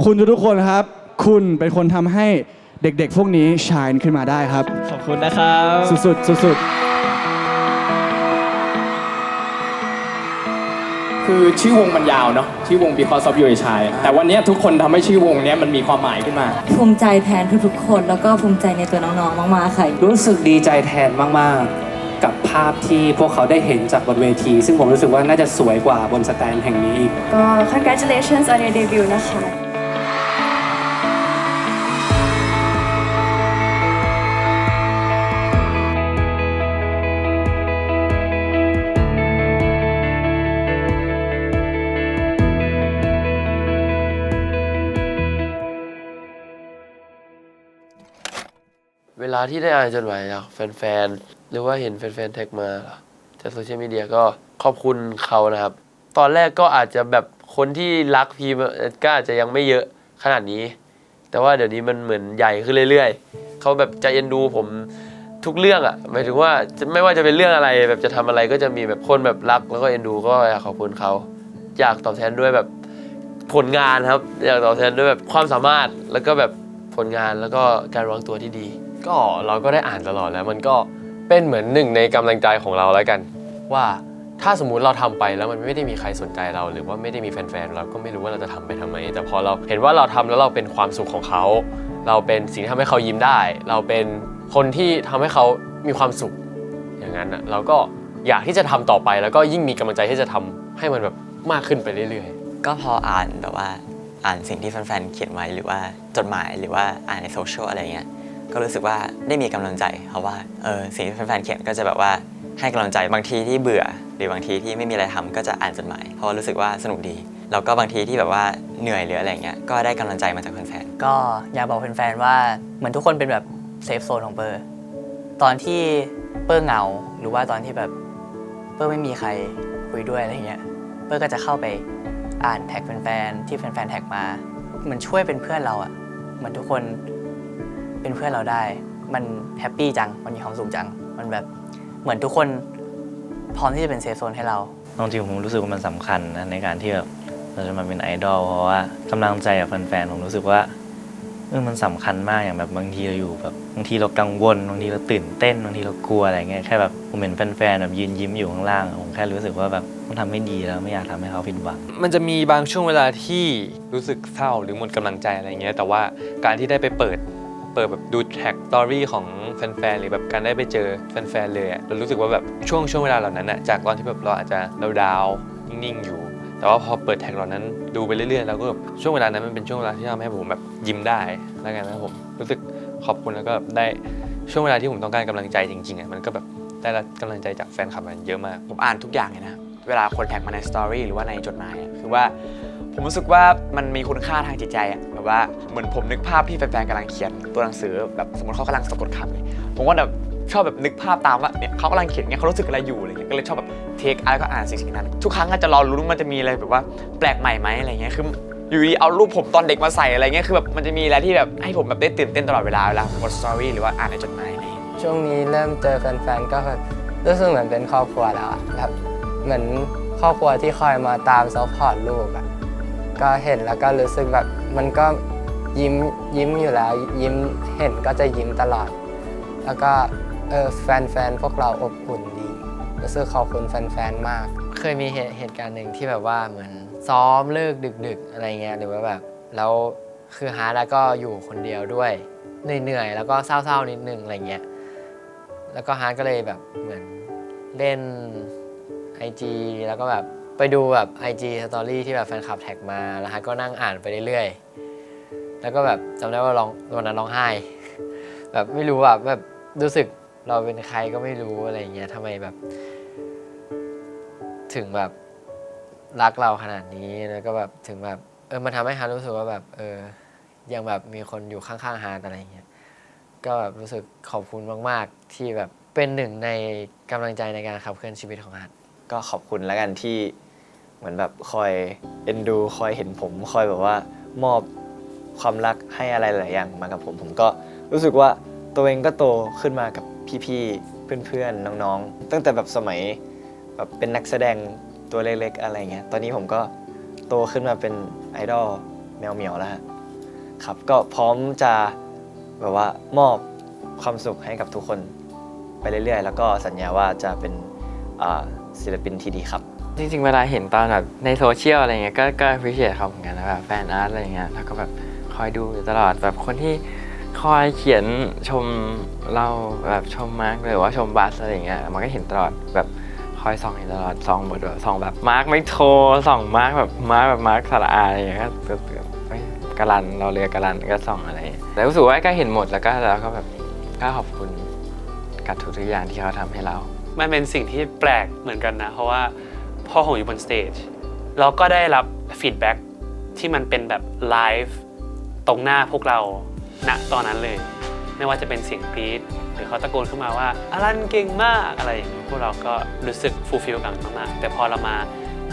คุณทุกคนครับคุณเป็นคนทำให้เด็กๆพวกนี้ชายขึ้นมาได้ครับขอบคุณนะครับสุดๆสุดคือชื่อวงมันยาวเนาะชื่อวง Because of You ชายแต่วันนี้ทุกคนทำให้ชื่อวงนี้มันมีความหมายขึ้นมาภูมิใจแทนทุกๆคนแล้วก็ภูมิใจในตัวน้องๆมากๆค่ะรู้สึกดีใจแทนมากๆกับภาพที่พวกเขาได้เห็นจากบนเวทีซึ่งผมรู้สึกว่าน่าจะสวยกว่าบนสแตนแห่งนี้อีกก็ congratulations on your debut นะคะเวลาที่ได้อ่านจดหมายจากแฟนๆหรือว่าเห็นแฟนๆแท็กมาจากโซเชียลมีเดียก็ขอบคุณเขานะครับตอนแรกก็อาจจะแบบคนที่รักพีมก็อาจจะยังไม่เยอะขนาดนี้แต่ว่าเดี๋ยวนี้มันเหมือนใหญ่ขึ้นเรื่อยๆเขาแบบใจเอ็นดูผมทุกเรื่องอ่ะหมายถึงว่าไม่ว่าจะเป็นเรื่องอะไรแบบจะทำอะไรก็จะมีแบบคนแบบรักแล้วก็เอ็นดูก็อยากขอบคุณเขาอยากตอบแทนด้วยแบบผลงานครับอยากตอบแทนด้วยแบบความสามารถแล้วก็แบบผลงานแล้วก็การวางตัวที่ดีก็เราก็ได้อ่านตลอดแล้วมันก็เป็นเหมือนหนึ่งในกำลังใจของเราแล้วกันว่าถ้าสมมุติเราทำไปแล้วมันไม่ได้มีใครสนใจเราหรือว่าไม่ได้มีแฟนๆเราก็ไม่รู้ว่าเราจะทำไปทำไมแต่พอเราเห็นว่าเราทำแล้วเราเป็นความสุขของเขาเราเป็นสิ่งที่ทำให้เขายิ้มได้เราเป็นคนที่ทำให้เขามีความสุขอย่างนั้นเราก็อยากที่จะทำต่อไปแล้วก็ยิ่งมีกำลังใจที่จะทำให้มันแบบมากขึ้นไปเรื่อยๆก็พออ่านแบบว่าอ่านสิ่งที่แฟนๆเขียนไว้หรือว่าจดหมายหรือว่าอ่านในโซเชียลอะไรเงี้ยก็รู้สึกว่าได้มีกำลังใจเพราะว่าสิ่งที่แฟนๆเขียนก็จะแบบว่าให้กำลังใจบางทีที่เบื่อหรือบางทีที่ไม่มีอะไรทำก็จะอ่านจดหมายเพราะรู้สึกว่าสนุกดีแล้วก็บางทีที่แบบว่าเหนื่อยหรืออะไรเงี้ยก็ได้กำลังใจมาจากแฟนๆก็อยากบอกแฟนๆว่าเหมือนทุกคนเป็นแบบเซฟโซนของเปอร์ตอนที่เปอร์เหงาหรือว่าตอนที่แบบเปอร์ไม่มีใครคุยด้วยอะไรเงี้ยเปอร์ก็จะเข้าไปอ่านแท็กแฟนๆที่แฟนๆแท็กมาเหมือนช่วยเป็นเพื่อนเราอะเหมือนทุกคนเป็นเพื่อนเราได้มันแฮปปี้จังมันมีความสุขจังมันแบบเหมือนทุกคนพร้อมที่จะเป็นเซฟโซนให้เราจริงๆผมรู้สึกว่ามันสำคัญนะในการที่แบบเราจะมาเป็นไอดอลเพราะว่ากำลังใจจากแฟนๆผมรู้สึกว่ามันสำคัญมากอย่างแบบบางทีเราอยู่แบบบางทีเรากังวลบางทีเราตื่นเต้นบางทีเรากลัวอะไรเงี้ยแค่แบบผมเห็นแฟนๆแบบยืนยิ้มอยู่ข้างล่างผมแค่รู้สึกว่าแบบต้องทำให้ดีแล้วไม่อยากทำให้เขาผิดหวังมันจะมีบางช่วงเวลาที่รู้สึกเศร้าหรือหมดกำลังใจอะไรเงี้ยแต่ว่าการที่ได้ไปเปิดแบบดูแท็กสตอรี่ของแฟนๆหรือแบบการได้ไปเจอแฟนๆเลยเรารู้สึกว่าแบบช่วงเวลาเหล่านั้นอะจากตอนที่แบบเราอาจจะดาวนิ่งๆอยู่แต่ว่าพอเปิดแท็กเหล่านั้นดูไปเรื่อยๆแล้วก็แบบช่วงเวลานั้นมันเป็นช่วงเวลาที่ทำให้ผมแบบยิ้มได้แล้วกันนะผมรู้สึกขอบคุณแล้วก็ได้ช่วงเวลาที่ผมต้องการกำลังใจจริงๆมันก็แบบได้รับกำลังใจจากแฟนคลับมันเยอะมากผมอ่านทุกอย่างเลยนะเวลาคนแท็กมาในสตอรี่หรือว่าในจดหมายคือว่าผมรู้สึกว่ามันมีคุณค่าทางจิตใจแบบว่าเหมือนผมนึกภาพที่แฟนๆกำลังเขียนตัวหนังสือแบบสมมติเขากำลังสะกดคำเลยผมก็แบบชอบแบบนึกภาพตามว่าเนี่ยเขากำลังเขียนเนี่ยเขารู้สึกอะไรอยู่อะไรเงี้ยก็เลยชอบแบบเทคอะไรก็อ่านสิ่งนั้นทุกครั้งก็จะรอรู้มันจะมีอะไรแบบว่าแปลกใหม่ไหมอะไรเงี้ยคืออยู่ดีเอารูปผมตอนเด็กมาใส่อะไรเงี้ยคือแบบมันจะมีอะไรที่แบบให้ผมแบบได้ตื่นเต้นตลอดเวลาบนสตอรี่หรือว่าอ่านในจดหมายอะไรช่วงนี้เริ่มเจอแฟนๆก็รู้สึกเหมือนเป็นครอบครัวแล้วแบบเหมือนครอบครัวที่คอยมาตามซัพพอร์ตลูกก็เห็นแล้วก็รู้สึกแบบมันก็ยิ้มอยู่แล้วยิ้มเห็นก็จะยิ้มตลอดแล้วก็แฟนๆพวกเราอบอุ่นดีรู้สึกขอบคุณแฟนๆมากเคยมีเหตุการณ์หนึ่งที่แบบว่าเหมือนซ้อมเลิกดึกๆอะไรเงี้ยหรือว่าแบบแล้วคือฮาร์ดแล้วก็อยู่คนเดียวด้วยเหนื่อยๆแล้วก็เศร้าๆนิดนึงอะไรเงี้ยแล้วก็ฮาร์ดก็เลยแบบเหมือนเล่น IG แล้วก็แบบไปดูแบบ IG Story ที่แบบแฟนคลับแท็กมาแล้วฮาร์ดก็นั่งอ่านไปเรื่อยๆแล้วก็แบบจำได้ว่าวันนั้นร้องไห้แบบไม่รู้แบบรู้สึกเราเป็นใครก็ไม่รู้อะไรเงี้ยทำไมแบบถึงแบบรักเราขนาดนี้แล้วก็แบบถึงแบบมันทำให้ฮาร์ดรู้สึกว่าแบบยังแบบมีคนอยู่ข้างๆฮาร์ดอะไรเงี้ยก็แบบรู้สึกขอบคุณมากๆที่แบบเป็นหนึ่งในกำลังใจในการขับเคลื่อนชีวิตของฮาร์ดก็ขอบคุณแล้วกันที่เหมือนแบบคอยเอ็นดูคอยเห็นผมคอยแบบว่ามอบความรักให้อะไรหลายอย่างมากับผมก็รู้สึกว่าตัวเองก็โตขึ้นมากับพี่ๆเพื่อนๆน้องๆตั้งแต่แบบสมัยแบบเป็นนักแสดงตัวเล็กๆอะไรเงี้ยตอนนี้ผมก็โตขึ้นมาเป็นไอดอล แมวเหมียวแล้วฮะครับก็พร้อมจะแบบว่ามอบความสุขให้กับทุกคนไปเรื่อยๆแล้วก็สัญญาว่าจะเป็นศิลปินที่ดีครับ จริงๆเวลาเห็นตอนแบบในโซเชียลอะไรเงี้ยก็ appreciate เขาเหมือนกันนะแบบแฟนอาร์ตอะไรเงี้ยแล้วก็แบบคอยดูอยู่ตลอดแบบคนที่คอยเขียนชมเราแบบชมมาร์คหรือว่าชมบัสอะไรเงี้ยมันก็เห็นตลอดแบบคอยส่องอยู่ตลอดส่องบทแบบส่องแบบมาร์คไม่โทรส่องมาร์คแบบมาร์คสระอาอะไรเงี้ยก็เตือนกาลันเราเรือกาลันก็ส่องอะไรแต่รู้สึกว่าก็เห็นหมดแล้วก็แบบก็ขอบคุณกับทุกๆอย่างที่เขาทำให้เรามันเป็นสิ่งที่แปลกเหมือนกันนะเพราะว่าพอผมอยู่บนสเตจเราก็ได้รับฟีดแบ็กที่มันเป็นแบบไลฟ์ตรงหน้าพวกเราณตอนนั้นเลยไม่ว่าจะเป็นเสียงกรี๊ดหรือเขาตะโกนขึ้นมาว่าอลันเก่งมากอะไรอย่างนี้พวกเราก็รู้สึกฟูลฟิลกันมากๆแต่พอเรามา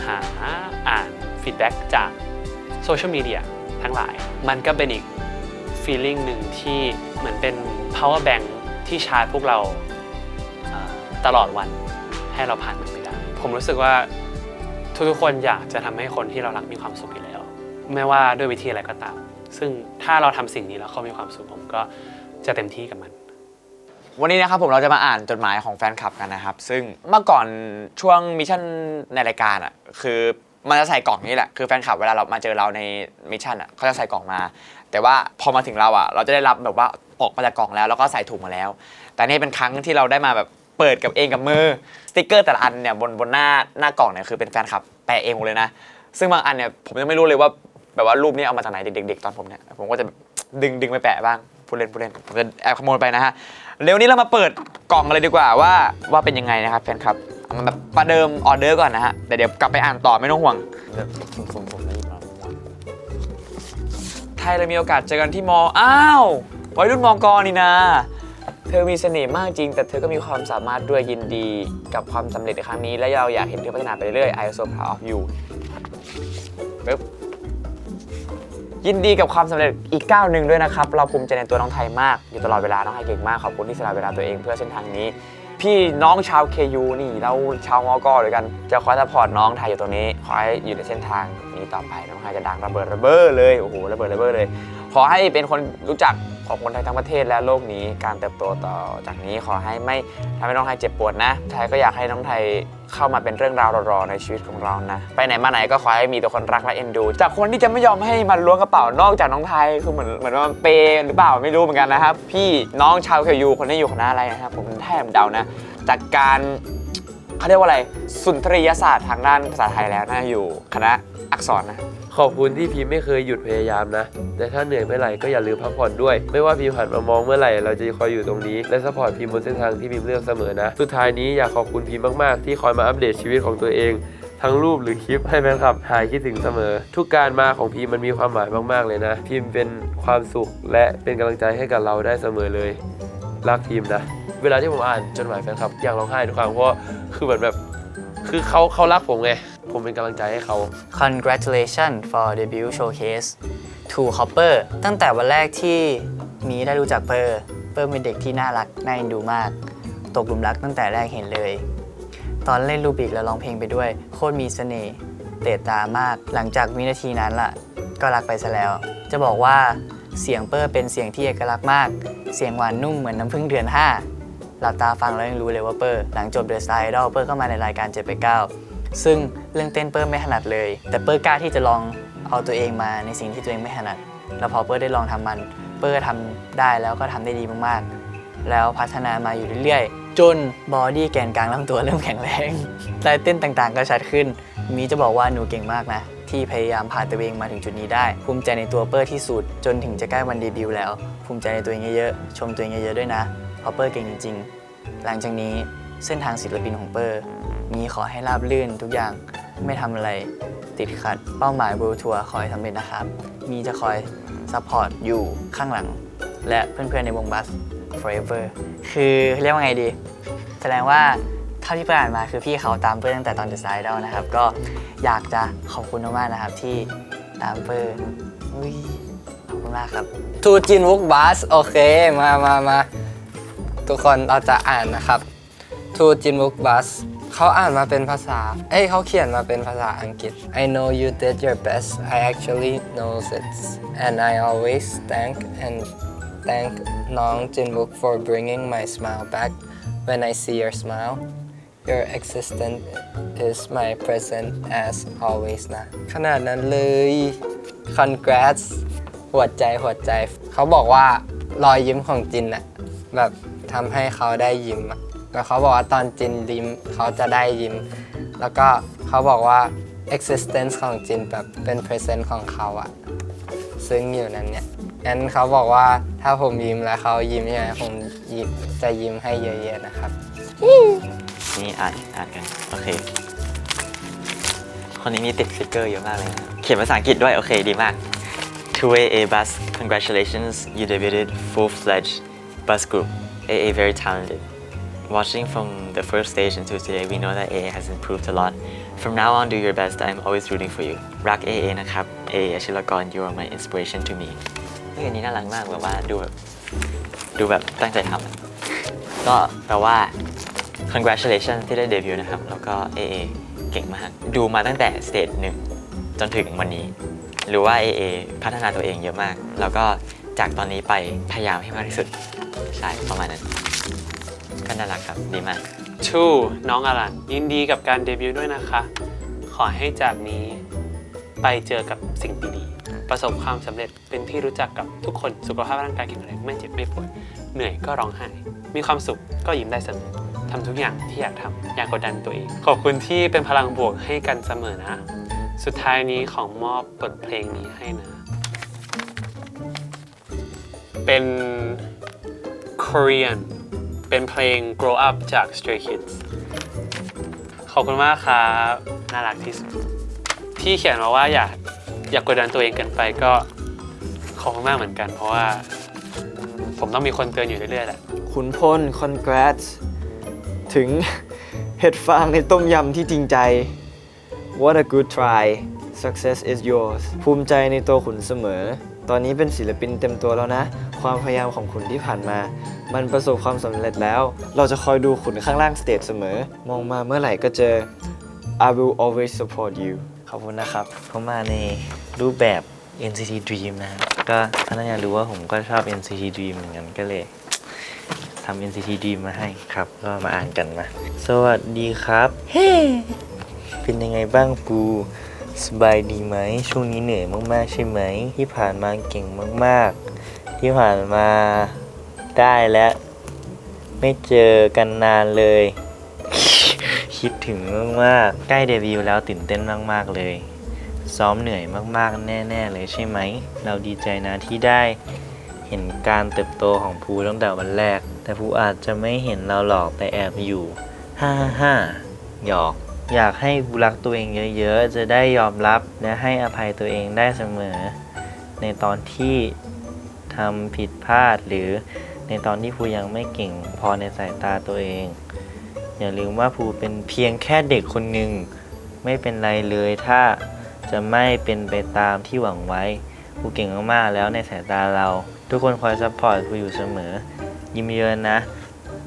หาอ่านฟีดแบ็กจากโซเชียลมีเดียทั้งหลายมันก็เป็นอีกฟีลลิ่งหนึ่งที่เหมือนเป็น power bank ที่ชาร์จพวกเราตลอดวันให้เราผ่านมันไปได้ผมรู้สึกว่าทุกๆคนอยากจะทำให้คนที่เรารักมีความสุขอยู่แล้วไม่ว่าด้วยวิธีอะไรก็ตามซึ่งถ้าเราทำสิ่งนี้แล้วเขามีความสุขผมก็จะเต็มที่กับมันวันนี้นะครับผมเราจะมาอ่านจดหมายของแฟนคลับกันนะครับซึ่งเมื่อก่อนช่วงมิชชั่นในรายการอ่ะคือมันจะใส่กล่องนี้แหละคือแฟนคลับเวลาเรามาเจอเราในมิชชั่นอ่ะเขาจะใส่กล่องมาแต่ว่าพอมาถึงเราอ่ะเราจะได้รับแบบว่าออกมาจากกล่องแล้วก็ใส่ถุงมาแล้วแต่นี่เป็นครั้งที่เราได้มาแบบเปิดกับเองกับมือสติ๊กเกอร์แต่ละอันเนี่ยบนหน้ากล่องเนี่ยคือเป็นแฟนคลับแปะเองหมดเลยนะซึ่งบางอันเนี่ยผมยังไม่รู้เลยว่าแบบว่ารูปนี้เอามาจากไหนเด็กๆตอนผมเนี่ยผมก็จะดึงไปแปะบ้างพูดเล่นผมจะแอบขโมยไปนะฮะเร็วนี้เรามาเปิดกล่องกันเลยดีกว่าว่าเป็นยังไงนะครับแฟนคลับมันแบบประเดิมออเดอร์ก่อนนะฮะเดี๋ยวกลับไปอ่านต่อไม่ต้องห่วงไทยเรามีโอกาสเจอกันที่มออ้าววัยรุ่นมอกรนี่นะเธอมีเสน่ห์มากจริงแต่เธอก็มีความสามารถด้วยยินดีกับความสำเร็จในครั้งนี้และเราอยากเห็นเธอพัฒนาไปเรื่อยๆ I am so proud of you ปึ๊บยินดีกับความสำเร็จอีกก้าวหนึ่งด้วยนะครับเราภูมิใจในตัวน้องไทยมากอยู่ตลอดเวลาน้องไทยเก่งมากขอบคุณที่สละเวลาตัวเองเพื่อเส้นทางนี้พี่น้องชาว KU นี่เราชาวมอกด้วยกันจะคอยซัพพอร์ตน้องไทยอยู่ตรงนี้ขอให้อยู่ในเส้นทางนี้ต่อไปน้องไทยจะดังระเบิดเลยโอ้โหระเบิดเลยขอให้เป็นคนรู้จักของคนไทยทั้งประเทศและโลกนี้การเติบโตต่อจากนี้ขอให้ไม่ทำให้น้องไทยเจ็บปวดนะไทยก็อยากให้น้องไทยเข้ามาเป็นเรื่องราวรอในชีวิตของเรานะไปไหนมาไหนก็ขอให้มีแต่คนรักและเอ็นดูจากคนที่จะไม่ยอมให้มันล้วงกระเป๋านอกจากน้องไทยคือเหมือนว่าเปย์หรือเปล่าไม่รู้เหมือนกันนะครับพี่น้องชาวKUคนนี้อยู่คณะอะไรนะครับผมแทบเดานะจากการเขาเรียกว่าอะไรสุนทรียศาสตร์ทางด้านภาษาไทยแล้วนะอยู่คณะอักษรนะขอบคุณที่พีมไม่เคยหยุดพยายามนะแต่ถ้าเหนื่อยเมื่อไหร่ก็อย่าลืมพักผ่อนด้วยไม่ว่าพีมหันมามองเมื่อไหร่เราจะคอยอยู่ตรงนี้และซัพพอร์ตพีมบนเส้นทางที่พีมเลือกเสมอนะสุดท้ายนี้อยากขอบคุณพีมมากๆที่คอยมาอัปเดตชีวิตของตัวเองทั้งรูปหรือคลิปให้แฟนคลับหายคิดถึงเสมอทุกการมาของพีมมันมีความหมายมากๆเลยนะพีมเป็นความสุขและเป็นกำลังใจให้กับเราได้เสมอเลยรักพีมนะเวลาที่ผมอ่านจดหมายแฟนคลับอยากร้องไห้ทุกครั้งเพราะคือเหมือนแบบคือเขารักผมไงผมเป็นกำลังใจให้เขา Congratulations for debut showcase to Hopper ตั้งแต่วันแรกที่มีได้รู้จักเปอร์เป็นเด็กที่น่ารักน่าเอ็นดูมากตกหลุมรักตั้งแต่แรกเห็นเลยตอนเล่นรูบิกแล้วร้องเพลงไปด้วยโคตรมีเสน่ห์เตะตามากหลังจากวินาทีนั้นล่ะก็รักไปซะแล้วจะบอกว่าเสียงเปอร์เป็นเสียงที่เอกลักษณ์มากเสียงหวานนุ่มเหมือนน้ำผึ้งเดือน 5หลับตาฟังแล้วยังรู้เลยว่าเปอร์หลังจบ The Star Idol เปอร์เข้ามาในรายการ789ซึ่งเรื่องเต้นเปอร์ไม่ถนัดเลยแต่เปอร์กล้าที่จะลองเอาตัวเองมาในสิ่งที่ตัวเองไม่ถนัดแล้วพอเปอร์ได้ลองทำมันเปอร์ทำได้แล้วก็ทำได้ดีมากๆแล้วพัฒนามาอยู่เรื่อยๆจนบอดี้แกนกลางลำตัวเริ่มแข็งแรงลายเต้นต่างๆก็ชัดขึ้นมีจะบอกว่าหนูเก่งมากนะที่พยายามพาตัวเองมาถึงจุดนี้ได้ภูมิใจในตัวเปอร์ที่สุดจนถึงจะใกล้วันเดบิวต์แล้วภูมิใจในตัวเองเยอะๆชมตัวเองเยอะๆด้วยนะเพราะเปอร์เก่งจริงๆหลังจากนี้เส้นทางศิลปินของเปอร์มีขอให้ราบรื่นทุกอย่างไม่ทำอะไรติดขัดเป้าหมาย World Tour ขอให้สำเร็จนะครับมีจะคอยซัพพอร์ตอยู่ข้างหลังและเพื่อนๆในวงบัส forever คือเรียกว่าไงดีแสดงว่าเท่าที่เพื่อนอ่านมาคือพี่เขาตามเพื่อนตั้งแต่ตอน The Star Idol นะครับก็อยากจะขอบคุณมากๆนะครับที่ตามเพื่อนขอบคุณมากครับทูจินวุกบัสโอเคมาทุกคนเราจะอ่านนะครับทูจินวุกบัส เขาอ่านมาเป็นภาษาเขาเขียนมาเป็นภาษาอังกฤษ I know you did your best I actually knows it and I always thankน้องจินบุ๊ก for bringing my smile back when I see your smile your existence is my present as always นะขนาดนั้นเลย congrats หัวใจเขาบอกว่ารอยยิ้มของจินอะแบบทำให้เขาได้ยิ้มอะแล้วเขาบอกว่าตอนจินยิ้มเขาจะได้ยิ้มแล้วก็เขาบอกว่า existence ของจินแบบเป็น present ของเขาอะซึ่งอยู่นั้นเนี่ยงั้นเขาบอกว่าถ้าผมยิ้มแล้วเขายิ้มใช่ไหมผมจะยิ้มให้เยอะๆนะครับ นี่อ่านกันโอเคคนนี้มีติดสติกเกอร์เยอะมากเลยนะเขียนภาษาอังกฤษด้วยโอเคดีมาก 2AA bus congratulations you debuted full-fledged bus group AA very talented watching from the first stage until today we know that AA has improved a lot from now on do your best I'm always rooting for you รัก AA นะครับ AA อาชิรกร you are my inspiration to me เรื่องนี้น่ารักมากแบบว่าดูแบบตั้งใจทำก็แปลว่า congratulations ที่ได้เดบิวต์นะครับแล้วก็ AA เก่งมากดูมาตั้งแต่สเตจ1จนถึงวันนี้หรือว่า AA พัฒนาตัวเองเยอะมากแล้วก็จากตอนนี้ไปพยายามให้มากที่สุดใช่ประมาณนั้นก็น่ารักครับดีมาก น้องอลันยินดีกับการเดบิวต์ด้วยนะคะขอให้จากนี้ไปเจอกับสิ่งดีๆประสบความสำเร็จเป็นที่รู้จักกับทุกคนสุขภาพร่างกายแข็งแรงไม่เจ็บไม่ป่วยเหนื่อยก็ร้องไห้มีความสุขก็ยิ้มได้เสมอทำทุกอย่างที่อยากทำอย่ากดดันตัวเองขอบคุณที่เป็นพลังบวกให้กันเสมอนะสุดท้ายนี้ของมอบบทเพลงนี้ให้นะเป็น Korean เป็นเพลง Grow Up จาก Stray Kids ขอบคุณมากครับน่ารักที่สุดที่เขียนมาว่าอย่ากดดันตัวเองเกินไปก็ขอบคุณมากเหมือนกันเพราะว่าผมต้องมีคนเตือนอยู่เรื่อยๆแหละ ขุนพล congrats ถึง เห็ดฟางในต้มยำที่จริงใจ What a good try Success is yours ภูมิใจในตัวขุนเสมอตอนนี้เป็นศิลปินเต็มตัวแล้วนะความพยายามของขุนที่ผ่านมามันประสบความสำเร็จแล้วเราจะคอยดูขุนข้างล่างสเตจเสมอมองมาเมื่อไหร่ก็เจอ I will always support you ขอบคุณนะครับเขามาในรูปแบบ NCT Dream นะครับก็ถ้าท่านอยากรู้ว่าผมก็ชอบ NCT Dream เหมือนกันก็เลยทำ NCT Dream มาให้ครับก็มาอ่านกันมาสวัสดีครับเฮ้เป็นยังไงบ้างปูสบายดีไหมช่วงนี้เหนื่อยมากๆใช่ไหมที่ผ่านมาเก่งมากๆที่ผ่านมาได้และไม่เจอกันนานเลย คิดถึงมากๆใกล้เดบิวต์แล้วตื่นเต้นมากๆเลยซ้อมเหนื่อยมากๆแน่ๆเลยใช่ไหมเราดีใจนะที่ได้เห็นการเติบโตของภูตั้งแต่วันแรกแต่ภูอาจจะไม่เห็นเราหรอกแต่แอบอยู่หยอกอยากให้ภูรักตัวเองเยอะๆจะได้ยอมรับและให้อภัยตัวเองได้เสมอในตอนที่ทำผิดพลาดหรือในตอนที่ภูยังไม่เก่งพอในสายตาตัวเองอย่าลืมว่าภูเป็นเพียงแค่เด็กคนหนึ่งไม่เป็นไรเลยถ้าจะไม่เป็นไปตามที่หวังไว้ภูเก่งมากๆแล้วในสายตาเราทุกคนคอยซัพพอร์ตภูอยู่เสมอยิ้มเยอะนะ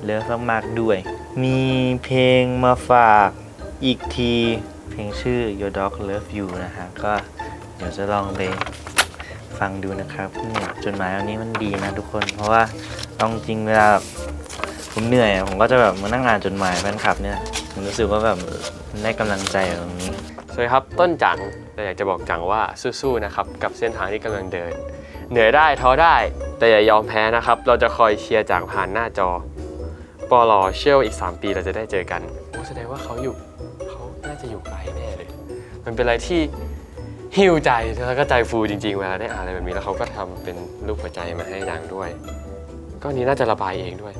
เลิฟมากๆด้วยมีเพลงมาฝากอีกทีเพลงชื่อ Your Dog Love You นะฮะก็เดี๋ยวจะลองไปฟังดูนะครับเนี่ยจดหมายอันนี้มันดีนะทุกคนเพราะว่าเอาจริงเวลาผมเหนื่อยผมก็จะแบบมานั่งอ่านจดหมายแฟนคลับเนี่ยผมรู้สึกว่าแบบได้กำลังใจตรงนี้สวัสดีครับต้นจังแต่อยากจะบอกจังว่าสู้ๆนะครับกับเส้นทางที่กำลังเดินเหนื่อยได้ท้อได้แต่อย่ายอมแพ้นะครับเราจะคอยเชียร์จากผ่านหน้าจอปลอเชื่ออีก3 ปีเราจะได้เจอกันแสดงว่าเขาน่าจะอยู่ไกลแน่เลยมันเป็นอะไรที่หิวใจแล้วก็ใจฟูจริงๆเวลาได้อ่านอะไรแบบนี้แล้วเขาก็ทำเป็นรูปหัวใจมาให้จังด้วยก็นี้น่าจะระบายเองด้วย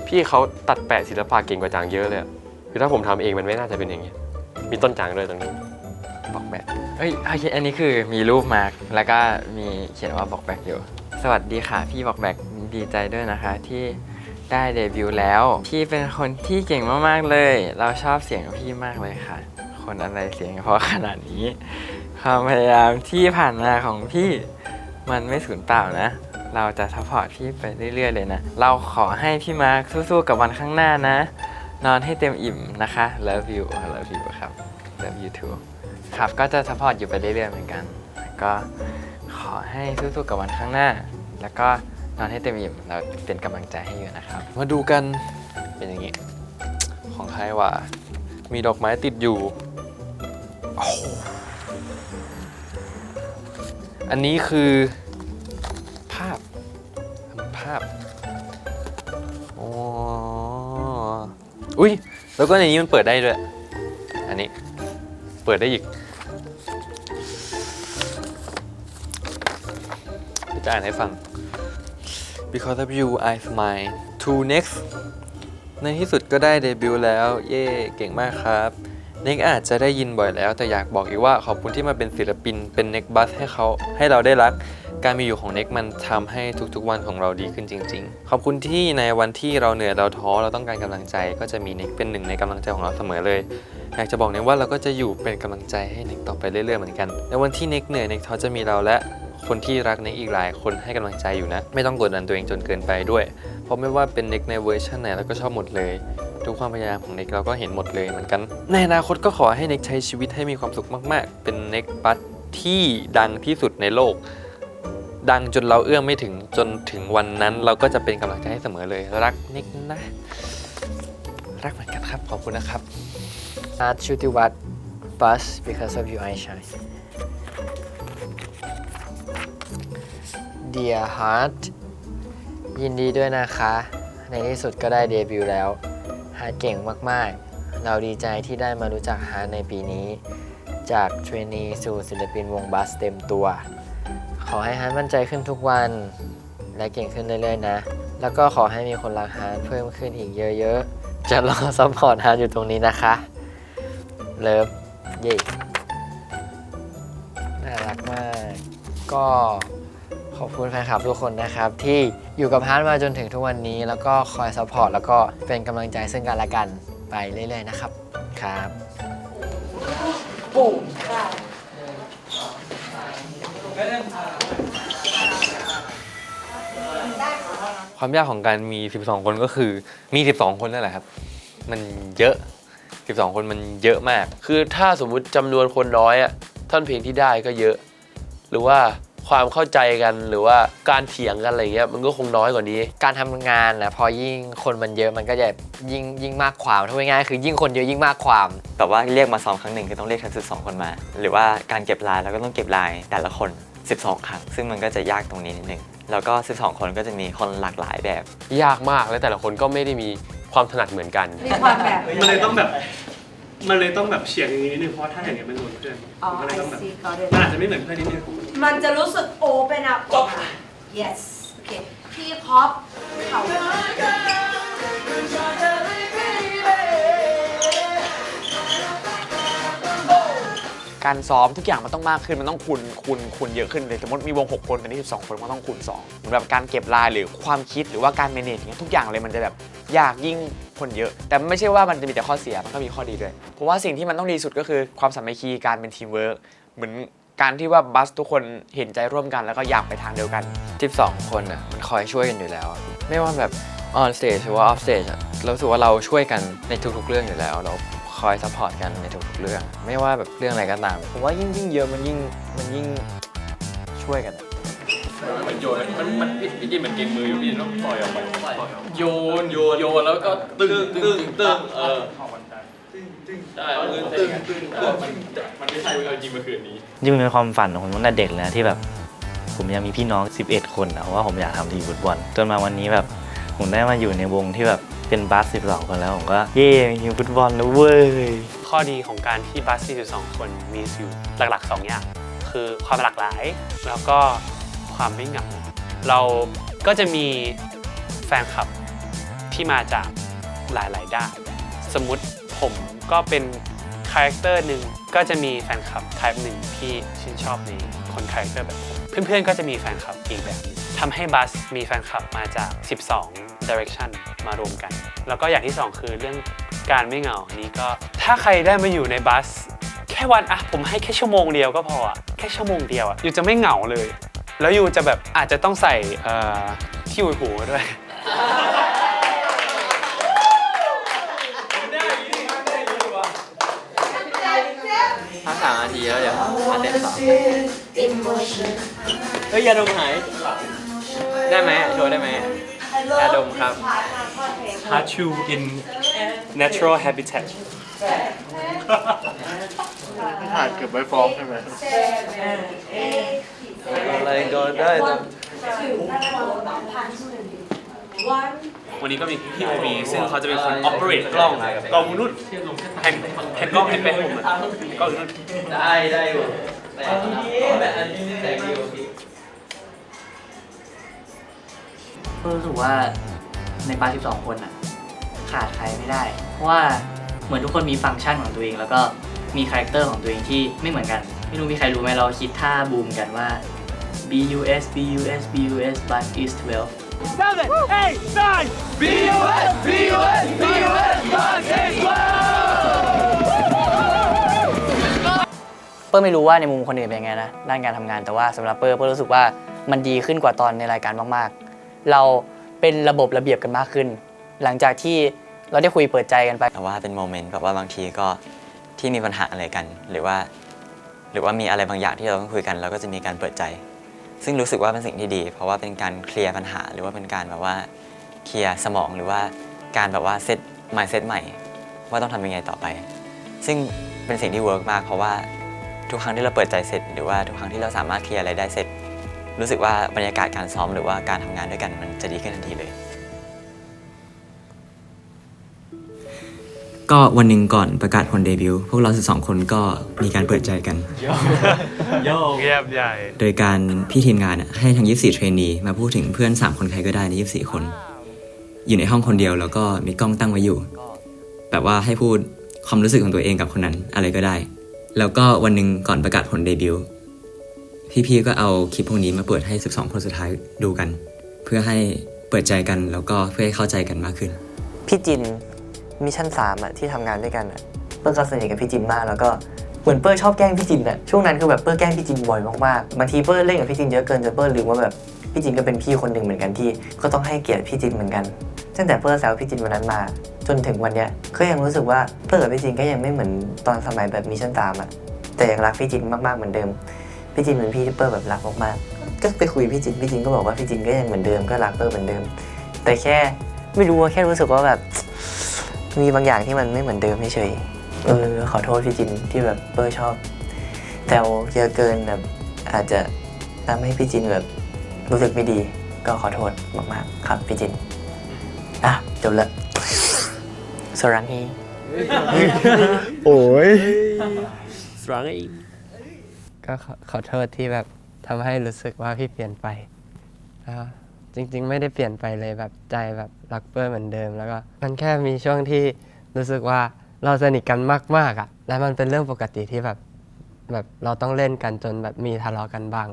พี่เขาตัดแปะศิลปะเก่งกว่าจังเยอะเลยคือถ้าผมทำเองมันไม่น่าจะเป็นอย่างนี้มีต้นจังด้วยตรงนี้บอกแบกอันนี้คือมีรูปมาร์กแล้วก็มีเขียนว่าบอกแบกอยู่สวัสดีค่ะพี่บอกแบกดีใจด้วยนะคะที่ได้เดบิวต์แล้วพี่เป็นคนที่เก่งมากๆเลยเราชอบเสียงพี่มากเลยค่ะคนอะไรเสียงเพราะขนาดนี้ความพยายามที่ผ่านมาของพี่มันไม่สูญเปล่านะเราจะซัพพอร์ตพี่ไปเรื่อยๆเลยนะเราขอให้พี่มาร์คสู้ๆกับวันข้างหน้านะ นอนให้เต็มอิ่มนะคะ love you love you ครับ love you too ครับก็จะ support อยู่ไปเรื่อยๆเหมือนกันก็ขอให้สู้ๆกับวันข้างหน้า แล้วก็นอนให้เต็มอิ่มเราเป็นกำลังใจให้อยู่นะครับ มาดูกันเป็นอย่างนี้ ของใครวะมีดอกไม้ติดอยู่โอ้โหอันนี้คือภาพอ๋ออุ้ยแล้วก็ในนี้มันเปิดได้ด้วยอันนี้เปิดได้อีกจะอ่านให้ฟัง Because of you I smile to next ในที่สุดก็ได้เดบิวต์แล้วเย่เก่งมากครับเน็กอาจจะได้ยินบ่อยแล้วแต่อยากบอกอีกว่าขอบคุณที่มาเป็นศิลปินเป็นเน็กบัสให้เราได้รักการมีอยู่ของเน็กมันทำให้ทุกๆวันของเราดีขึ้นจริงๆขอบคุณที่ในวันที่เราเหนื่อยเราท้อเราต้องการกำลังใจก็จะมีเน็กเป็นหนึ่งในกำลังใจของเราเสมอเลยอยากจะบอกเน็กว่าเราก็จะอยู่เป็นกำลังใจให้เน็กต่อไปเรื่อยๆเหมือนกันในวันที่เน็กเหนื่อยเน็กท้อจะมีเราและคนที่รักเน็กอีกหลายคนให้กำลังใจอยู่นะไม่ต้องกดดันตัวเองจนเกินไปด้วยเพราะไม่ว่าเป็นเน็กในเวอร์ชันไหนเราก็ชอบหมดเลยทุกความพยายามของเน็กเราก็เห็นหมดเลยเหมือนกันในอนาคตก็ขอให้เน็กใช้ชีวิตให้มีความสุขมากๆเป็นเน็กบัสที่ดังที่สุดในโลกดังจนเราเอื้อมไม่ถึงจนถึงวันนั้นเราก็จะเป็นกำลังใจให้เสมอเลยรักเน็กนะรักเหมือนกันครับขอบคุณนะครับ Art Shutiwat Bus because of you I shine Dear Heart ยินดีด้วยนะคะในที่สุดก็ได้เดบิวต์แล้วฮาร์ดเก่งมากๆเราดีใจที่ได้มารู้จักฮาร์ดในปีนี้จากเทรนนีสู่ศิลปินวงบัสเต็มตัวขอให้ฮาร์ดมั่นใจขึ้นทุกวันและเก่งขึ้นเรื่อยๆนะแล้วก็ขอให้มีคนรักฮาร์ดเพิ่มขึ้นอีกเยอะๆจะรอซัพพอร์ตฮาร์ดอยู่ตรงนี้นะคะเลิฟเย่น่ารักมากก็ขอบคุณแฟนคลับทุกคนนะครับที่อยู่กับฮาร์ดมาจนถึงทุกวันนี้แล้วก็คอยซัพพอร์ตแล้วก็เป็นกำลังใจซึ่งกันและกันไปเรื่อยๆนะครับครับความยากของการมี 12 คนก็คือมี 12 คนนั่นแหละครับมันเยอะ 12 คนมันเยอะมากคือถ้าสมมุติจำนวนคนน้อยอะท่อนเพลงที่ได้ก็เยอะหรือว่าความเข้าใจกันหรือว่าการเถียงกันอะไรเงี้ยมันก็คงน้อยกว่านี้การทำงานนะพอยิ่งคนมันเยอะมันก็จะยิ่งมากความถ้าง่ายๆคือยิ่งคนเยอะยิ่งมากความแต่ว่าเรียกมาซ้อมครั้งหนึ่งคือต้องเรียกทั้ง12 คนมาหรือว่าการเก็บลายเราก็ต้องเก็บลายแต่ละคน12 ครั้งซึ่งมันก็จะยากตรงนี้นิดนึงแล้วก็12 คนก็จะมีคนหลากหลายแบบยากมากและแต่ละคนก็ไม่ได้มีความถนัดเหมือนกันมีความแบบมันเลยต้องแบบเฉียงอย่างนี้นิดนึงเพราะถ้าอย่างเงี้ยมันเหมือนเพื่อนมันเลยต้องแบบมันอาจจะไม่เหมือนเพื่อนนิดนึงมันจะรู้สึกโอเป็นอัพออกมา yes โอเคพี่คอปเขาการซ้อมทุกอย่างมันต้องมากขึ้นมันต้องคูณเยอะขึ้นเลยสมมติมีวง6 คนแต่นี่12 คนมันต้องคูณ2เหมือนแบบการเก็บรายหรือความคิดหรือว่าการ manage อย่างเงี้ยทุกอย่างเลยมันจะแบบยากยิ่งคนเยอะแต่ไม่ใช่ว่ามันจะมีแต่ข้อเสียมันก็มีข้อดีด้วยเพราะว่าสิ่งที่มันต้องดีสุดก็คือความสามัคคีการเป็นทีมเวิร์กเหมือนการที่ว่าบัสทุกคนเห็นใจร่วมกันแล้วก็อยากไปทางเดียวกัน12 คนอ่ะมันคอยช่วยกันอยู่แล้วไม่ว่าแบบ on stage หรือว่า off stage เรารู้สึกว่าเราช่วยกันในทุกๆเรื่องอยู่แล้วเราคอยซัพพอร์ตกันในทุกๆเรื่องไม่ว่าแบบเรื่องอะไรก็ตามผมว่ายิ่งเยอะมันยิ่งช่วยกันมันโยนมันพี่กินเหมือนเกมมืออยู่พี่ต้องปล่อยออกไปโยนแล้วก็ตึ้งใช่ตึ้งมันไม่ใช่เราจริงเมื่อคืนนี้ยิ่งเป็นความฝันของผมตั้งแต่เด็กเลยที่แบบผมยังมีพี่น้อง11 คนนะว่าผมอยากทำทีมฟุตบอลจนมาวันนี้แบบผมได้มาอยู่ในวงที่แบบเป็นบัส12 คนแล้วผมก็เย่มีทีมฟุตบอลแล้วเว้ยข้อดีของการที่บัส12 คนมีอยู่หลักๆ2 อย่างคือความหลากหลายแล้วก็ความไม่เหงาเราก็จะมีแฟนคลับที่มาจากหลายๆด้านสมมุติผมก็เป็นคาแรคเตอร์หนึ่งก็จะมีแฟนคลับไทป์หนึ่งที่ชื่นชอบในคนคาแรคเตอร์แบบผมเพื่อนๆก็จะมีแฟนคลับอีกแบบนึงทำให้บัสมีแฟนคลับมาจาก12 direction มารวมกันแล้วก็อย่างที่2คือเรื่องการไม่เหงานี้ก็ถ้าใครได้มาอยู่ในบัสแค่วันผมให้แค่ชั่วโมงเดียวก็พอแค่ชั่วโมงเดียวอยู่จะไม่เหงาเลยแล้วอยู่จะแบบอาจจะต้องใส่ที่หูด้วย 3 นาทีแล้วเดี๋ยวมาเต้นต่อ เฮ้ยยาดมหาย ได้ไหมโชว์ได้ไหมยาดมครับ Hachu in natural habitat ถ่ายเก็บไว้ฟ้องใช่ไหม อะไรก็ได้แต่ วันนี้ก็มีพี่โอมีซึ่งเขาจะเป็นคน operate กล้องนู่นแผ่นกล้องให้ไปให้ผมหน่อยกล้องนู่น ได้อยู่แต่อันนี้แสงดีโอเค รู้สึกว่าในปา12 คนอ่ะขาดใครไม่ได้ เพราะว่าเหมือนทุกคนมีฟังก์ชันของตัวเอง แล้วก็มีคาแรคเตอร์ของตัวเองที่ไม่เหมือนกัน ไม่รู้มีใครรู้ไหมเราคิดท่าบูมกันว่า BUS BUS BUS but is 12 7, 8, 9, BUS, BUS, BUS, but is 12! เปิ้ลไม่รู้ว่าในมุมคนอื่นเป็นยังไงนะด้านการทำงานแต่ว่าสำหรับเปิ้ลรู้สึกว่ามันดีขึ้นกว่าตอนในรายการมากๆเราเป็นระบบระเบียบกันมากขึ้น หลังจากที่เราได้คุยเปิดใจกันไป แต่ว่าเป็นโมเมนต์แบบว่าบางทีก็ที่มีปัญหาอะไรกัน หรือว่ามีอะไรบางอย่างที่เราต้องคุยกันเราก็จะมีการเปิดใจ ซึ่งรู้สึกว่าเป็นสิ่งที่ดี เพราะว่าเป็นการเคลียร์ปัญหาหรือว่าเป็นการแบบว่าเคลียร์สมองหรือว่าการแบบว่าเซต mindset ใหม่ว่าต้องทำยังไงต่อไป ซึ่งเป็นสิ่งที่เวิร์กมากเพราะว่าทุกครั้งที่เราเปิดใจเสร็จหรือว่าทุกครั้งที่เราสามารถเคลียร์อะไรได้เสร็จรู้สึกว่าบรรยากาศการซ้อมหรือว่าการทำงานด้วยกันมันจะดีขึ้นทันทีเลยก็วันหนึ่งก่อนประกาศผลเดบิวต์พวกเรา12 คนก็มีการเปิดใจกันโยเงียบใหญ่ โดยการพี่ทีมงานให้ทั้ง24เทรนนีมาพูดถึงเพื่อน3 คนใครก็ได้ใน24 คนอยู่ในห้องคนเดียวแล้วก็มีกล้องตั้งไว้อยู่แบบว่าให้พูดความรู้สึกของตัวเองกับคนนั้นอะไรก็ได้แล้วก็วันหนึ่งก่อนประกาศผลเดบิวต์พี่ๆก็เอาคลิปพวกนี้มาเปิดให้12 คนสุดท้ายดูกันเพื่อให้เปิดใจกันแล้วก็เพื่อให้เข้าใจกันมากขึ้นพี่จินมิชชั่น3อ่ะที่ทำงานด้วยกันอ่ะเปิ้ลก็สนิทกับพี่จินมากแล้วก็เหมือนเปิ้ลชอบแกล้งพี่จินอ่ะช่วงนั้นคือแบบเปิ้ลแกล้งพี่จินบ่อยมากๆบางทีเปิ้ลเล่นกับพี่จินเยอะเกินจนเปิ้ลลืมว่าแบบพี่จินก็เป็นพี่คนหนึ่งเหมือนกันที่ก็ต้องให้เกียรติพี่จินเหมือนกันตั้งแต่เปิ้ลแซวพี่จินวันนั้นมาจนถึงวันเนี้ยก็ยังรู้สึกว่าเปิ้ลกับพี่จินก็ยังไม่เหมือนตอนสมัยแบบมิชชั่น3อ่ะแต่ยังรักพี่จินมากๆเหมือนเดิมพี่จินเป็นพี่ที่เปิ้ลแบบรักมากๆก็ไปคุยพี่จินก็บอกว่าพี่จินก็ยังเหมือนเดิมก็รักเปิ้ลเหมือนเดิมแต่แค่ไม่รู้ว่าแค่รู้สึกว่าแบบมีบางอย่างที่มันไม่เหมือนเดิมเฉยขอโทษพี่จินที่แบบเปิ้ลชอบแต่เยอะเกินแบบอาจจะทำให้พี่จินแบบรู้สึกไม่ดีก็ขอโทษมากๆครับพี่จินจบละสรังฮีโอ้ย สรังฮีก็ขอโทษที่แบบทำให้รู้สึกว่าพี่เปลี่ยนไปจริงๆไม่ได้เปลี่ยนไปเลยแบบใจแบบรักเปิ้ลเหมือนเดิมแล้วก็มันแค่มีช่วงที่รู้สึกว่าเราสนิทกันมากๆอ่ะและมันเป็นเรื่องปกติที่แบบเราต้องเล่นกันจนแบบมีทะเลาะกันบ้าง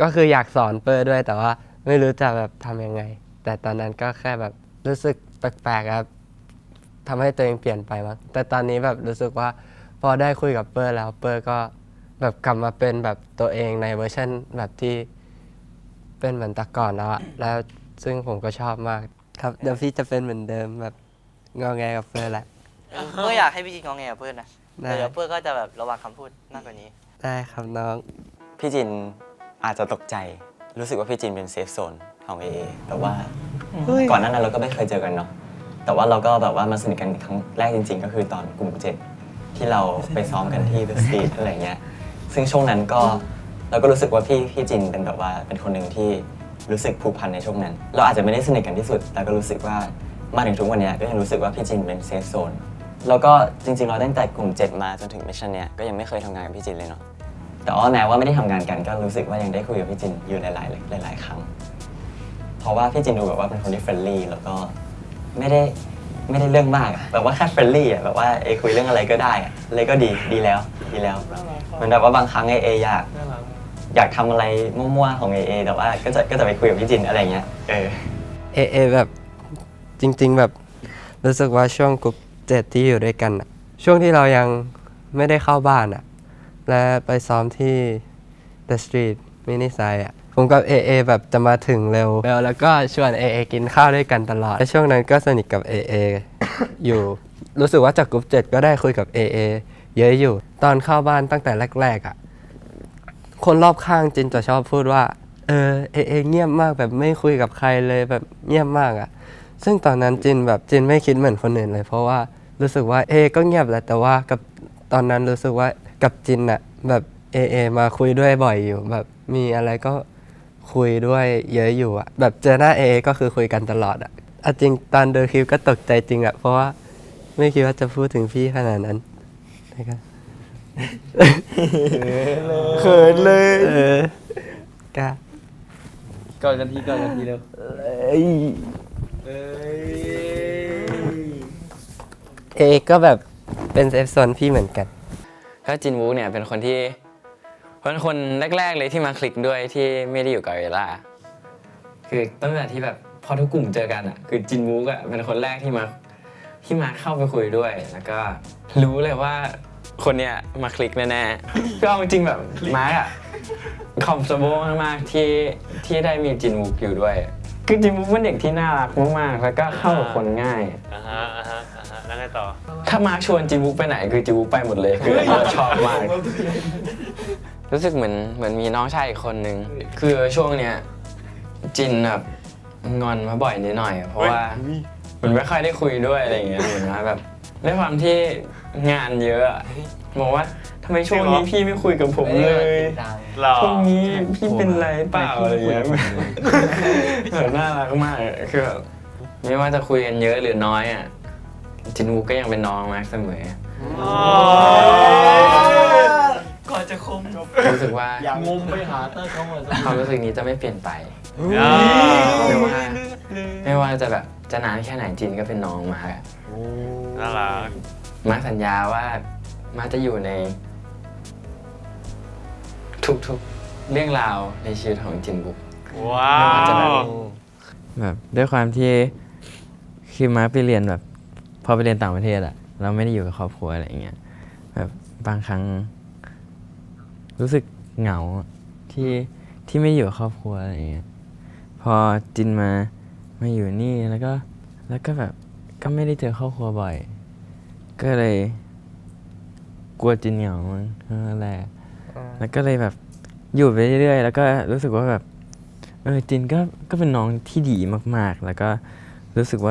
ก็คืออยากสอนเปิ้ลด้วยแต่ว่าไม่รู้จะแบบทำยังไงแต่ตอนนั้นก็แค่แบบรู้สึกแปลกๆครับทำให้ตัวเองเปลี่ยนไปมั้งแต่ตอนนี้แบบรู้สึกว่าพอได้คุยกับเปิ้ลแล้วเปิ้ลก็แบบกลับมาเป็นแบบตัวเองในเวอร์ชันแบบที่เป็นเหมือนแต่ก่อนแล้วอะแล้วซึ่งผมก็ชอบมากครับเดี๋ยวพี่จะเป็นเหมือนเดิมแบบงอแงกับเพื่อนแหละเพื่ออยากให้พี่จินงอแงกับเพื่อนนะเดี๋ยวเพื่อนก็จะแบบระวังคำพูดมากกว่านี้ได้ครับน้องพี่จินอาจจะตกใจรู้สึกว่าพี่จินเป็นเซฟโซนของ AA แต่ว่าก่อนหน้านั้นเราก็ไม่เคยเจอกันเนาะแต่ว่าเราก็แบบว่ามาสนิทกันครั้งแรกจริงๆก็คือตอนกลุ่ม7ที่เราไปซ้อมกันที่ The Street อะไรเงี้ยซึ่งช่วงนั้นก็เราก็รู้สึกว่าพี่จินเป็นแบบว่าเป็นคนหนึ่งที่รู้สึกผูกพันในช่วงนั้นเราอาจจะไม่ได้สนิทกันที่สุดแต่ก็รู้สึกว่ามาถึงทุกวันนี้ก็ยังรู้สึกว่าพี่จินเป็นเซฟโซนแล้วก็จริงๆเราตั้งแต่กลุ่ม7มาจนถึงมิชชั่นเนี้ยก็ยังไม่เคยทำงานกับพี่จินเลยเนาะแต่ว่าแม้ว่าไม่ได้ทำงานกันก็รู้สึกว่ายังได้คุยกับพี่จินอยู่หลายครั้งเพราะว่าพี่จินดูแบบว่าเป็นคนที่เฟรนลี่แล้วก็ไม่ได้เรื่องมากแบบว่าแค่เฟรนลี่อ่ะแบบว่าคุยเรื่องอะไรก็ได้อะไรก็ดีแล้วเหมือนแบบว่าบางครั้งอยากทำอะไรมั่วๆของAAแต่ว่าก็จะไปคุยกับพี่จินอะไรเงี้ยAAแบบจริงๆแบบรู้สึกว่าช่วงกลุ่ม7ที่อยู่ด้วยกันช่วงที่เรายังไม่ได้เข้าบ้านและไปซ้อมที่ The Street มินิไซด์ผมกับ AA แบบจะมาถึงเร็วแล้วก็ชวน AA กินข้าวด้วยกันตลอดและช่วงนั้นก็สนิทกับ AA อยู่รู้สึกว่าจากกลุ่ม7ก็ได้คุยกับ AA เยอะอยู่ ตอนเข้าบ้านตั้งแต่แรกๆอ่ะคนรอบข้างจินจะชอบพูดว่าเอเงียบมากแบบไม่คุยกับใครเลยแบบเงียบมากอ่ะซึ่งตอนนั้นจินไม่คิดเหมือนคนอื่นเลยเพราะว่ารู้สึกว่าก็เงียบแหละแต่ว่ากับตอนนั้นรู้สึกว่ากับจินอ่ะแบบมาคุยด้วยบ่อยอยู่แบบมีอะไรก็คุยด้วยเยอะอยู่อ่ะแบบเจอหน้าก็คือคุยกันตลอดอ่ะจริงตอนดูคลิปก็ตกใจจริงอ่ะเพราะว่าไม่คิดว่าจะพูดถึงพี่ขนาดนั้นนะครับเขินเลย กล้า ก่อนกันทีเร็ว ก็แบบเป็นเซฟโซนพี่เหมือนกัน ก็จินวูเนี่ยเป็นคนแรกๆเลยที่มาคลิกด้วยที่ไม่ได้อยู่กับเอล่าคือตั้งแต่ที่แบบพอทุกกลุ่มเจอกันอ่ะคือจินวูก็เป็นคนแรกที่มาเข้าไปคุยด้วยแล้วก็รู้เลยว่าคนเนี้ยมาคลิกแน่ๆก็เอาจริงแบบมาร์กอ่ะคอมฟอร์ทมากๆที่ได้มีจินวูอยู่ด้วยคือจินวูเป็นเด็กที่น่ารักมากๆแล้วก็เข้ากับคนง่ายแล้วไงต่อถ้ามาร์คชวนจินวูไปไหนคือจินวูไปหมดเลยคือเราชอบมากรู้สึกเหมือนมีน้องชายอีกคนนึงคือช่วงเนี้ยจินแบบงอนมาบ่อยนิดหน่อยเพราะว่าเหมือนไม่ค่อยได้คุยด้วยอะไรเงี้ยเหมือนว่าแบบด้วยความที่งานเยอะบอกว่าทำไมช่วงนี้พี่ไม่คุยกับผมเลยช่วงนี้พี่เป็นไรเปล่าอะไรเงี้ยน่ารักมากคือแบบไม่ว่าจะคุยกันเยอะหรือน้อยอ่ะจินวูก็ยังเป็นน้องมากเสมอก่อนจะคมรู้สึกว่าอย่างงมไปหาเตอร์เขาหมดความรู้สึกนี้จะไม่เปลี่ยนไปไม่ว่าจะแบบจะนานแค่ไหนจินก็เป็นน้องมาร์คน่ารักมาร์คสัญญาว่ามาร์คจะอยู่ในทุกๆเรื่องราวในชีวิตของจินบุ๊กว้าวแบบด้วยความที่คือมาร์คไปเรียนแบบพอไปเรียนต่างประเทศอะเราไม่ได้อยู่กับครอบครัวอะไรอย่างเงี้ยแบบบางครั้งรู้สึกเหงาที่ไม่อยู่กับครอบครัวอะไรอย่างเงี้ยพอจินมาอยู่นี่แล้วก็แบบก็ไม่ได้เจอครอบครัวบ่อยก็เลยกลัวจินเหงามั้งแรกแล้วก็เลยแบบอยู่ไปเรื่อยๆแล้วก็รู้สึกว่าแบบจินก็เป็นน้องที่ดีมากๆแล้วก็รู้สึกเห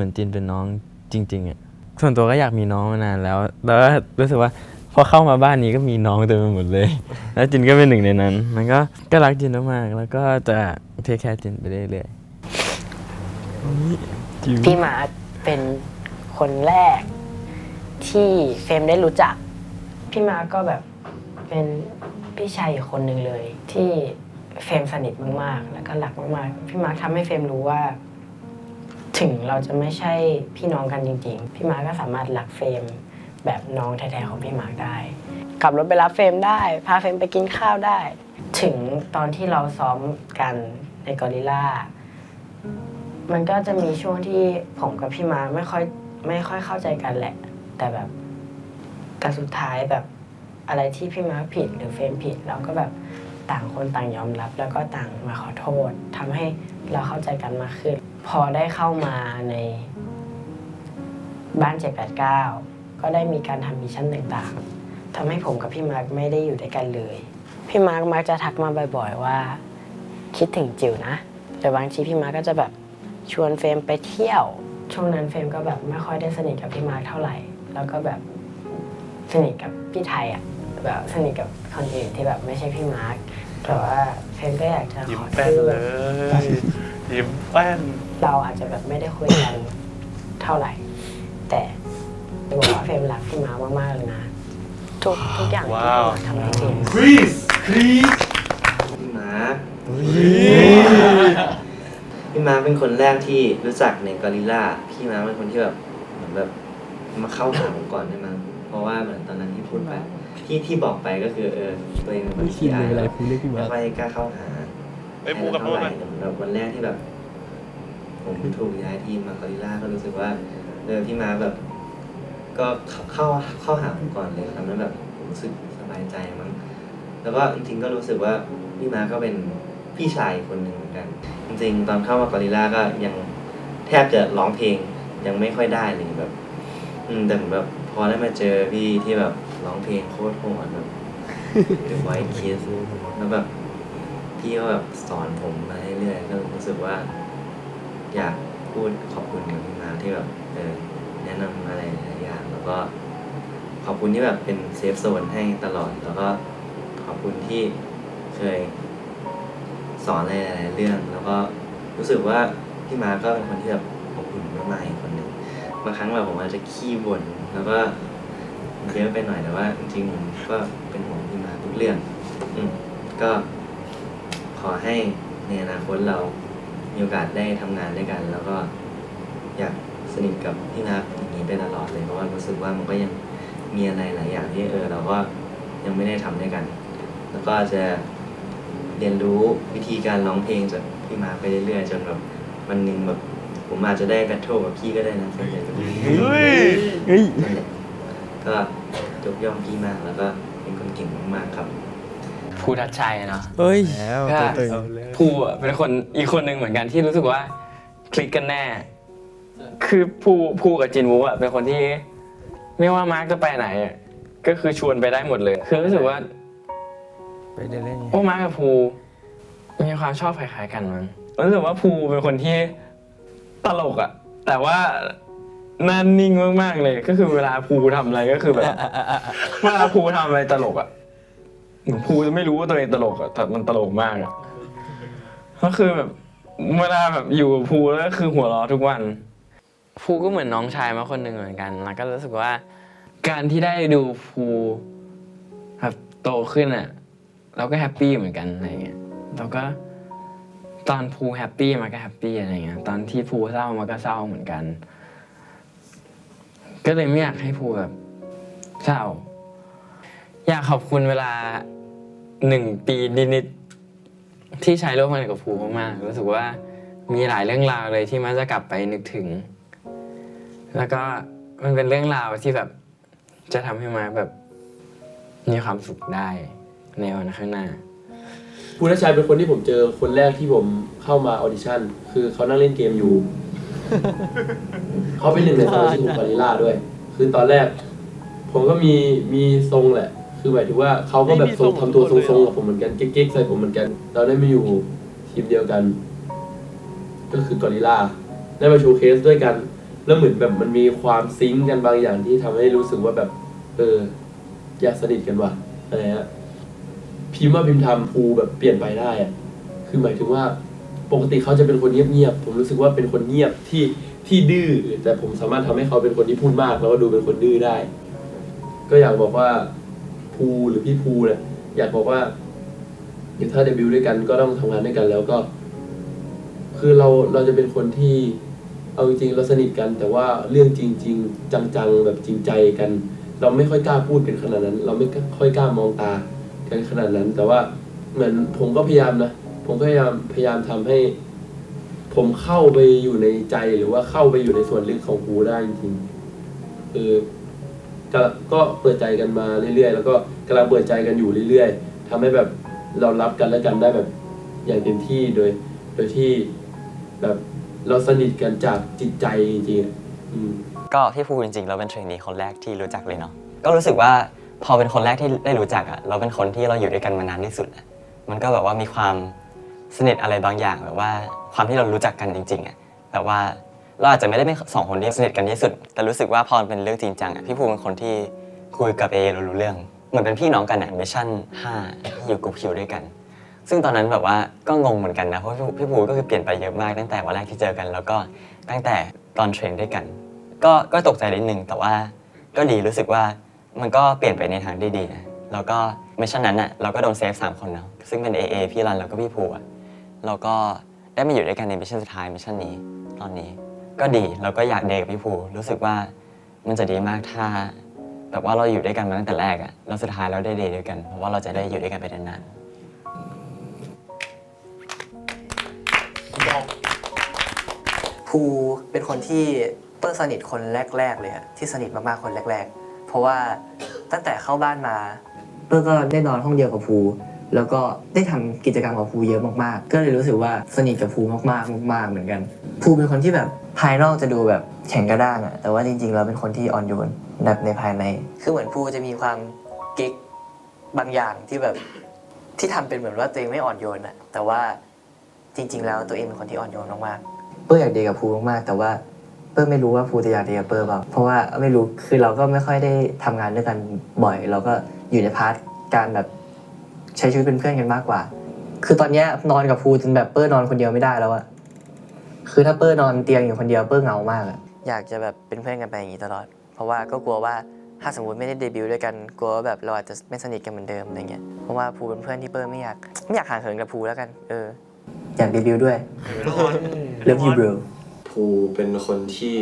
มือนจินเป็นน้องจริงๆอ่ะส่วนตัวก็อยากมีน้องมานานแล้วรู้สึกว่าพอเข้ามาบ้านนี้ก็มีน้องเต็มไปหมดเลยแล้วจินก็เป็นหนึ่งในนั้นมันก็รักจินมากๆแล้วก็จะเทคแคร์จินไปเรื่อยๆพี่มาร์คเป็นคนแรกที่เฟรมได้รู้จักพี่มาร์คก็แบบเป็นพี่ชายอีกคนหนึ่งเลยที่เฟรมสนิทมากๆแล้วก็รักมากๆพี่มาร์คทำให้เฟรมรู้ว่าถึงเราจะไม่ใช่พี่น้องกันจริงๆพี่มาร์คก็สามารถรักเฟรมแบบน้องแท้ๆของพี่มาร์คได้ขับรถไปรับเฟรมได้พาเฟรมไปกินข้าวได้ถึงตอนที่เราซ้อมกันในกอริลล่ามันก็จะมีช่วงที่ผมกับพี่มาร์คไม่ค่อยเข้าใจกันแหละแต่สุดท้ายแบบอะไรที่พี่มาร์คผิดหรือเฟรมผิดเราก็แบบต่างคนต่างยอมรับแล้วก็ต่างมาขอโทษทำให้เราเข้าใจกันมากขึ้นพอได้เข้ามาในบ้าน789ก็ได้มีการทำมิชชั่นต่างๆทำให้ผมกับพี่มาร์คไม่ได้อยู่ด้วยกันเลยพี่มาร์คมักจะทักมาบ่อยๆว่าคิดถึงจิ๋วนะแต่บางทีพี่มาร์คก็จะแบบชวนเฟรมไปเที่ยวช่วงนั้นเฟรมก็แบบไม่ค่อยได้สนิทกับพี่มาร์คเท่าไหร่แล้วก็แบบสนิทกับพี่ไทยอ่ะแบบสนิทกับคนอื่นที่แบบไม่ใช่พี่มาร์คแต่ว่าเฟรมก็อยากจะขอโทษเลยยิ้มแป้นเราอาจจะแบบไม่ได้คุยกันเท่าไหร่แต่จะบอกว่าเฟรมรักพี่มาร์คมากๆเลยนะทุกอย่างที่พี่มาร์คทำให้เฟรมครีสพี่มาร์คพี่มาร์คเป็นคนแรกที่รู้จักในกอริลล่าพี่มาร์คเป็นคนที่แบบเหมือนแบบมาเข้าหาผมก่อนใช่ไหมเพราะว่าเหมือนตอนนั้นที่พูดไปที่บอกไปก็คือตัวเองเป็นคนขี้อายแล้วไม่กล้าเข้าหาไม่มูกับโน้นแบบวันแรกที่แบบผมถูกย้ายทีมมากอริลล่าก็รู้สึกว่าพี่มาแบบก็เข้าหาผมก่อนเลยทำให้แบบผมรู้สึกสบายใจมั้งแล้วก็จริงๆก็รู้สึกว่าพี่มาก็เป็นพี่ชายคนหนึ่งเหมือนกันจริงๆตอนเข้ามากอริลล่าก็ยังแทบจะร้องเพลงยังไม่ค่อยได้เลยแบบแต่แบบพอได้มาเจอพี่ที่แบบ ร้องเพลงโคตรโหดแบบThe White Kiss แล้วแบบพี่ก็แบบสอนผมมาเรื่อยๆก็รู้สึกว่าอยากพูดขอบคุณกับพี่มาที่แบบแนะนำอะไรหลายอย่างแล้วก็ขอบคุณที่แบบเป็นเซฟโซนให้ตลอดแล้วก็ขอบคุณที่เคยสอนอะไรหลายๆเรื่องแล้วก็รู้สึกว่าพี่มาก็เป็นคนที่แบบอบอุ่นมากๆอีกคนหนึ่งบางครั้งแบบผมอาจจะขี้บ่นแล้วก็เยอะไปหน่อยแต่ว่าจริงๆผมก็เป็นห่วงพี่มาทุกเรื่องก็ขอให้ในอนาคตเรามีโอกาสได้ทำงานด้วยกันแล้วก็อยากสนิทกับพี่นักอย่างนี้ไปตลอดเลยเพราะว่ารู้สึกว่ามันก็ยังมีอะไรหลายอย่างที่เราก็ยังไม่ได้ทำด้วยกันแล้วก็จะเรียนรู้วิธีการร้องเพลงจากพี่มาไปเรื่อยๆจนแบบวันหนึ่งแบบผมอาจจะได้แบทเทิลกับพี่ก็ได้นะส่วนใหญ่ก็ยกย่องพี่มากแล้วก็เป็นคนเก่งมากๆครับ ภูทัชชัยเนาะ เฮ้ย ก็ภูอะเป็นคนอีกคนหนึ่งเหมือนกันที่รู้สึกว่าคลิกกันแน่ คือภูกับจินวูอะเป็นคนที่ไม่ว่ามาร์กจะไปไหนอะก็คือชวนไปได้หมดเลยคือรู้สึกว่า ไปเล่นๆ โอ้มาร์กกับภูมีความชอบคล้ายๆกันมั้งรู้สึกว่าภูเป็นคนที่ตลกอะแต่ว่านั่นนิ่งมากๆเลยก็คือเวลาภูทำอะไรก็คือแบบเวลาภูทำอะไรตลกอะภูจะไม่รู้ว่าตัวเองตลกอะแต่มันตลกมากอะก็คือแบบเวลาแบบอยู่กับภูแล้วก็คือหัวเราะทุกวันภูก็เหมือนน้องชายมาคนหนึ่งเหมือนกันแล้วก็รู้สึกว่าการที่ได้ดูภูแบบโตขึ้นอะเราก็แฮปปี้เหมือนกันอะไรเงี้ยแล้วก็ตอนภูแฮปปี้มาก็แฮปปี้อะไรเงี้ยตอนที่ภูเศร้ามาก็เศร้าเหมือนกันก็เลยไม่อยากให้ภูแบบเศร้าอยากขอบคุณเวลา1 ปีนิดๆที่ใช้ร่วมกันกับภูมากๆรู้สึกว่ามีหลายเรื่องราวเลยที่มันจะกลับไปนึกถึงแล้วก็มันเป็นเรื่องราวที่แบบจะทำให้มาแบบมีความสุขได้ในวันข้างหน้า ภูทัชชัยเป็นคนที่ผมเจอคนแรกที่ผมเข้ามาออดิชั่นคือเขานั่งเล่นเกมอยู่ เขาเป็นหนึ่งในสมาชิกของกอริลลาด้วยคือตอนแรกผมก็มีทรงแหละคือหมายถึงว่าเขาก็แบบทำตัวทรงๆกับผมเหมือนกันเก๊กๆใส่ผมเหมือนกันเราได้มาอยู่ทีมเดียวกันก็คือกอริลลาได้มาโชว์เคสด้วยกันแล้วเหมือนแบบมันมีความซิงค์กันบางอย่างที่ทำให้รู้สึกว่าแบบอยากสนิทกันว่ะอะไรฮะพิมพ์ว่าพิมพ์ทำภูแบบเปลี่ยนไปได้อะคือหมายถึงว่าปกติเขาจะเป็นคนเงียบๆผมรู้สึกว่าเป็นคนเงียบที่ดื้อแต่ผมสามารถทำให้เขาเป็นคนที่พูดมากแล้วก็ดูเป็นคนดื้อได้ก็อยากบอกว่าภูหรือพี่ภูเนี่ยอยากบอกว่าถ้าเดบิวต์ด้วยกันก็ต้องทำงานด้วยกันแล้วก็คือเราจะเป็นคนที่เอาจริงๆเราสนิทกันแต่ว่าเรื่องจริงๆจังๆแบบจริงใจกันเราไม่ค่อยกล้าพูดกันขนาดนั้นเราไม่ค่อยกล้ามองตากันขนาดนั้นแต่ว่าเหมือนผมก็พยายามนะผมก็พยายามทำให้ผมเข้าไปอยู่ในใจหรือว่าเข้าไปอยู่ในส่วนลึกของภูได้จริงๆก็เปิดใจกันมาเรื่อยๆแล้วก็กำลังเปิดใจกันอยู่เรื่อยๆทำให้แบบเรารับกันและกันได้แบบอย่างเต็มที่โดยที่แบบเราสนิทกันจากจิตใจจริงๆก็พี่ภูจริงๆเราเป็นเทรนนีคนแรกที่รู้จักเลยเนาะก็รู้สึกว่าพอเป็นคนแรกที่ได้รู้จักเราเป็นคนที่เราอยู่ด้วยกันมานานที่สุดมันก็แบบว่ามีความสนิทอะไรบางอย่างแบบว่าความที่เรารู้จักกันจริงๆแบบว่าเราอาจจะไม่ได้เป็น2 คนที่สนิทกันที่สุดแต่รู้สึกว่าพอเป็นเรื่องจริงจังพี่ภูเป็นคนที่คุยกับเรารู้เรื่องเหมือนเป็นพี่น้องกันมิชชั่น 5ที่อยู่กลุ่มคิวด้วยกันซึ่งตอนนั้นแบบว่าก็งงเหมือนกันนะเพราะพี่ภูก็คือเปลี่ยนไปเยอะมากตั้งแต่วันแรกที่เจอกันแล้วก็ตั้งแต่ตอนเทรนด้วยกันก็ตกใจนิดนึงแต่ว่าก็ดีรู้สึกว่ามันก็เปลี่ยนไปในทางที่ดีนะแล้วก็มิชชั่นนั้นเราก็โดนเซฟ3 คนเนาะซึ่งเป็น พี่รันแล้วก็พี่ภูเราก็ได้มาอยู่ด้วยกันในมิชชั่นสุดท้ายมิชชั่นนี้ตอนนี้ก็ดีเราก็อยากเดทกับพี่ภูรู้สึกว่ามันจะดีมากถ้าแบบว่าเราอยู่ด้วยกันมาตั้งแต่แรกแล้วสุดท้ายเราได้เดทด้วยกันเพราะว่าเราจะได้อยู่ด้วยกันไปนานๆ ภูเป็นคนที่เปิ้ลสนิทคนแรกๆเลยที่สนิทมากๆคนแรกๆเพราะว่าตั้งแต่เข้าบ้านมาเปิ้ลก็ได้นอนห้องเดียวกับภูแล้วก็ได้ทำกิจกรรมกับภูเยอะมากๆก็เลยรู้สึกว่าสนิทกับภูมากๆมากๆเหมือนกันภูเป็นคนที่แบบภายนอกจะดูแบบแข็งกระด้างแต่ว่าจริงๆเราเป็นคนที่อ่อนโยน แบบในภายในคือเหมือนภูจะมีความกิ๊กบางอย่างที่แบบที่ทำเป็นเหมือนว่าตัวเองไม่อ่อนโยนอะแต่ว่าจริงๆแล้วตัวเองเป็นคนที่อ่อนโยนมากๆเปิ้ลอยากดีกับภูมากๆแต่ว่าเปิ้ลไม่รู้ว่าภูจะอยากดีกับเปิ้ลเปล่าเพราะว่าไม่รู้คือเราก็ไม่ค่อยได้ทำงานด้วยกันบ่อยเราก็อยู่ในพาร์ทการแบบใช้ชีวิตเป็นเพื่อนกันมากกว่าคือตอนนี้นอนกับภูจนแบบเปิ้ลนอนคนเดียวไม่ได้แล้วอะคือถ้าเปิ้ลนอนเตียงอยู่คนเดียวเปิ้ลเหงามากอะอยากจะแบบเป็นเพื่อนกันไปอย่างนี้ตลอดเพราะว่าก็กลัวว่าถ้าสมมติไม่ได้เดบิวต์ด้วยกันกลัวว่าแบบเราอาจจะไม่สนิทกันเหมือนเดิมอะไรเงี้ยเพราะว่าภูเป็นเพื่อนที่เปิ้ลไม่อยากห่างเหินกับภูแล้วกันอยากเดบิวต์ด้วย Love you bro ภูเป็นคนที่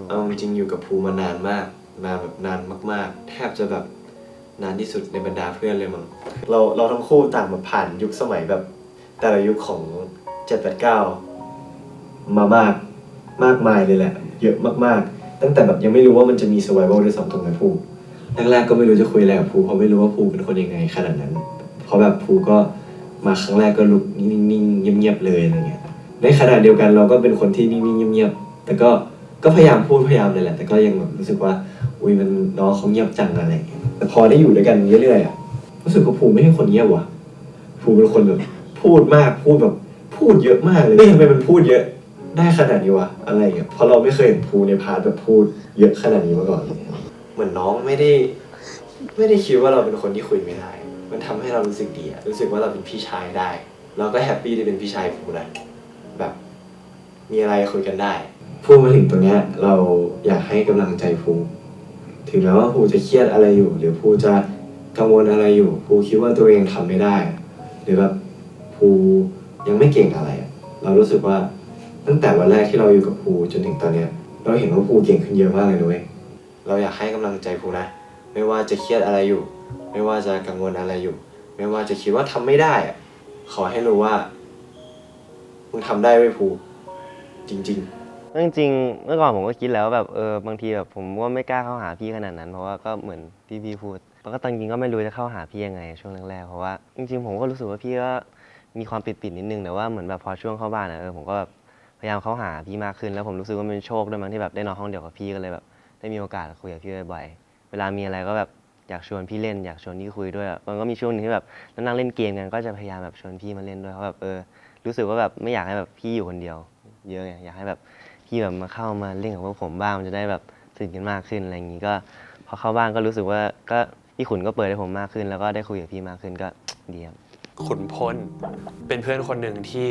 เอาจริงๆอยู่กับภูมานานมากนานแบบนานมากๆแทบจะแบบนานที่สุดในบรรดาเพื่อนเลยมั้งเราทั้งคู่ต่างมาผ่านยุคสมัยแบบแต่ละยุคของ 7-8-9 มามากมายเลยแหละเยอะมากๆตั้งแต่แบบยังไม่รู้ว่ามันจะมี survival ด้วยซ้ำตรงนั้นภูแรกๆก็ไม่รู้จะคุยอะไรกับภูเพราะไม่รู้ว่าภูเป็นคนยังไงขนาดนั้นเพราะแบบภูก็มาครั้งแรกก็ลุกนิ่งๆเงียบๆเลยอะไรเงี้ยในขณะเดียวกันเราก็เป็นคนที่นิ่งๆเงียบๆแต่ก็พยายามพูดพยายามเลยแหละแต่ก็ยังแบบรู้สึกว่าอุ้ยมันน้องเขาเงียบจังอะไรเงี้ยแต่พอได้อยู่ด้วยกันเรื่อยๆอ่ะรู้สึกว่าภูไม่ใช่คนเงียบว่ะภูเป็นคนแบบพูดมากพูดเยอะมากเลยทำไมมันพูดเยอะได้ขนาดนี้วะอะไรเงี้ยเพราะเราไม่เคยเห็นภูในพาร์ทแบบพูดเยอะขนาดนี้มาก่อนเหมือนน้องไม่ได้คิดว่าเราเป็นคนที่คุยไม่ได้มันทำให้เรารู้สึกดีอะรู้สึกว่าเราเป็นพี่ชายได้เราก็แฮปปี้ที่เป็นพี่ชายภูได้แบบมีอะไรคุยกันได้พูดมาถึงตรงเนี้ยเราอยากให้กำลังใจภูถึงแม้ว่าภูจะเครียดอะไรอยู่หรือภูจะกังวลอะไรอยู่ภูคิดว่าตัวเองทำไม่ได้หรือแบบภูยังไม่เก่งอะไรเรารู้สึกว่าตั้งแต่วันแรกที่เราอยู่กับภูจนถึงตอนเนี้ยเราเห็นว่าภูเก่งขึ้นเยอะมากเลยด้วยเราอยากให้กำลังใจภูนะไม่ว่าจะเครียดอะไรอยู่ไม่ว่าจะกังวลอะไรอยู่ไม่ว่าจะคิดว่าทำไม่ได้ขอให้รู้ว่ามึงทำได้ไว้ภูจริงๆจริงๆเมื่อก่อนผมก็คิดแล้วแบบบางทีแบบผมว่าไม่กล้าเข้าหาพี่ขนาดนั้นเพราะว่าก็เหมือนที่พี่พูดแล้วก็ตอนจริงก็ไม่รู้จะเข้าหาพี่ยังไงช่วงแรกๆเพราะว่าจริงๆผมก็รู้สึกว่าพี่ก็มีความปิดๆนิดนึงแต่ว่าเหมือนแบบพอช่วงเข้าบ้านผมก็แบบพยายามเข้าหาพี่มากขึ้นแล้วผมรู้สึกว่ามันเป็นโชคด้วยมั้งที่แบบได้นอนห้องเดียวกับพี่ก็เลยแบบได้มีโอกาสคุยกับพี่บ่อยๆเวลามีอะไรก็แบบอยากชวนพี่เล่นอยากชวนพี่คุยด้วยมันก็มีช่วงนึงที่แบบนั่งเล่นเกมกันก็จะพยายามแบบชวนพี่มาเล่นด้วยเพราะแบบรู้สึกว่าแบบไม่อยากให้แบบพี่อยู่คนเดียวเยอะไงอยากให้แบบพี่แบบมาเข้ามาเล่นกับพวกผมบ้างมันจะได้แบบสนิทกันมากขึ้นอะไรอย่างนี้ก็พอเข้าบ้านก็รู้สึกว่าก็พี่ขุนก็เปิดให้ผมมากขึ้นแล้วก็ได้คุยกับพี่มากขึ้นก็ดีครับขุนพลเป็นเพื่อนคนหนึ่งที่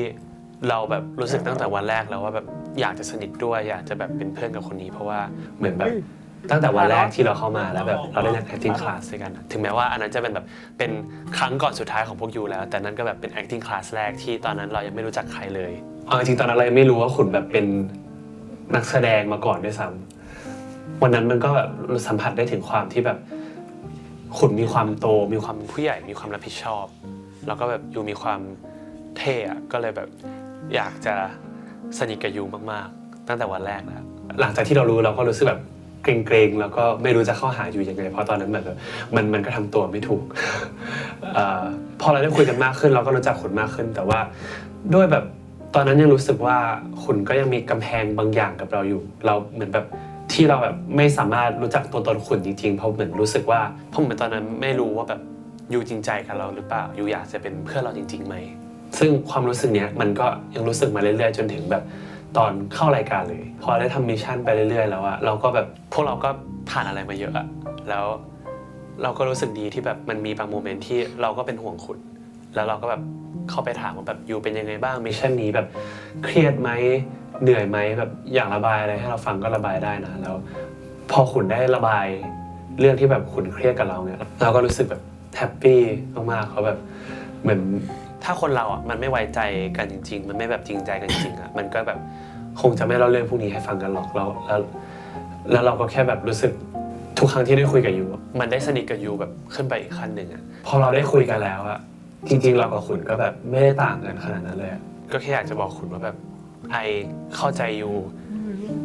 เราแบบรู้สึกตั้งแต่วันแรกแล้วว่าแบบอยากจะสนิทด้วยอยากจะแบบเป็นเพื่อนกับคนนี้เพราะว่าเหมือนแบบตั้งแต่วันแรกที่เราเข้ามาแล้วแบบเราได้เรียน acting class ด้วยกันถึงแม้ว่าอันนั้นจะเป็นแบบเป็นครั้งก่อนสุดท้ายของพวกยูแล้วแต่นั้นก็แบบเป็น acting class แรกที่ตอนนั้นเรายังไม่รู้จักใครเลยเอาจริงๆตอนนั้นเรายังไม่รู้ว่าขุนแบบเป็นนักแสดงมาก่อนด้วยซ้ำวันนั้นมันก็แบบสัมผัสได้ถึงความที่แบบขุนมีความโตมีความเป็นผู้ใหญ่มีความรับผิดชอบแล้วก็แบบยูมีความเท่ก็เลยแบบอยากจะสนิทกับยูมากๆตั้งแต่วันแรกนะหลังจากที่เรารู้เราก็รู้สึกแบบเกรงๆแล้วก็ไม่รู้จะเข้าหายูยังไงเพราะตอนนั้นแบบมันก็ทำตัวไม่ถูก พอเราได้คุยกันมากขึ้นเราก็รู้จักขุนมากขึ้นแต่ว่าด้วยแบบตอนนั้นยังรู้สึกว่าขุนก็ยังมีกำแพงบางอย่างกับเราอยู่เราเหมือนแบบที่เราแบบไม่สามารถรู้จักตัวตนขุนจริงๆเพราะเหมือนรู้สึกว่าเพราะเหมือนตอนนั้นไม่รู้ว่าแบบยูจริงใจกับเราหรือเปล่ายูอยากจะเป็นเพื่อนเราจริงๆไหมซึ่งความรู้สึกเนี้ยมันก็ยังรู้สึกมาเรื่อยๆจนถึงแบบตอนเข้ารายการเลยพอได้ทำมิชชั่นไปเรื่อยๆแล้วอะเราก็แบบพวกเราก็ผ่านอะไรมาเยอะอะแล้วเราก็รู้สึกดีที่แบบมันมีบางโมเมนต์ที่เราก็เป็นห่วงขุนแล้วเราก็แบบเข้าไปถามว่าแบบยูเป็นยังไงบ้างมิชชั่นนี้แบบเครียดไหมเหนื่อยไหมแบบอยากระบายอะไรให้เราฟังก็ระบายได้นะแล้วพอขุนได้ระบายเรื่องที่แบบขุนเครียดกับเราเนี่ยเราก็รู้สึกแบบแฮปปี้มากๆเขาแบบเหมือนถ้าคนเราอ่ะมันไม่ไว้ใจกันจริงๆมันไม่แบบจริงใจกันจริงๆอ่ะมันก็แบบคงจะไม่เล่าเรื่องพวกนี้ให้ฟังกันหรอกแล้วเราก็แค่แบบรู้สึกทุกครั้งที่ได้คุยกับยูมันได้สนิทกับยูแบบขึ้นไปอีกขั้นหนึ่งอ่ะพอเราได้คุยกันแล้วอ่ะจริงๆเรากับขุนก็แบบไม่ได้ต่างกันขนาดนั้นเลยก็แค่อยากจะบอกขุนว่าแบบไอเข้าใจยู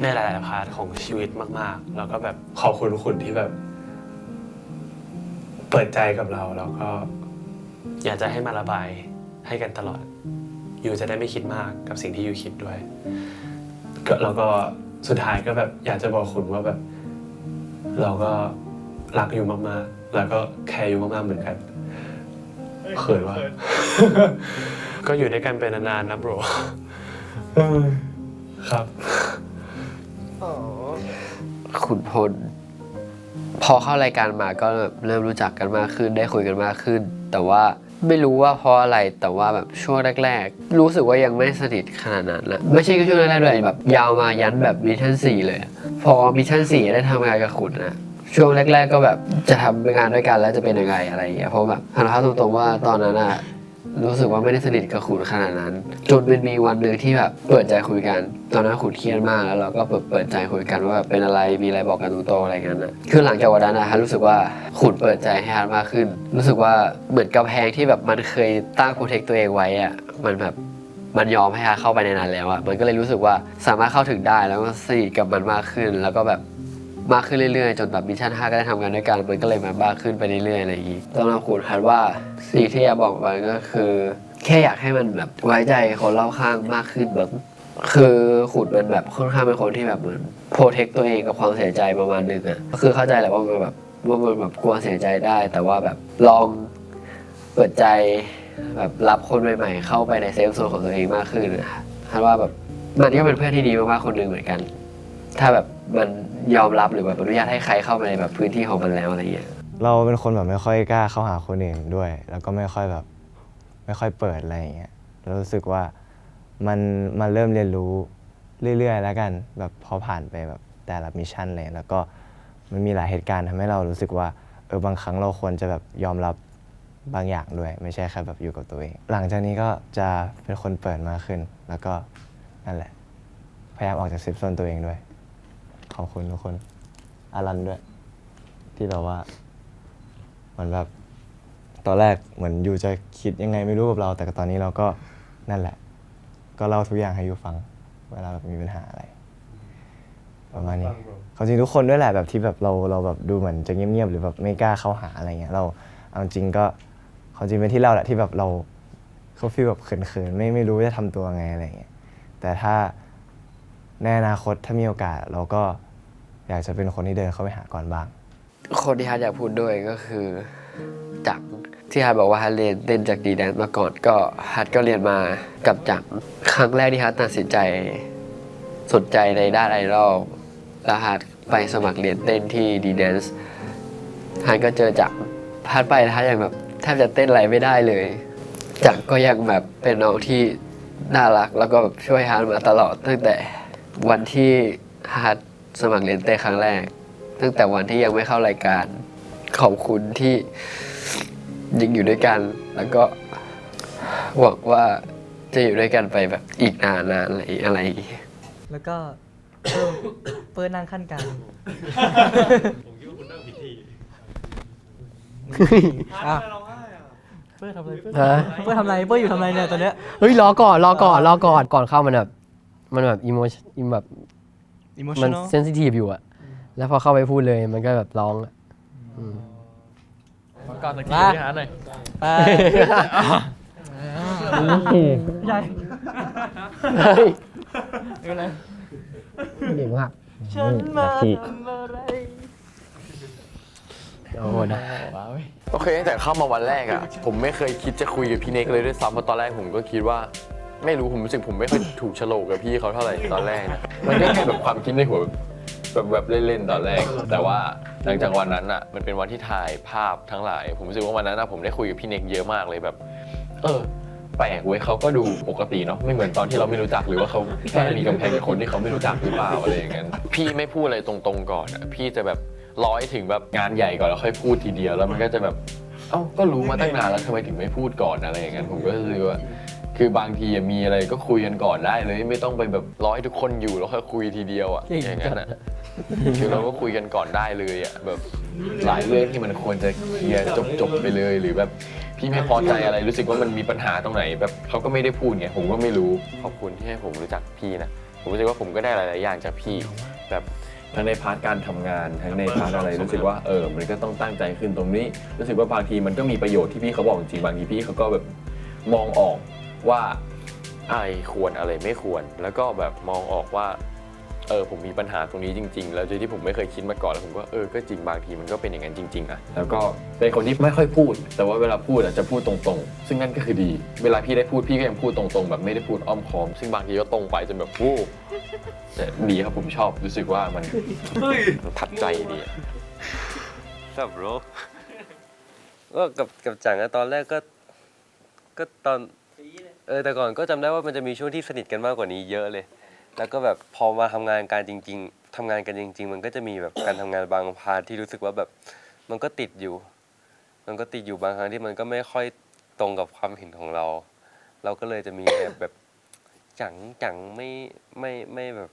ในหลายๆพาร์ทของชีวิตมากๆแล้วก็แบบขอบคุณขุนที่แบบเปิดใจกับเราแล้วก็อยากจะให้มาระบายให้กันตลอดยูจะได้ไม่คิดมากกับสิ่งที่ยูคิดด้วยแล้วก็สุดท้ายก็แบบอยากจะบอกคุณว่าแบบ เราก็รักอยู่มากๆแล้วก็แคร์อยู่มากๆเหมือนกันเขินว่ะ ก็อยู่ด้วยกันไปนานๆนะโบรครับ ขุนพลพอเข้ารายการมาก็เริ่มรู้จักกันมากขึ้นได้คุยกันมากขึ้น แต่ว่าไม่รู้ว่าเพราะอะไรแต่ว่าแบบช่วงแรกๆรู้สึกว่ายังไม่สนิทขนาดนั้นนะไม่ใช่แค่ช่วงแรกๆด้วยแบบยาวมายันแบบมิชชั่น4เลยพอมิชชั่น4ได้ทำงานกับขุนนะช่วงแรกๆก็แบบจะทำงานด้วยกันแล้วจะเป็นยังไงอะไรอย่างเงี้ยเพราะแบบถามตรงๆว่าตอนนั้นอะรู้สึกว่าไม่ได้สนิทกับขุนขนาดนั้นจนเป็นมีวันหนึ่งที่แบบเปิดใจคุยกันตอนนั้นขุนเครียดมากแล้วเราก็เปิดใจคุยกันว่าเป็นอะไรมีอะไรบอกกันตรงๆอะไรกันนะคือหลังจากวันนั้นนะฮะรู้สึกว่าขุนเปิดใจให้ฮาร์ดมากขึ้นรู้สึกว่าเหมือนกำแพงที่แบบมันเคยตั้งโปรเทคตัวเองไว้อะมันแบบมันยอมให้ฮาร์ดเข้าไปในนั้นแล้วอะมันก็เลยรู้สึกว่าสามารถเข้าถึงได้แล้วก็สนิทกับมันมากขึ้นแล้วก็แบบมากขึ้นเรื่อยๆจนแบบมิชชั่น5ก็ได้ทำงานด้วยกันมันก็เลยมามากขึ้นไปเรื่อยๆอะไรอย่างนี้สำหรับขุนคัดว่าสิ่งที่อยากบอกไปก็คือแค่อยากให้มันแบบไว้ใจคนรอบข้างมากขึ้นแบบคือขุนมันแบบค่อนข้างเป็นคนที่แบบเหมือนโปรเทคตัวเองกับความเสียใจประมาณนึงอ่ะก็คือเข้าใจแหละว่ามันแบบกลัวเสียใจได้แต่ว่าแบบลองเปิดใจแบบรับคนใหม่ๆเข้าไปในเซฟโซนของตัวเองมากขึ้นนะคัดว่าแบบมันก็เป็นเพื่อนที่ดีมากๆคนหนึ่งเหมือนกันถ้าแบบมันยอมรับหรือแบบอนุญาตให้ใครเข้ามาในแบบพื้นที่ของมันแล้วอะไรเงี้ยเราเป็นคนแบบไม่ค่อยกล้าเข้าหาคนอื่นด้วยแล้วก็ไม่ค่อยเปิดอะไรอย่างเงี้ยแล้วรู้สึกว่ามันเริ่มเรียนรู้เรื่อยๆแล้วกันแบบพอผ่านไปแบบแต่ละมิชชั่นเลยแล้วก็มันมีหลายเหตุการณ์ทำให้เรารู้สึกว่าบางครั้งเราควรจะแบบยอมรับบางอย่างด้วยไม่ใช่แค่แบบอยู่กับตัวเองหลังจากนี้ก็จะเป็นคนเปิดมากขึ้นแล้วก็นั่นแหละพยายามออกจากเซฟโซนตัวเองด้วยขอบคุณทุกคนอารันด้วยที่แบบว่ามันแบบตอนแรกเหมือนยูจะคิดยังไงไม่รู้กับเราแต่ตอนนี้เราก็นั่นแหละก็เล่าทุกอย่างให้ยูฟังเวลาแบบมีปัญหาอะไรประมาณนี้ความจริงทุกคนด้วยแหละแบบที่แบบเราแบบดูเหมือนจะเงียบๆหรือแบบไม่กล้าเข้าหาอะไรเงี้ยเราเอาจริงก็ความจริงเป็นที่เราแหละที่แบบเราเขาฟีลแบบเขินๆไม่รู้จะทำตัวไงอะไรเงี้ยแต่ถ้าในอนาคตถ้ามีโอกาสเราก็อยากจะเป็นคนที่เดินเข้าไปหาก่อนบ้างคนที่ฮาร์ดอยากพูดด้วยก็คือจักที่ฮาร์ดบอกว่าฮาร์ดเรียนเต้นจากดีแดนมาก่อนก็ฮาร์ดก็เรียนมากับจักครั้งแรกที่ฮาร์ดตัดสินใจสนใจในด้านไอดอลแล้วฮาร์ดไปสมัครเรียนเต้นที่ดีแดนฮาร์ดก็เจอจักฮาร์ดไปฮาร์ดยังแบบแทบจะเต้นอะไรไม่ได้เลยจักก็ยังแบบเป็นน้องที่น่ารักแล้วก็แบบช่วยฮาร์ดมาตลอดตั้งแต่วันที่ฮาร์ดสมัครเรียนเต้นครั้งแรกตั้งแต่วันที่ยังไม่เข้ารายการขอบคุณที่ยังอยู่ด้วยกันแล้วก็หวังว่าจะอยู่ด้วยกันไปแบบอีกนานอะไรอย่างงี้แล้วก็เปิ้ลนั่งขั้นกลางผมคิดว่าคุณนั่งผิดที่ เปิ้ลทำอะไรเปิ้ลทำอะไรเปิ้ลอยู่ทำอะไรเนี่ยตอนเนี้ยเฮ้ยรอก่อนก่อนเข้ามันแบบอีโมชั่นแบบมันเซนซิทีฟอยู่อะแล้วพอเข้าไปพูดเลยมันก็แบบร้องอะก่อนสักทีพี่หาหน่อยไปใหญ่เก่งมากฉันมาทำอะไรโอ้นะ โอเคตั้งแต่เข้ามาวันแรกอ่ะผมไม่เคยคิดจะคุยกับพี่เน็กเลยด้วยซ้ำเพราะตอนแรกผมก็คิดว่าไม่รู้ผมรู้สึกผมไม่ค่อยถูกโฉลกกับพี่เขาเท่าไหร่ตอนแรกนะมันก็แค่แบบความคิดในหัวแบบเล่นๆตอนแรกแต่ว่าหลังจากวันนั้นอ่ะมันเป็นวันที่ถ่ายภาพทั้งหลายผมรู้สึกว่าวันนั้นผมได้คุยกับพี่เน็กเยอะมากเลยแบบแปลกเว้ยเขาก็ดูปกติเนาะไม่เหมือนตอนที่เราไม่รู้จักหรือว่าเขาแค่มีกำแพงกับคนที่เขาไม่รู้จักหรือเปล่าอะไรอย่างนั้นพี่ไม่พูดอะไรตรงๆก่อนอ่ะพี่จะแบบร้อยถึงแบบงานใหญ่ก่อนแล้วค่อยพูดทีเดียวแล้วมันก็จะแบบก็รู้มาตั้งนานแล้วทำไมถึงไม่พูดก่อนอะไรอย่างนั้นผมก็รู้สึกว่าคือบางทีมีอะไรก็คุยกันก่อนได้เลยไม่ต้องไปแบบร้อยทุกคนอยู่แล้วค่อยคุยทีเดียวอ่ะอย่างนั้นอ่ะคือเราก็คุยกันก่อนได้เลยอ่ะแบบหลายเรื่องที่มันควรจะเคลียร์จบไปเลยหรือแบบพี่ไม่พอใจอะไรรู้สึกว่ามันมีปัญหาตรงไหนแบบเขาก็ไม่ได้พูดไงผมก็ไม่รู้ขอบคุณที่ให้ผมรู้จักพี่นะผมรู้สึกว่าผมก็ได้หลายๆอย่างจากพี่แบบทั้งในพาร์ทการทำงานทั้งในพาร์ทอะไรรู้สึกว่ามันก็ต้องตั้งใจขึ้นตรงนี้รู้สึกว่าบางทีมันก็มีประโยชน์ที่พี่เขาบอกจริงบางทีพี่เขาก็แบบมองออกว่าอะไรควรอะไรไม่ควรแล้วก็แบบมองออกว่า ผมมีปัญหาตรงนี้จริงๆแล้วโดยที่ผมไม่เคยคิดมาก่อนแล้วผมก็ก็จริงบางทีมันก็เป็นอย่างนั้นจริงๆอะแล้วก็เป็นคนที่ไม่ค่อยพูดแต่ว่าเวลาพูดจะพูดตรงๆซึ่งนั่นก็คือดีเวลาพี่ได้พูดพี่ก็ยังพูดตรงๆแบบไม่ได้พูดอ้อมค้อมซึ่งบางทีก็ตรงไปจนแบบโอ้แต่ดีครับผมชอบรู้สึกว่ามันทัดใจดีครับโรก็กับจังอะตอนแรกก็ตอนแต่ก่อนก็จำได้ว่ามันจะมีช่วงที่สนิทกันมากกว่านี้เยอะเลยแล้วก็แบบพอมาทำงานกันจริงๆมันก็จะมีแบบการทำงานบางพาร์ทที่รู้สึกว่าแบบมันก็ติดอยู่บางครั้งที่มันก็ไม่ค่อยตรงกับความเห็นของเราก็เลยจะมีแบบจังไม่แบบ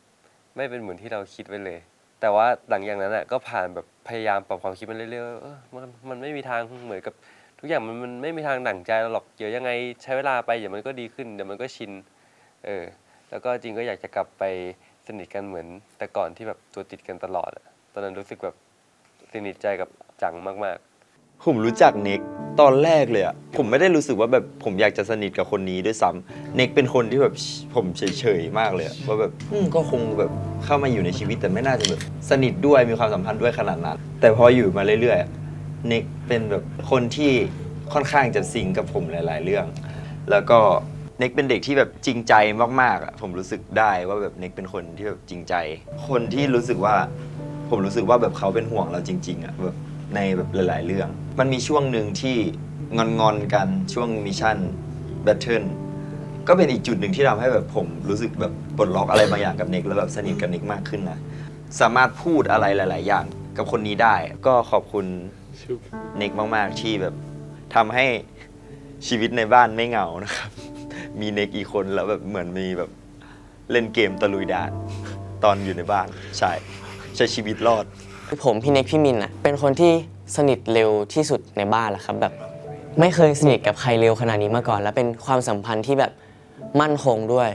ไม่เป็นเหมือนที่เราคิดไว้เลยแต่ว่าหลังจากนั้นก็ผ่านแบบพยายามปรับความคิดมันเรื่อยๆมันไม่มีทางเหมือนกับทุกอย่างมันไม่มีทางดั่งใจเราหรอกเดี๋ยวยังไงใช้เวลาไปเดี๋ยวมันก็ดีขึ้นเดี๋ยวมันก็ชินแล้วก็จริงก็อยากจะกลับไปสนิทกันเหมือนแต่ก่อนที่แบบตัวติดกันตลอดตอนนั้นรู้สึกแบบสนิทใจกับจังมากๆผมรู้จักเน็กตอนแรกเลยอะผมไม่ได้รู้สึกว่าแบบผมอยากจะสนิทกับคนนี้ด้วยซ้ำเน็กเป็นคนที่แบบผมเฉยๆมากเลยว่าแบบก็คงแบบเข้ามาอยู่ในชีวิตแต่ไม่น่าจะแบบสนิทด้วยมีความสัมพันธ์ด้วยขนาดนั้นแต่พออยู่มาเรื่อยๆเน็กเป็นแบบคนที่ค่อนข้างจะซิงกับผมหลายๆเรื่องแล้วก็เน็กเป็นเด็กที่แบบจริงใจมากๆผมรู้สึกได้ว่าแบบเน็กเป็นคนที่แบบจริงใจคนที่รู้สึกว่าผมรู้สึกว่าแบบเขาเป็นห่วงเราจริงๆแบบในแบบหลายๆเรื่องมันมีช่วงหนึ่งที่งอนกันช่วงมิชชั่นแบทเทิลก็เป็นอีกจุดหนึ่งที่ทำให้แบบผมรู้สึกแบบปลดล็อกอะไรบางอย่างกับเน็กแล้วแบบสนิทกับเน็กมากขึ้นนะสามารถพูดอะไรหลายๆอย่างกับคนนี้ได้ก็ขอบคุณเน็กมากๆที่แบบทำให้ชีวิตในบ้านไม่เหงานะครับมีเน็กอีกคนแล้วแบบเหมือนมีแบบเล่นเกมตะลุยด่านตอนอยู่ในบ้านใช้ชีวิตรอดผมพี่เน็กพี่มินเป็นคนที่สนิทเร็วที่สุดในบ้านแหละครับแบบไม่เคยสนิทกับใครเร็วขนาดนี้มาก่อนและเป็นความสัมพันธ์ที่แบบมั่นคงด้วย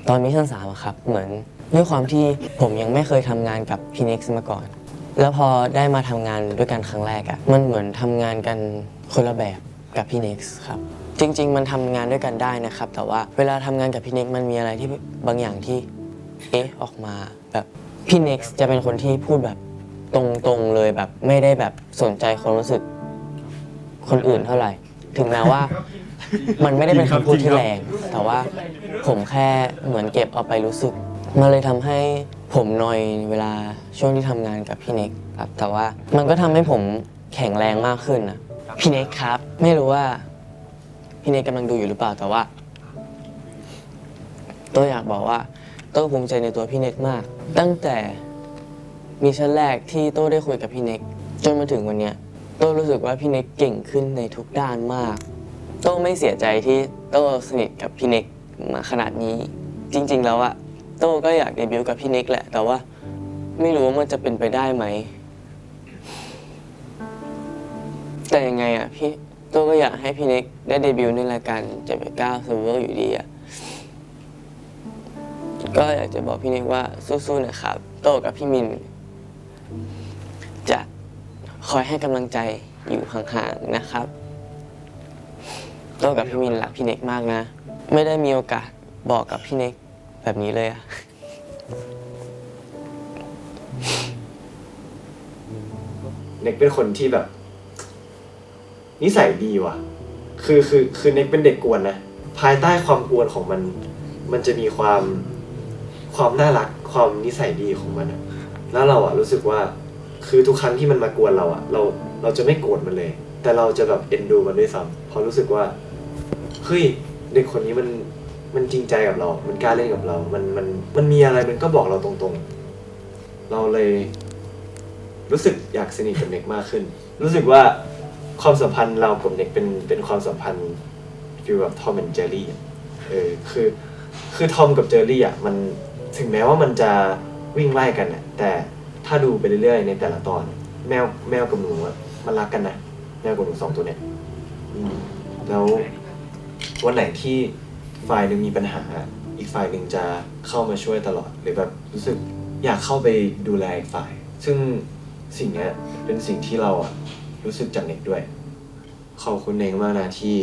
ตอนมิชชั่น3ครับเหมือนด้วยความที่ผมยังไม่เคยทำงานกับพี่เน็กมาก่อนแล้วพอได้มาทำงานด้วยกันครั้งแรกมันเหมือนทำงานกันคนละแบบกับพี่เน็กครับจริงๆมันทำงานด้วยกันได้นะครับแต่ว่าเวลาทำงานกับพี่เน็กมันมีอะไรที่บางอย่างที่ออกมาแบบพี่เน็กจะเป็นคนที่พูดแบบตรงๆเลยแบบไม่ได้แบบสนใจความรู้สึกคนอื่นเท่าไหร่ถึงแม้ว่ามันไม่ได้เป็นคำพูดที่แรงแต่ว่าผมแค่เหมือนเก็บเอาไปรู้สึกมันเลยทำให้ผมนอยเวลาช่วงที่ทำงานกับพี่เน็กครับแต่ว่ามันก็ทำให้ผมแข็งแรงมากขึ้นนะพี่เน็กครับไม่รู้ว่าพี่เน็กกำลังดูอยู่หรือเปล่าแต่ว่าตัวอยากบอกว่าตัวภูมิใจในตัวพี่เน็กมากตั้งแต่มิชชั่นแรกที่โต้ได้คุยกับพี่เน็กจนมาถึงวันนี้โต้รู้สึกว่าพี่เน็กเก่งขึ้นในทุกด้านมากโต้ไม่เสียใจที่โต้สนิทกับพี่เน็กมาขนาดนี้จริงๆแล้วโต้ก็อยากเดบิวต์กับพี่เน็กแหละแต่ว่าไม่รู้ว่ามันจะเป็นไปได้ไหมแต่ยังไงพี่โต้ก็อยากให้พี่เน็กได้เดบิวต์ในรายการ789 Server อยู่ดีก็อยากจะบอกพี่เน็กว่าสู้ๆนะครับโต้กับพี่มินจะคอยให้กำลังใจอยู่ห่างๆนะครับโต้กับพี่มินรักพี่เน็กมากนะไม่ได้มีโอกาสบอกกับพี่เน็กแบบนี้เลยเน็กเป็นคนที่แบบนิสัยดีว่ะคือเน็กเป็นเด็กกวนนะภายใต้ความกวนของมันจะมีความน่ารักความนิสัยดีของมันแล้วเรารู้สึกว่าคือทุกครั้งที่มันมากวนเราจะไม่โกรธมันเลยแต่เราจะแบบเอ็นดูมันด้วยซ้ำเพราะรู้สึกว่าเฮ้ยเด็กคนนี้มันจริงใจกับเรามันกล้าเล่นกับเรามันมีอะไรมันก็บอกเราตรงๆเราเลยรู้สึกอยากสนิทกับเน็กมากขึ้นรู้สึกว่าความสัมพันธ์เรากับเน็กเป็นความสัมพันธ์ฟีลแบบทอมแอนด์เจอรี่คือทอมกับเจอรี่มันถึงแม้ว่ามันจะวิ่งไล่กันแต่ถ้าดูไปเรื่อยๆในแต่ละตอนแมวกับหนูมันรักกันนะแมวกับหนู2ตัวเนี่ยแล้ววันไหนที่ฝ่ายหนึ่งมีปัญหาอีกฝ่ายหนึ่งจะเข้ามาช่วยตลอดหรือแบบรู้สึกอยากเข้าไปดูแลอีกฝ่ายซึ่งสิ่งนี้เป็นสิ่งที่เรารู้สึกจากเน็กด้วยขอบคุณเน็กมากนะที่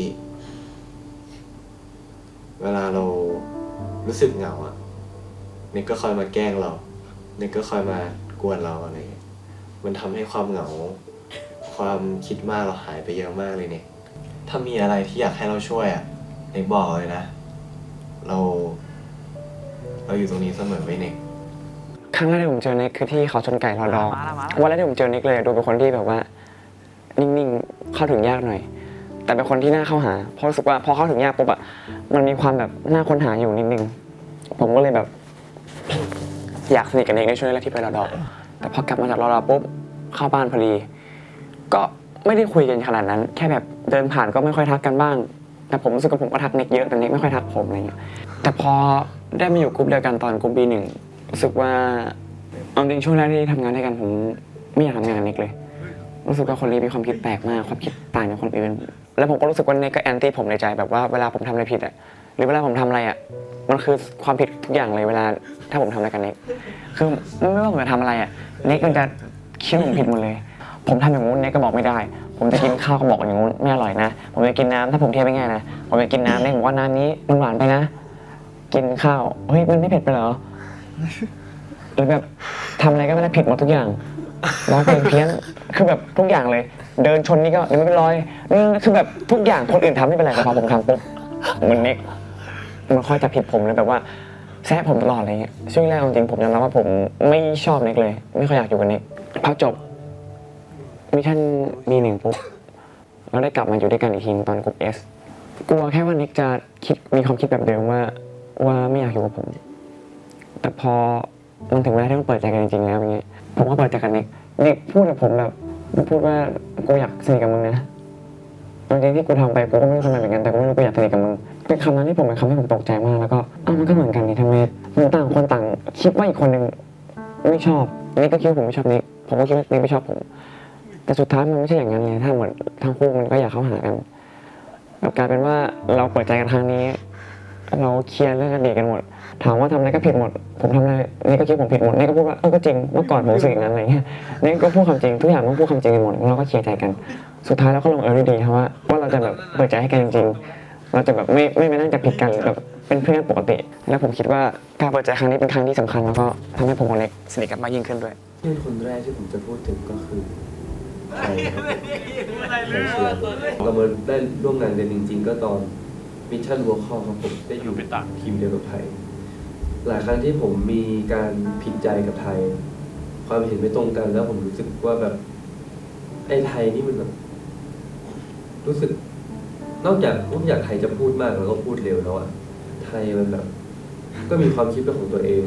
เวลาเรารู้สึกเหงาเน็กก็คอยมาแกล้งเรา เน็กก็คอยมากวนเราอะไรเงี้ยมันทำให้ความเหงาความคิดมากเราหายไปเยอะมากเลยเนี่ยถ้ามีอะไรที่อยากให้เราช่วยอ่ะเน็กบอกเลยนะเราอยู่ตรงนี้เสมอไว้เน็ก ครั้งแรกที่ผมเจอเน็กคือที่เขาชนไก่รอดอวันแรกที่ผมเจอเน็กเลยดูเป็นคนที่แบบว่านิ่งๆเข้าถึงยากหน่อยแต่เป็นคนที่น่าเข้าหาเพราะรู้สึกว่าพอเข้าถึงยากปุ๊บอะมันมีความแบบน่าค้นหาอยู่นิดนึงผมก็เลยแบบอยากสนิทกับเน็กในช่วงแรกที่ไปรอดอแต่พอกลับมาจากรอดอปุ๊บเข้าบ้านพอดีก็ไม่ได้คุยกันขนาดนั้นแค่แบบเดินผ่านก็ไม่ค่อยทักกันบ้างแต่ผมรู้สึกว่าผมก็ทักเน็กเยอะแต่เน็กไม่ค่อยทักผมอะไรเงี้ยแต่พอได้มาอยู่กลุ่มเดียวกันตอนกลุ่มB1รู้สึกว่าเอาจริงช่วงแรกที่ทำงานด้วยกันผมไม่อยากทำงานกับเน็กเลยรู้สึกว่าคนนี้มีความคิดแปลกมากความคิดต่างจากคนอื่นแล้วผมก็รู้สึกว่าเน็กก็แอนตี้ผมในใจแบบว่าเวลาผมทำอะไรผิดอ่ะหรือเวลาผมทำอะไรอ่ะมันคือความผิดทุกอย่างเลยเวลาถ้าผมทำอะไรกับเน็กคือไม่ว่าผมจะทำอะไรอ่ะเน็กมันจะคิดว่าผมผิดหมดเลยผมทำอย่างงู้นเน็กก็บอกไม่ได้ผมจะกินข้าวก็บอกอย่างงู้นไม่อร่อยนะผมจะกินน้ำถ้าผมเทียบไม่ง่ายนะผมจะกินน้ำเน็กบอกว่าน้ำนี้มันหวานไปนะกินข้าวเฮ้ยมันไม่เผ็ดไปเหรอหรือแบบทำอะไรก็ไม่ได้ผิดหมดทุกอย่างร้องเพลงเพี้ยนคือแบบทุกอย่างเลยเดินชนนี่ก็ไม่เป็นรอยนี่คือแบบทุกอย่างคนอื่นทำไม่เป็นไรแต่พอผมทำปุ๊บมันเน็กมันค่อยจะผิดผมเลยแบบว่าแซะผมตลอดอะไรเงี้ยช่วงแรกจริงผมยอมรับว่าผมไม่ชอบเน็กเลยไม่ค่อยอยากอยู่กับเน็กพอจบมิชชั่นB1ปุ๊บเราได้กลับมาอยู่ด้วยกันอีกทีตอนกลุ่ม S กลัวแค่ว่าเน็กจะมีความคิดแบบเดิมว่าไม่อยากอยู่กับผมแต่พอมันถึงเวลาที่ต้องเปิดใจกันจริงๆแล้วอย่างเงี้ยผมก็เปิดใจกับเน็กพูดกับผมแบบพูดว่ากูอยากสนิทกับมึงนะจริงๆที่กูทำไปกูก็ไม่รู้ทำไมเหมือนกันแต่กูไม่รู้กูอยากสนิทกับมึงเป็นคำนั้นที่ผมเป็นคำที่ผมตกใจมากแล้วก็มันก็เหมือนกันนี่ทำไมมันต่างคนต่างคิดว่าอีกคนนึงไม่ชอบเน็กก็คิดว่าผมไม่ชอบเน็กผมก็คิดว่าเน็กไม่ชอบผมแต่สุดท้ายมันไม่ใช่อย่างนั้นไงถ้าเหมือนทั้งคู่มันก็อยากเข้าหากันกลายเป็นว่าเราเปิดใจกันครั้งนี้เราเคลียร์เรื่องอดีตกันหมดถามว่าทำอะไรก็ผิดหมดผมทำอะไรนี่ก็คิดผมผิดหมดนี่ก็พูดว่าก็จริงเมื่อก่อนผมรู้สึกอย่างนั้นอะไรเงี้ยนี่ก็พูดความจริงทุกอย่างต้องพูดความจริงกันหมดเราก็เคลียร์ใจกันสุดท้ายเราก็ลงดีครับว่าเราจะแบบเปิดใจให้กันจริงๆเราจะแบบไม่นั่งจะผิดกันแบบเป็นเพื่อนปกติแล้วผมคิดว่าการเปิดใจครั้งนี้เป็นครั้งที่สำคัญแล้วก็ทำให้ผมกับเน็กสนิทกันมากยิ่งขึ้นด้วยเพื่อนคนแรกที่ผมจะพูดถึงก็คือไทยครับเรามาได้ร่วมงานกันจริงๆก็ตอนมิชชั่นวอลคอลครับผมได้อยู่ทีมเดียวกับไทยหลายครั้งที่ผมมีการผิดใจกับไทยความเห็นไม่ตรงกันแล้วผมรู้สึกว่าแบบไอ้ไทยนี่มันแบบรู้สึกนอกจากไทยจะพูดมากแล้วก็พูดเร็วแล้วอะไทยมันแบบก็มีความคิดเป็นของตัวเอง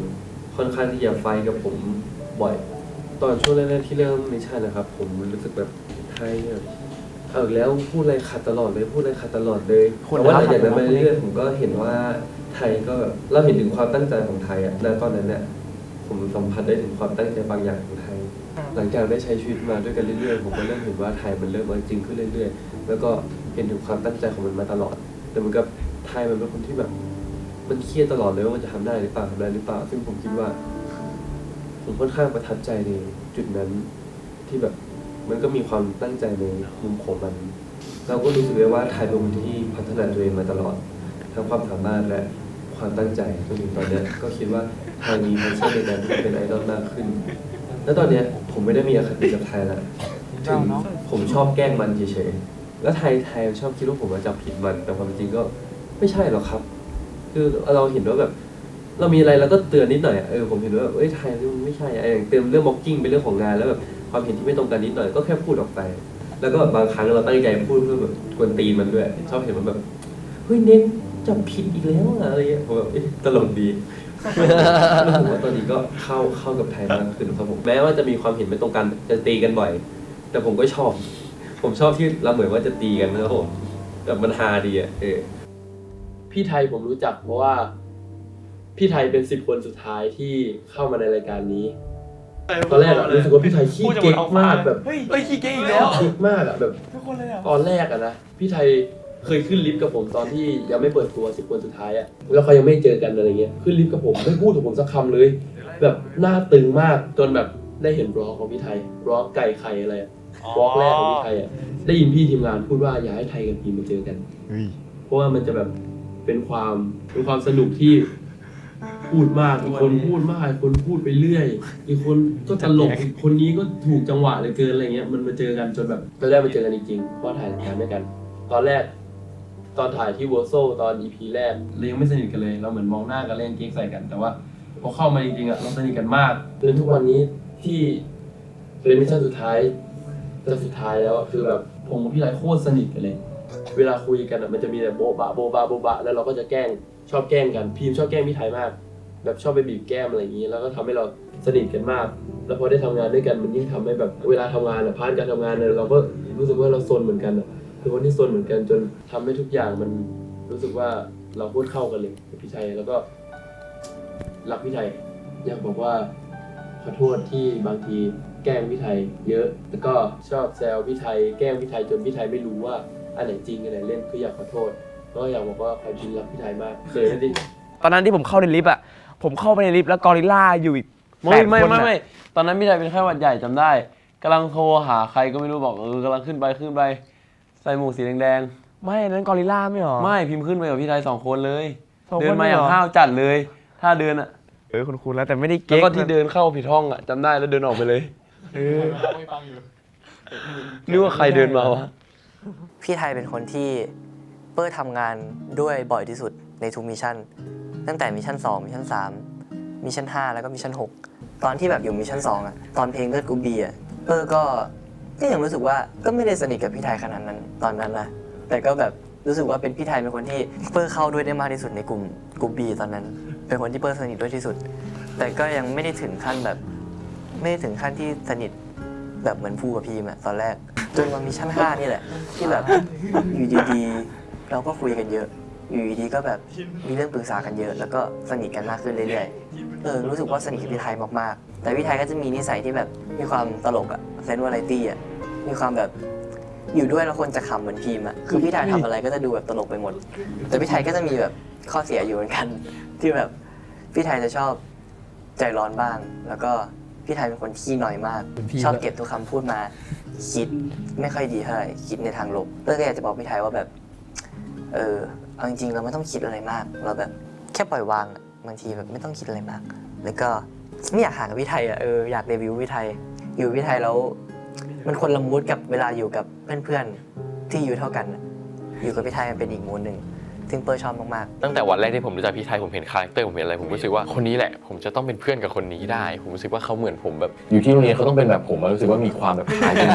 ค่อนข้างที่จะไฟกับผมบ่อยตอนช่วงแรกๆที่เริ่มมิชชั่นนะครับผมรู้สึกแบบไทยเนี่ยเอาอีกแล้วพูดอะไรขัดตลอดเลยแต่ว่าหลังจากนั้นไปเรื่อยๆผมก็เห็นว่าไทยก็แบบเราเห็นถึงความตั้งใจของไทยอ่ะณตอนนั้นเนี่ยผมสัมผัสได้ถึงความตั้งใจบางอย่างของไทยหลังจากได้ใช้ชีวิตมาด้วยกันเรื่อยๆผมก็เริ่มเห็นว่าไทยมันเริ่มเอาจริงขึ้นเรื่อยๆแล้วก็เห็นถึงความตั้งใจของมันมาตลอดแต่มันก็ไทยมันเป็นคนที่แบบมันเครียดตลอดเลยว่ามันจะทำได้หรือเปล่าซึ่งผมคิดว่าผมค่อนข้างประทับใจในจุดนั้นที่แบบมันก็มีความตั้งใจในมุมของมันเราก็รู้สึกได้ว่าไทยเป็นคนที่พัฒนาตัวเองมาตลอดทั้งความสามารถและความตั้งใจจนถึงตอนนี้ก็คิดว่าไทยมีพัฒนาในการที่เป็นไอดอลมากขึ้นแล้วตอนนี้ผมไม่ได้มีอคติกับไทยแล้วถึงผมชอบแกล้งมันเฉยๆแล้วไทยชอบคิดว่าผมจับผิดมันแต่ความจริงก็ไม่ใช่หรอกครับคือเราเห็นว่าแบบเรามีอะไรเราก็เตือนนิดหน่อยผมเห็นว่าแบบไทยมันไม่ใช่อย่างเติมเรื่องบ็อกกิ้งเป็นเรื่องของงานแล้วแบบความเห็นที่ไม่ตรงกันนิดหน่อยก็แค่พูดออกไปแล้วก็บางครั้งเราตั้งใจพูดเพื่อแบบกวนตีนมันด้วยชอบเห็นมันแบบเฮ้ยเน็กจำผิดอีกแล้วอะไรเงี้ยผมแบบตลกดีแล้วผมว่าตอนนี้ก็เข้ากับไทยมากขึ้นครับผมแม้ว่าจะมีความเห็นไม่ตรงกันจะตีกันบ่อยแต่ผมก็ชอบที่เราเหมือนว่าจะตีกันนะครับผมแต่มันฮาดีพี่ไทยผมรู้จักเพราะว่าพี่ไทยเป็น10 คนสุดท้ายที่เข้ามาในรายการนี้ตอนแรกอะรู้สึกว่าพี่ไทยขี้เก๊กมากแบบขี้เก๊กอีกแล้ว เก๊กมากอะแบบตอนแรกอะนะพี่ไทยเคยขึ้นลิฟต์กับผมตอนที่ยังไม่เปิดตัว10 คนสุดท้ายอะแล้วเขายังไม่เจอกันอะไรเงี้ยขึ้นลิฟต์กับผมไม่พูดกับผมสักคำเลยแบบหน้าตึงมากจนแบบได้เห็นบล็อกของพี่ไทยบล็อกไก่ไข่อะไรบล็อกแรกของพี่ไทยอะได้ยินพี่ทีมงานพูดว่าอยากให้ไทยกับพีมาเจอกันเพราะว่ามันจะแบบเป็นความสนุกที่ พูดมากอีกคนพูดมากอีกคนพูดไปเรื่อยอีกคนก็ตลกอีกคนนี้ก็ถูกจังหวะเหลือเกินอะไรเงี้ยมันมาเจอกันจนแบบตอนแรกมาเจอกันจริงๆเพราะถ่ายรายการด้วยกันตอนแรกตอนถ่ายที่วอร์โซตอน EP แรกเรายังไม่สนิทกันเลยเราเหมือนมองหน้ากันเล่นเก๊กใส่กันแต่ว่าพอเข้ามาจริงๆอ่ะเราสนิทกันมากจนทุกวันนี้ที่เป็นมิชชั่นสุดท้ายแล้วคือแบบผมกับพี่ไทยโคตรสนิทกันเลยเวลาคุยกันอ่ะมันจะมีแต่โบ๊ะบะโบ๊ะบะโบ๊ะบะแล้วเราก็จะชอบแกล้งกันพีมชอบแกล้งพี่ไทยมากแบบชอบไปบีบแก้มอะไรอย่างนี้แล้วก็ทำให้เราสนิทกันมากแล้วพอได้ทำงานด้วยกันมันยิ่งทำให้แบบเวลาทำงานอ่ะพาร์ทการทำงานเนี่ยเราก็รู้สึกว่าเราซนเหมือนกันอ่ะคือคนที่ซนเหมือนกันจนทำให้ทุกอย่างมันรู้สึกว่าเราพูดเข้ากันเลยกับพี่ไทยแล้วก็รักพี่ไทยอยากบอกว่าขอโทษที่บางทีแกล้งพี่ไทยเยอะแล้วก็ชอบแซวพี่ไทยแกล้งพี่ไทยจนพี่ไทยไม่รู้ว่าอันไหนจริงอันไหนเล่นคืออยากขอโทษก็อยากบอกว่าความจริงรักพี่ไทยมากเคยนั่นดิตอนนั้นที่ผมเข้าในลิฟต์อ่ะผมเข้าไปในลิฟต์แล้วกอริลล่าอยู่อีกไม่ตอนนั้นพี่ไทยเป็นแค่หวัดใหญ่จำได้กำลังโทรหาใครก็ไม่รู้บอกกำลังขึ้นไปใส่หมวกสีแดงๆไม่นั้นกอริลล่าไม่หรอไม่พิมพ์ขึ้นไปกับพี่ไทย2 คนเลยเดินมาอย่างห้าวจัดเลยถ้าเดินอ่ะคุณแล้วแต่ไม่ได้เก๊กแล้วก็ที่เดินเข้าผิดห้องอ่ะจำได้แล้วเดินออกไปเลยนึกว่าใครเดินมาวะ พี่ไทยเป็นคนที่เปิ้ลทำงานด้วยบ่อยที่สุดในทุกมิชชั่นตั้งแต่มิชชั่น2มิชชั่น3มิชชั่น5แล้วก็มิชชั่น6ตอนที่แบบอยู่มิชชั่น2อ่ะตอนเพลงเลือดกูบีอ่ะเปิ้ลก็ยังรู้สึกว่าก็ไม่ได้สนิทกับพี่ไทยขนาดนั้นตอนนั้นนะแต่ก็แบบรู้สึกว่าเป็นพี่ไทยเป็นคนที่เปิ้ลเข้าด้วยได้มากที่สุดในกลุ่มบีตอนนั้นเป็นคนที่เปิ้ลสนิทด้วยที่สุดแต่ก็ยังไม่ได้ถึงขั้นที่สนิทแบบเหมือนภูกับพีมอะตอนแรกจนมามิชชั่น5นี่แหละที่แบบอยู่ดีๆเราก็คุยกันเยอะอยู่ดีๆก็แบบมีเรื่องปรึกษากันเยอะแล้วก็สนิทกันมากขึ้นเรื่อยๆรู้สึกว่าสนิทกับพี่ไทยมากๆแต่พี่ไทยก็จะมีนิสัยที่แบบมีความตลกอะเซนส์วาไรตี้อะมีความแบบอยู่ด้วยแล้วคนจะขำเหมือนพีมอะคือพี่ไทยทำอะไรก็จะดูแบบตลกไปหมดแต่พี่ไทยก็จะมีแบบข้อเสียอยู่เหมือนกันที่แบบพี่ไทยจะชอบใจร้อนบ้างแล้วก็พี่ไทยเป็นคนขี้หน่อยมากชอบเก็บทุกคำพูดมาคิดไม่ค่อยดีเท่าไหร่คิดในทางลบก็อยากจะบอกพี่ไทยว่าแบบเอาจริงๆเราไม่ต้องคิดอะไรมากเราแบบแค่ปล่อยวางบางทีแบบไม่ต้องคิดอะไรมากแล้วก็ไม่อยากห่างกับพี่ไทยอยากเดบิวต์พี่ไทยอยู่พี่ไทยแล้วมันคนละมูดกับเวลาอยู่กับเพื่อนๆที่อยู่เท่ากันอยู่กับพี่ไทยมันเป็นอีกมูดนึงซึ่งเปิ้ลชอบมากๆตั้งแต่วันแรกที่ผมรู้จักพี่ไทยผมเห็นคาแรคเตอร์ผมเห็นอะไรผมรู้สึกว่าคนนี้แหละผมจะต้องเป็นเพื่อนกับคนนี้ได้ผมรู้สึกว่าเขาเหมือนผมแบบอยู่ที่โรงเรียนเขาต้องเป็นแบบผมรู้สึกว่ามีความแบบคล้ายกัน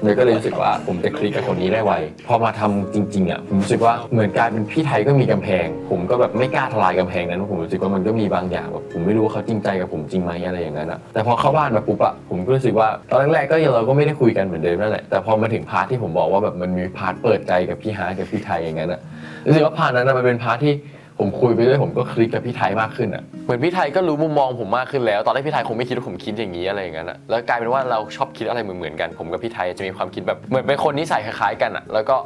เลยก็เลยรู้สึกว่าผมจะคลิกกับคนนี้ได้ไวพอมาทำจริงๆอ่ะผมรู้สึกว่าเหมือนกลายเป็นพี่ไทยก็มีกำแพงผมก็แบบไม่กล้าทลายกำแพงนั้นผมรู้สึกว่ามันก็มีบางอย่างแบบผมไม่รู้ว่าเขาจริงใจกับผมจริงไหมอะไรอย่างนั้นอ่ะแต่พอเข้าบ้านมาปุ๊บอ่ะผมก็รู้สึกว่าตอนแรกๆก็เราก็ไม่ได้คุยกันเหมือนเดิมนั่นแหละแต่พอมาถึงพาร์ทที่ผมบอกว่าแบบมันมีพาร์ทเปิดใจกับพี่ฮาร์ทกับพี่ไทยอย่างนั้นอ่ะรู้สึกว่าพาร์ทนั้นมันเป็นพาร์ทที่ผมคุยไปด้วยผมก็คลิกกับพี่ไทยมากขึ้นอ่ะเหมือนพี่ไทยก็รู้มุมมองผมมากขึ้นแล้วตอนแรกพี่ไทยคงไม่คิดว่าผมคิดอย่างนี้อะไรอย่างนั้นอ่ะแล้วกลายเป็นว่าเราชอบคิดอะไรเหมือนๆกันผมกับพี่ไทยจะมีความคิดแบบเหมือนเป็นคนนิสัยคล้ายๆกันอ่ะแล้วก็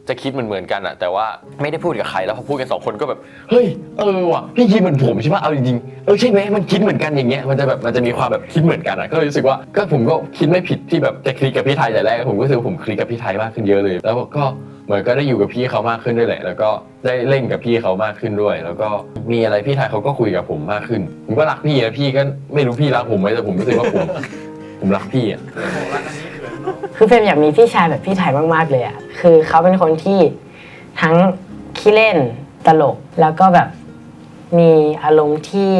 จะคิดเหมือนๆกันอ่ะแต่ว่าไม่ได้พูดกับใครแล้วพอพูดกัน2 คนก็แบบเฮ้ยว่ะพี่คิดเหมือนผมใช่ป่ะเอาจริงๆใช่ไหมมันคิดเหมือนกันอย่างเงี้ยมันจะมีความแบบคิดเหมือนกันอ่ะก็รู้สึกว่าก็ผมก็คิดไม่ผิดที่แบบจะคลิกกับพี่ไทยแต่แรกผมก็รู้สึกว่าผมคลิกกับพี่ไทยมากขึ้นเยอะเลยแล้วก็เหมือนก็ได้อยู่กับพี่เขามากขึ้นด้วยแหละแล้วก็ได้เล่นกับพี่เขามากขึ้นด้วยแล้วก็มีอะไรพี่ไทยเขาก็คุยกับผมมากขึ้นผมก็รักพี่นะพี่ก็ไม่รู้พี่รักผมไหมแต่ผมรู้สึกว่าผมรักพี่อ่ะคือเฟรมอยากมีพี่ชายแบบพี่ไทยมากๆเลยอ่ะคือเขาเป็นคนที่ทั้งขี้เล่นตลกแล้วก็แบบมีอารมณ์ที่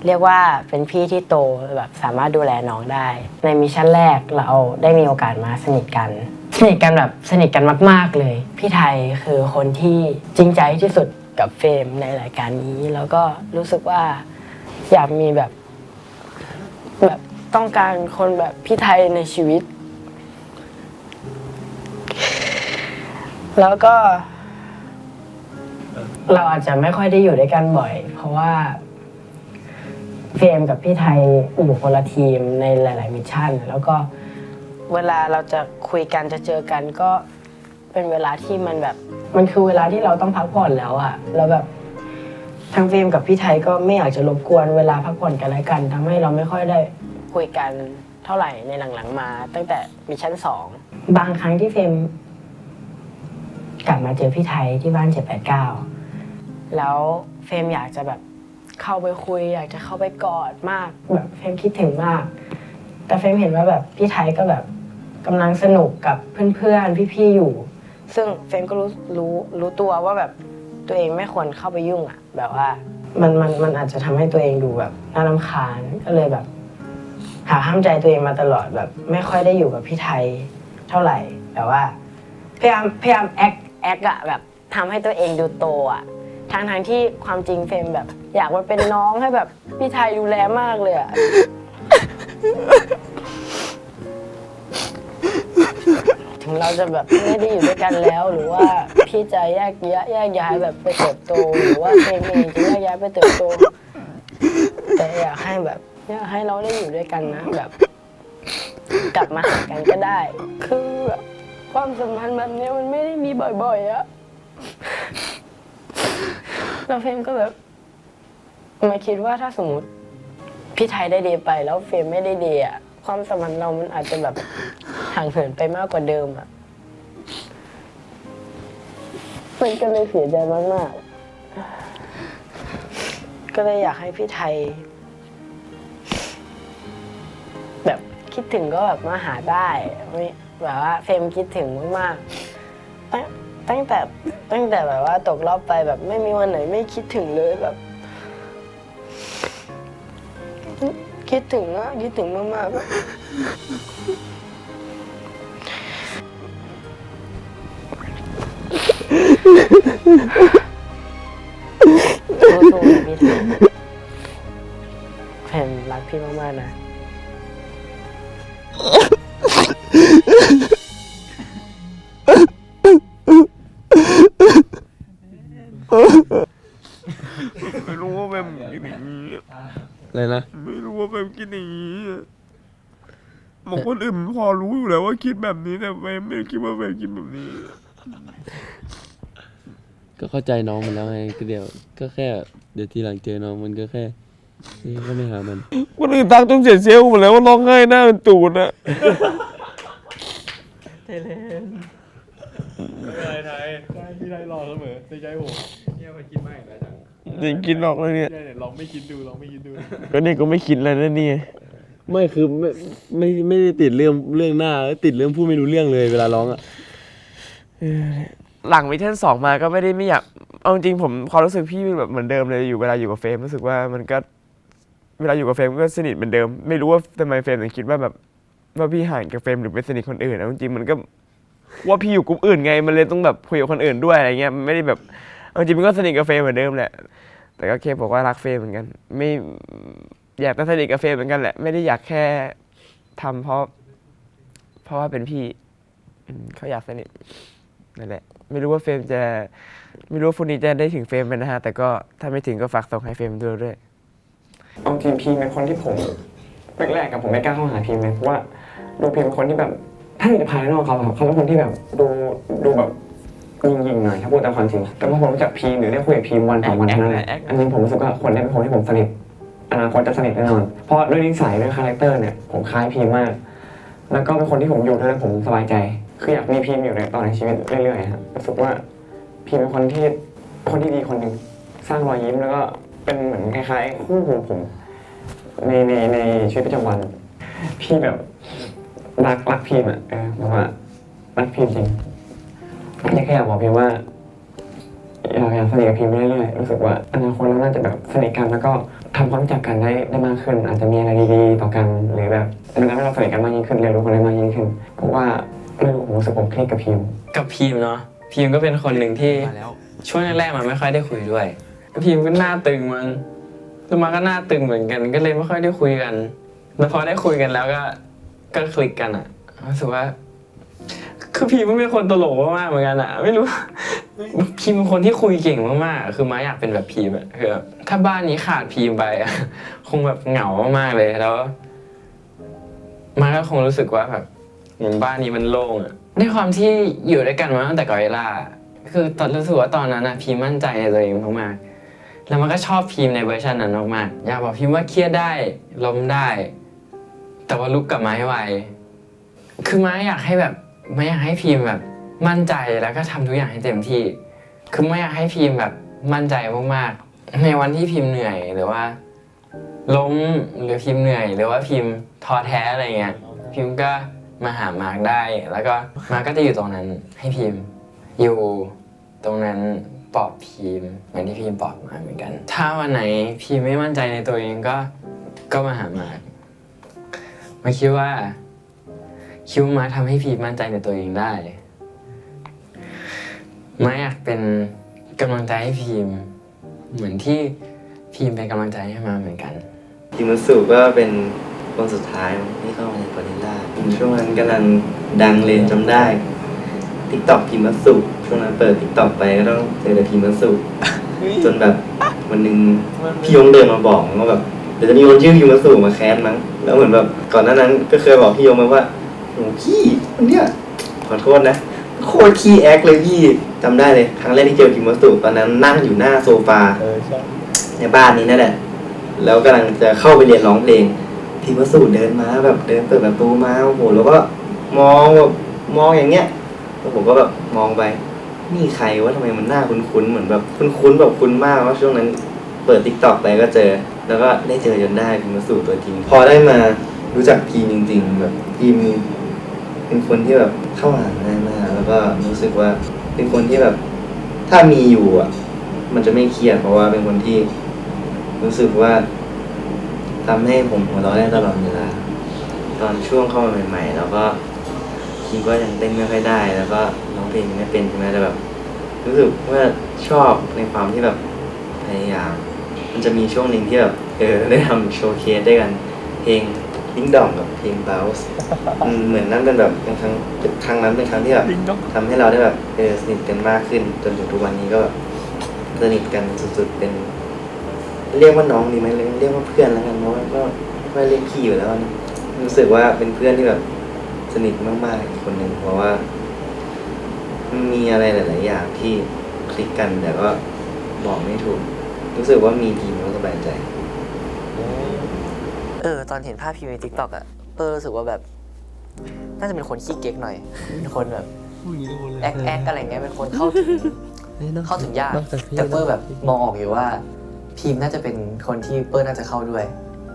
เรียกว่าเป็นพี่ที่โตแบบสามารถดูแลน้องได้ในมิชชั่นแรกเราได้มีโอกาสมาสนิทกันแบบสนิทกันมากๆเลยพี่ไทยคือคนที่จริงใจที่สุดกับเฟรมในรายการนี้แล้วก็รู้สึกว่าอยากมีแบบต้องการคนแบบพี่ไทยในชีวิตแล้วก็เราอาจจะไม่ค่อยได้อยู่ด้วยกันบ่อยเพราะว่าเฟรมกับพี่ไทยอยู่คนละทีมในหลายๆมิชชั่นแล้วก็เวลาเราจะคุยกันจะเจอกันก็เป็นเวลาที่มันคือเวลาที่เราต้องพักผ่อนแล้วอะแล้วแบบทั้งเฟรมกับพี่ไทยก็ไม่อยากจะรบกวนเวลาพักผ่อนกันและกันทำให้เราไม่ค่อยได้คุยกันเท่าไหร่ในหลังๆมาตั้งแต่มิชชั่น2บางครั้งที่เฟรมกลับมาเจอพี่ไทยที่บ้าน789 แล้วเฟรมอยากจะแบบเข้าไปคุยอยากจะเข้าไปกอดมากแบบเฟรมคิดถึงมากแต่เฟรมเห็นว่าแบบพี่ไทยก็แบบกำลังสนุกกับเพื่อนๆพี่ๆอยู่ซึ่งเฟรมก็รู้ตัวว่าแบบตัวเองไม่ควรเข้าไปยุ่งอ่ะแบบว่ามันอาจจะทำให้ตัวเองดูแบบน่ารำคาญก็เลยแบบหาห้ามใจตัวเองมาตลอดแบบไม่ค่อยได้อยู่กับพี่ไทยเท่าไหร่แต่ว่าพยายามแอคอะแบบทำให้ตัวเองดูโตอะทั้งที่ความจริงเฟรมแบบอยากมาเป็นน้องให้แบบพี่ไทยดูแลมากเลยอะถึงเราจะแบบไม่ได้อยู่ด้วยกันแล้วหรือว่าพี่จะแยกย้ายแบบไปเติบโตหรือว่าเฟรมเองจะแยกย้ายไปเติบโตแต่อยากให้เราได้อยู่ด้วยกันนะแบบกลับมาหากันก็ได้คือแบบความสัมพันธ์แบบนี้มันไม่ได้มีบ่อยๆอะแล้วเฟรมก็แบบมาคิดว่าถ้าสมมติพี่ไทยได้เดย์ไปแล้วเฟรมไม่ได้เดย์อะความสัมพันธ์เรามันอาจจะแบบห่างเหินไปมากกว่าเดิมอะมันก็เลยเสียใจมากๆก็เลยอยากให้พี่ไทยแบบคิดถึงก็แบบมาหาได้ไม่แบบว่าเฟรมคิดถึงมากๆตั้งแต่แบบว่าตกรอบไปแบบไม่มีวันไหนไม่คิดถึงเลยแบบคิดถึงมากๆแบบสู้ๆนะพี่ไทยเฟรมรักพี่มากๆนะไม่รู้ว่าแม่กินอย่างนี้ อะไรนะ ไม่รู้ว่าแม่กินอย่างนี้บางคนอื่นพอรู้อยู่แล้วว่าคิดแบบนี้แต่แม่ไม่คิดว่าแม่กินแบบนี้ ก็เข้าใจน้องมันแล้วไงก็เดี๋ยวทีหลังเจอน้องมันก็แค่ก็ไม่หามัน คนอื่นตังต้องเสียเซลล์หมดแล้วว่าร้องไห้หน้าเป็นตูดอะ เทเลน ไทยพี่ไทยรอเสมอในใจผมเนี่ยมันคิดมากแล้วจัง จริงคิดออกเลยเนี่ย ลองไม่คิดดู ก็นี่ก็ไม่คิดอะไรนะนี่ ไม่คือไม่ได้ติดเรื่องหน้าติดเรื่องพูดไม่รู้เรื่องเลยเวลาร้องอ่ะ หลังมิเทน2มาก็ไม่อยากเอาจริงผมความรู้สึกพี่แบบเหมือนเดิมเลยเวลาอยู่กับเฟรมรู้สึกว่ามันก็เวลาอยู่กับเฟรมก็สนิทเหมือนเดิมไม่รู้ว่าทำไมเฟรมถึงคิดว่าแบบว่าพี่ห่างกับเฟรมหรือไปสนิทคนอื่นเอาจริงมันก็ว่าพี่อยู่กลุ่มอื่นไงมันเลยต้องแบบคุยกับคนอื่นด้วยอะไรเงี้ยไม่ได้แบบเอาจริงมันก็สนิทกับเฟรมเหมือนเดิมแหละแต่ก็แค่บอกว่ารักเฟรมเหมือนกันไม่อยากจะสนิทกับเฟรมเหมือนกันแหละไม่ได้อยากแค่ทำเพราะว่าเป็นพี่เขาอยากสนิทนั่นแหละไม่รู้ว่าเฟรมจะไม่รู้ว่าพรุ่งนี้จะได้ถึงเฟรมไหมนะฮะแต่ก็ถ้าไม่ถึงก็ฝากส่งให้เฟรมด้วยเอาจริงพีเป็นคนที่ผมแรกๆกับผมไม่กล้าเข้าหาพีเลยเพราะว่าดูพีเป็นคนที่แบบถ้าอยู่ในภายนอกเขาเป็นคนที่แบบดูแบบยิงๆหน่อยถ้าพูดตามความจริงแต่พอผมรู้จักพีหรือได้คุยกับพีวัน2 วันเท่านั้นแหละอันนี้ผมรู้สึกว่าคนนี้เป็นคนที่ผมสนิทอนาคตจะสนิทแน่นอนเพราะด้วยนิสัยด้วยคาแรคเตอร์เนี่ยผมคล้ายพีมากแล้วก็เป็นคนที่ผมอยู่ด้วยแล้วผมสบายใจคืออยากมีพีมอยู่ในตอนในชีวิตเรื่อยๆครับรู้สึกว่าพีมเป็นคนที่ดีคนหนึ่งสร้างรอยยิ้มแล้วก็เป็นเหมือนคล้ายๆคู่หูผมในชีวิตประจำวันพี่แบบรักพีมอ่ะแบบว่ารักพีมจริงแค่อยากบอกพีมว่าอยากสนิทกับพีมเรื่อยๆรู้สึกว่าอนาคตเราน่าจะแบบสนิทกันแล้วก็ทำความรู้จักกันได้มากขึ้นอาจจะมีอะไรดีๆต่อกันหรือแบบมันทำให้เราสนิทกันมากยิ่งขึ้นเรียนรู้กันได้มากยิ่งขึ้นเพราะว่าไม่รู้ผมรู้สึกผมคลิกกับพีมเนาะพีมก็เป็นคนหนึ่งที่ช่วงแรกๆมันไม่ค่อยได้คุยด้วยพีมก็หน้าตึงมันตัวมาก็หน้าตึงเหมือนกันก็เลยไม่ค่อยได้คุยกันแล้วพอได้คุยกันแล้วก็คลิกกันอ่ะรู้สึกว่าคือพีมเป็นคนตลกมากๆเหมือนกันอ่ะไม่รู้พีมเป็นคนที่คุยเก่งมากๆคือมาอยากเป็นแบบพีมอ่ะคือแบบถ้าบ้านนี้ขาดพีมไปคงแบบเหงามากๆเลยแล้วมาก็คงรู้สึกว่าแบบเหมือนบ้านนี้มันโล่งอ่ะด้วยความที่อยู่ด้วยกันมาตั้งแต่ก่อนเวลาคือตอนรู้สึกว่าตอนนั้นนะพีมมั่นใจในตัวเองมากๆแล้วมันก็ชอบพีมในเวอร์ชันนั้นมากๆอยากบอกพีมว่าเครียดได้ล้มได้แต่ว่าลุกกลับมาให้ไวคือไม่อยากให้พีมแบบมั่นใจแล้วก็ทำทุกอย่างให้เต็มที่คือไม่อยากให้พีมแบบ มั่นใจมากๆในวันที่พิมพ์เหนื่อยหรือว่าล้มหรือพิมพ์เหนื่อยหรือว่าพิมพ์ท้อแท้อะไรเงี้ยพิมพ์ก็มาหามาร์กได้แล้วก็มาร์กก็จะอยู่ตรงนั้นให้พิมพ์อยู่ตรงนั้นปลอบพิมพ์เหมือนที่พิมพ์ปลอบมาเหมือนกันถ้าวันไหนพิมพ์ไม่มั่นใจในตัวเองก็มาหามาร์กมาคิดว่ามาร์กทำให้พิมพ์มั่นใจในตัวเองได้มาอยากเป็นกำลังใจให้พิมพ์เหมือนที่พิมพ์เป็นกำลังใจให้มาเหมือนกัน พิมพ์สุก็เป็นคนสุดท้ายที่เข้ามาในกอริลลาช่วงนั้นกำลังดังเลยจำได้ TikTok พิมพ์สุช่วงนั้นเปิด TikTok ไปก็ต้องเจอแต่พิมพ์สุจนแบบวันหนึ่งพี่ยงเดินมาบอกว่าแบบเดี๋ยวจะมีคนชื่อพิมพ์สุมาแคสมั้งแล้วเหมือนแบบก่อนหน้านั้นก็เคยบอกพี่ยงมาว่าโอ้ขี้คนเนี้ยขอโทษนะโคตรขี้แอคเลยพี่จำได้เลยครั้งแรกที่เจอพิมพ์สุตอนนั้นนั่งอยู่หน้าโซฟาในบ้านนี้นั่นแหละแล้วกำลังจะเข้าไปเรียนร้องเพลงพิมพ์สุเดินมาแบบเดินเปิดประตูมาโอ้โหแล้วก็มองแบบมองอย่างเงี้ยแล้วผมก็แบบมองไปนี่ใครวะทำไมมันหน้าคุ้นๆเหมือนแบบคุ้นๆแบบคุ้นมากว่าช่วงนั้นเปิด TikTok ไปก็เจอแล้วก็ได้เจอจนได้พิมพ์สุตัวจริงพอได้มารู้จักทีมจริงๆแบบทีมเป็นคนที่แบบเข้าหาง่ายมากแล้วก็รู้สึกว่าเป็นคนที่แบบถ้ามีอยู่อ่ะมันจะไม่เครียดเพราะว่าเป็นคนที่รู้สึกว่าทำให้ผมหัวเราะได้ตลอดเวลาตอนช่วงเข้ามาใหม่ๆแล้วก็คิดว่ายังเต้นไม่ค่อยได้แล้วก็ร้องเพลงไม่เป็นใช่ไหมแต่แบบรู้สึกว่าชอบในความที่แบบพยายามมันจะมีช่วงหนึ่งที่แบบได้ทำโชว์เคสด้วยกันเพลงดิ้งดองกับเพลง Bounce เหมือนนั่นเป็นแบบเป็นครั้งนั้นเป็นครั้งที่แบบทำให้เราได้แบบสนิทกันมากขึ้นจนถึงทุกวันนี้ก็แบบสนิทกันสุดๆเป็นเรียกว่าน้องดีไหมเรียกว่าเพื่อนแล้วกันเพราะว่าก็ไม่เรียกพี่อยู่แล้วรู้สึกว่าเป็นเพื่อนที่แบบสนิทมากๆอีกคนหนึ่งเพราะว่ามีอะไรหลายๆอย่างที่คลิกกันแต่ก็บอกไม่ถูกรู้สึกว่ามีทีมก็สบายใจตอนเห็นภาพพิมพ์ใน TikTok อ่ะรู้สึกว่าแบบน่าจะเป็นคนขี้เก๊กหน่อยเป็นคนแบบแอคอะไรเงี้ยเป็นคนเข้าถึงยากแต่แบบมองออกอยู่ว่าพิมพ์น่าจะเป็นคนที่น่าจะเข้าด้วย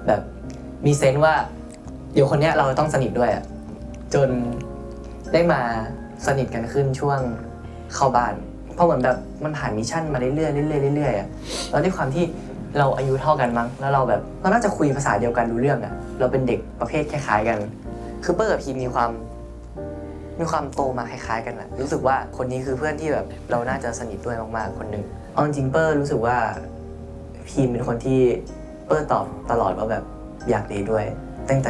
แบบมีเซนส์ว่าเดี๋ยวคนเนี้ยเราต้องสนิทด้วยอ่ะจนได้มาสนิทกันขึ้นช่วงเข้าบ้านเพราะเหมือนแบบมันผ่านมิชชั่นมาเรื่อยๆเรื่อยๆอ่ะแล้วด้วยความที่เราอายุเท่ากันมั้งแล้วเราแบบเราน่าจะคุยภาษาเดียวกันรู้เรื่องอ่ะเราเป็นเด็กประเภทคล้ายๆกันคือกับพิมมีความโตมาคล้ายๆกันอ่ะรู้สึกว่าคนนี้คือเพื่อนที่แบบเราน่าจะสนิทด้วยมากๆคนหนึ่งเอาจริงรู้สึกว่าพิมเป็นคนที่ตอบตลอดว่าแบบอยากดีด้วยตั้งแ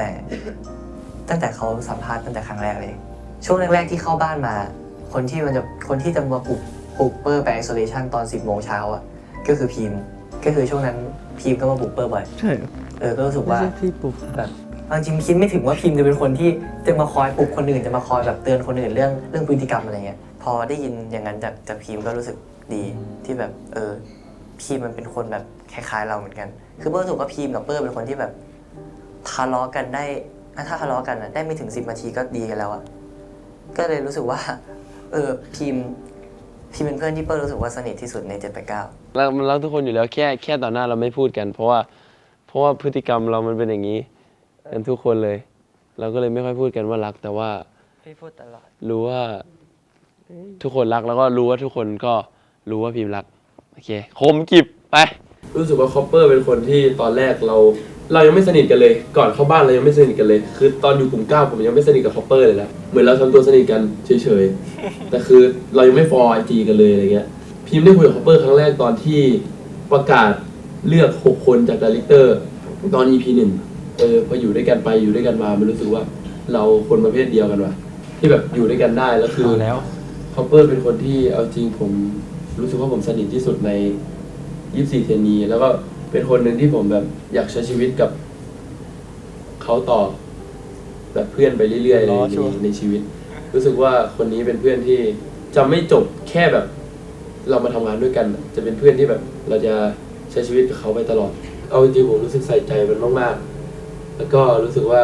ต่เขาสัมภาษณ์ตั้งแต่ครั้งแรกเลยช่วงแรกๆที่เข้าบ้านมาคนที่จะมาปลุกไป isolation ตอน 10 โมงเช้าอ่ะก็คือพิมก็คือช่วงนั้นพิมก็มาปลุกบ่อยใช่ก็รู้สึกว่าพี่ปลุกแบบจริงคิดไม่ถึงว่าพิมจะเป็นคนที่จะมาคอยปลุกคนอื่นจะมาคอยแบบเตือนคนอื่นเรื่องพฤติกรรมอะไรเงี้ยพอได้ยินอย่างนั้นจากพิมก็รู้สึกดีที่แบบพิมมันเป็นคนแบบคล้ายๆเราเหมือนกันคือรู้สึกว่าพิมกับเป็นคนที่แบบทะเลาะกันได้ถ้าทะเลาะกันได้ไม่ถึง10 นาทีก็ดีกันแล้วอ่ะก็เลยรู้สึกว่าพิมเป็นเพื่อนที่รู้สึกว่าสนิทที่สุดใน789มันรักทุกคนอยู่แล้วแค่ต่อหน้าเราไม่พูดกันเพราะว่าพฤติกรรมเรามันเป็นอย่างนี้กันทุกคนเลยเราก็เลยไม่ค่อยพูดกันว่ารักแต่ว่าพี่พูดตลอดรู้ว่าทุกคนรักแล้วก็รู้ว่าทุกคนก็รู้ว่าพิมรักโอเคคมกิบไปรู้สึกว่าคอปเปอร์เป็นคนที่ตอนแรกเรายังไม่สนิทกันเลยก่อนเข้าบ้านเรายังไม่สนิทกันเลยคือตอนอยู่กลุ่ม9ผมยังไม่สนิทกับคอปเปอร์เลยนะเหมือนเราทำตัวสนิทกันเฉยๆแต่คือเรายังไม่ฟอร์IGกันเลยอะไรเงี้ยพิมได้คุยกับคอปเปอร์ครั้งแรกตอนที่ประกาศเลือก6 คนจากไดเรคเตอร์ตอน EP 1พออยู่ด้วยกันไปอยู่ด้วยกันมามันรู้สึกว่าเราคนประเภทเดียวกันว่ะที่แบบอยู่ด้วยกันได้แล้วคือคอปเปอร์เป็นคนที่เอาจริงผมรู้สึกว่าผมสนิทที่สุดใน24 เทนนีแล้วก็เป็นคนหนึ่งที่ผมแบบอยากใช้ชีวิตกับเขาต่อแบบเพื่อนไปเรื่อยๆในชีวิตรู้สึกว่าคนนี้เป็นเพื่อนที่จะไม่จบแค่แบบเรามาทำงานด้วยกันจะเป็นเพื่อนที่แบบเราจะใช้ชีวิตกับเขาไปตลอดเอาจริงๆผมรู้สึกใส่ใจมันมากๆแล้วก็รู้สึกว่า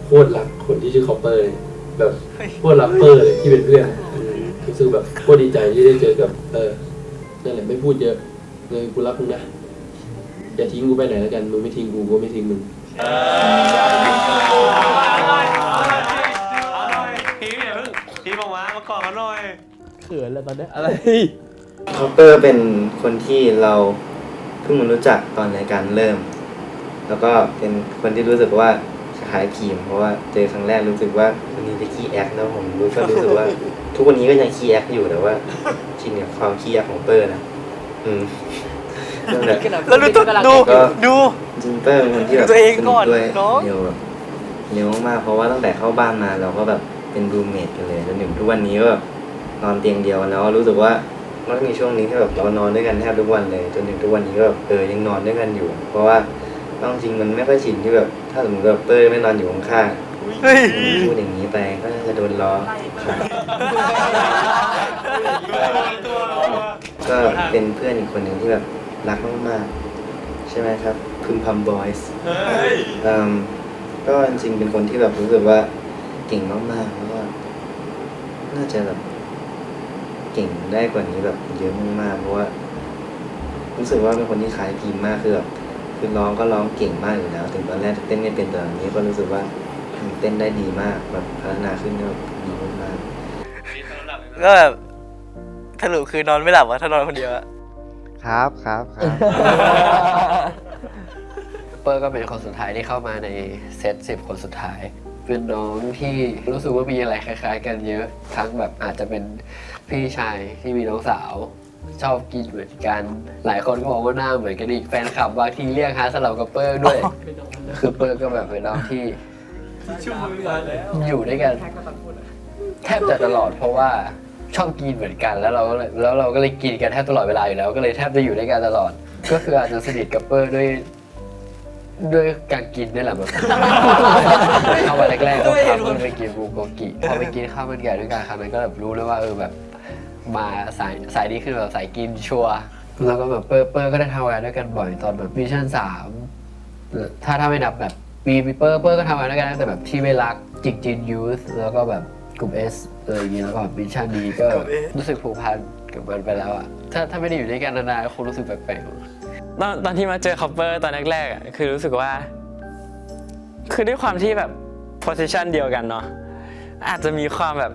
โคตรรักคนที่ชื่อคอปเปอร์แบบโคตรรักเปอร์เลยที่เป็นเพื่อนรู้สึกแบบโคตรดีใจที่ได้เจอกับนั่นแหละไม่พูดเยอะ เลยกูรักมึงนะอย่าทิ้งกูไปไหนแล้วกันมึงไม่ทิ้งกูกูไม่ทิ้งมึง พี่บอกว่ามาก่อนกันหน่อย เขินแล้วตอนนี้ อะไรคอปเปอร์เป็นคนที่เราเพิ่งมารู้จักตอนรายการเริ่ม แล้วก็เป็นคนที่รู้สึกว่าคล้ายพีมเพราะว่าเจอครั้งแรกรู้สึกว่าคนนี้จะขี้แอคแล้วผมรู้สึกว่า ทุกวันนี้ก็ยังขี้แอคอยู่แต่ว่าชินกับความขี้แอคของเปอร์นะแล้วดูจริงเปอร์เป็นคนที่แบบสนิทด้วยเร็วมากเพราะว่าตั้งแต่เข้าบ้านมาเราก็แบบเป็นรูมเมทกันเลยจนถึงทุกวันนี้ก็แบบนอนเตียงเดียวแล้วรู้สึกว่ามันมีช่วงนี้ที่แบบเรานอนด้วยกันแทบทุกวันเลยจนถึงทุกวันนี้ก็แบบยังนอนด้วยกันอยู่เพราะว่าจริงมันไม่ค่อยชินที่แบบถ้าสมมติแบบเปอร์ไม่นอนอยู่ข้างๆพูดอย่างนี้ไปก็จะโดนล้อก็เป็นเพื่อนอีกคนหนึ่งที่แบบรักมากๆใช่ไหมครับพึมพำบอยส์ก็จริงๆเป็นคนที่แบบรู้สึกว่าเก่งมากๆแล้วก็น่าจะแบบเก่งได้กว่านี้แบบเยอะมากๆเพราะว่ารู้สึกว่าเป็นคนที่คล้ายพีมมากคือแบบคือร้องก็ร้องเก่งมากอยู่แล้วถึงตอนแรกเต้นไม่เป็นแต่ตอนนี้ก็รู้สึกว่าเต้นได้ดีมากแบบพัฒนาขึ้นแบบดีมากก็แบบสรุปคือนอนไม่หลับวะถ้านอนคนเดียวอะ ครับ เปอร์ก็เป็นคนสุดท้ายที่เข้ามาในเซต10 คนสุดท้ายเป็นน้องที่รู้สึกว่ามีอะไรคล้ายๆกันเยอะทั้งแบบอาจจะเป็นพี่ชายที่มีน้องสาวชอบกินเหมือนกันหลายคนก็บอกว่าหน้าเหมือนกันอีกแฟนคลับบางทีเรียกหาสลับกับเปอร์ด้วยคือเปอร์ก็แบบเป็นน้องที่อยู่ด้วยกันแทบจะตลอดเพราะว่าชอบกินเหมือนกันแล้วเราก็เลยกินกันแทบตลอดเวลาอยู่แล้วก็เลยแทบจะอยู่ด้วยกันตลอดก็คืออาจจะสนิทกับเปอร์ด้วยการกินนี่แหละแบบเข้ามาแรกๆก็พาเพื่อนไปกินบูโกกิพอไปกินข้าวมันไก่ด้วยกันครั้งนั้นก็แบบรู้แล้วว่าแบบมาสายนี้ขึ้นแบบสายกินชัวร์แล้วก็แบบเปอร์ก็ได้ทำงานด้วยกันบ่อยตอนแบบมิชชั่น3ถ้าไม่นับแบบปีเปอร์ก็ทำงานด้วยกันตั้งแต่แบบที่ไม่รักจินยูสแล้วก็แบบกลุ่ม S อะไรอย่างงี้แล้วก็มิชชั่นนี้ก็รู้สึกผูกพันกับมันไปแล้วอ่ะถ้าไม่ได้อยู่ด้วยกันนานๆคงรู้สึกแปลกๆตอนที่มาเจอคอปเปอร์ตอนแรกๆอ่ะคือรู้สึกว่าคือด้วยความที่แบบ position เดียวกันเนาะอาจจะมีความแบบ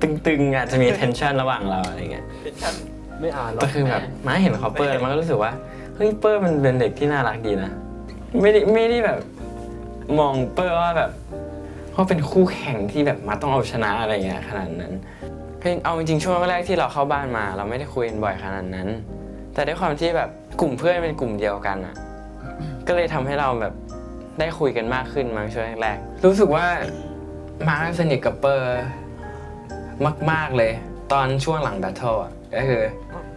ตึงๆอาจจะมี tension ระหว่างเราอะไรเงี้ย tension ไม่อ่านหรอก ก็คือแบบมาเห็นคอปเปอร์มันก็รู้สึกว่าเฮ้ยเปอร์มันเป็นเด็กที่น่ารักดีนะไม่ได้แบบมองเปอร์ว่าแบบเขาเป็นคู่แข่งที่แบบมาต้องเอาชนะอะไรเงี้ยขนาดนั้นเอาจริงๆช่วงแรกที่เราเข้าบ้านมาเราไม่ได้คุยกันบ่อยขนาดนั้นแต่ด้วยความที่แบบกลุ่มเพื่อนเป็นกลุ่มเดียวกันอ่ะก็เลยทำให้เราแบบได้คุยกันมากขึ้นมาช่วงแรกๆรู้สึกว่ามาร์คสนิทกับเปอร์มากๆเลยตอนช่วงหลังแบทเทิลอ่ะก็คือ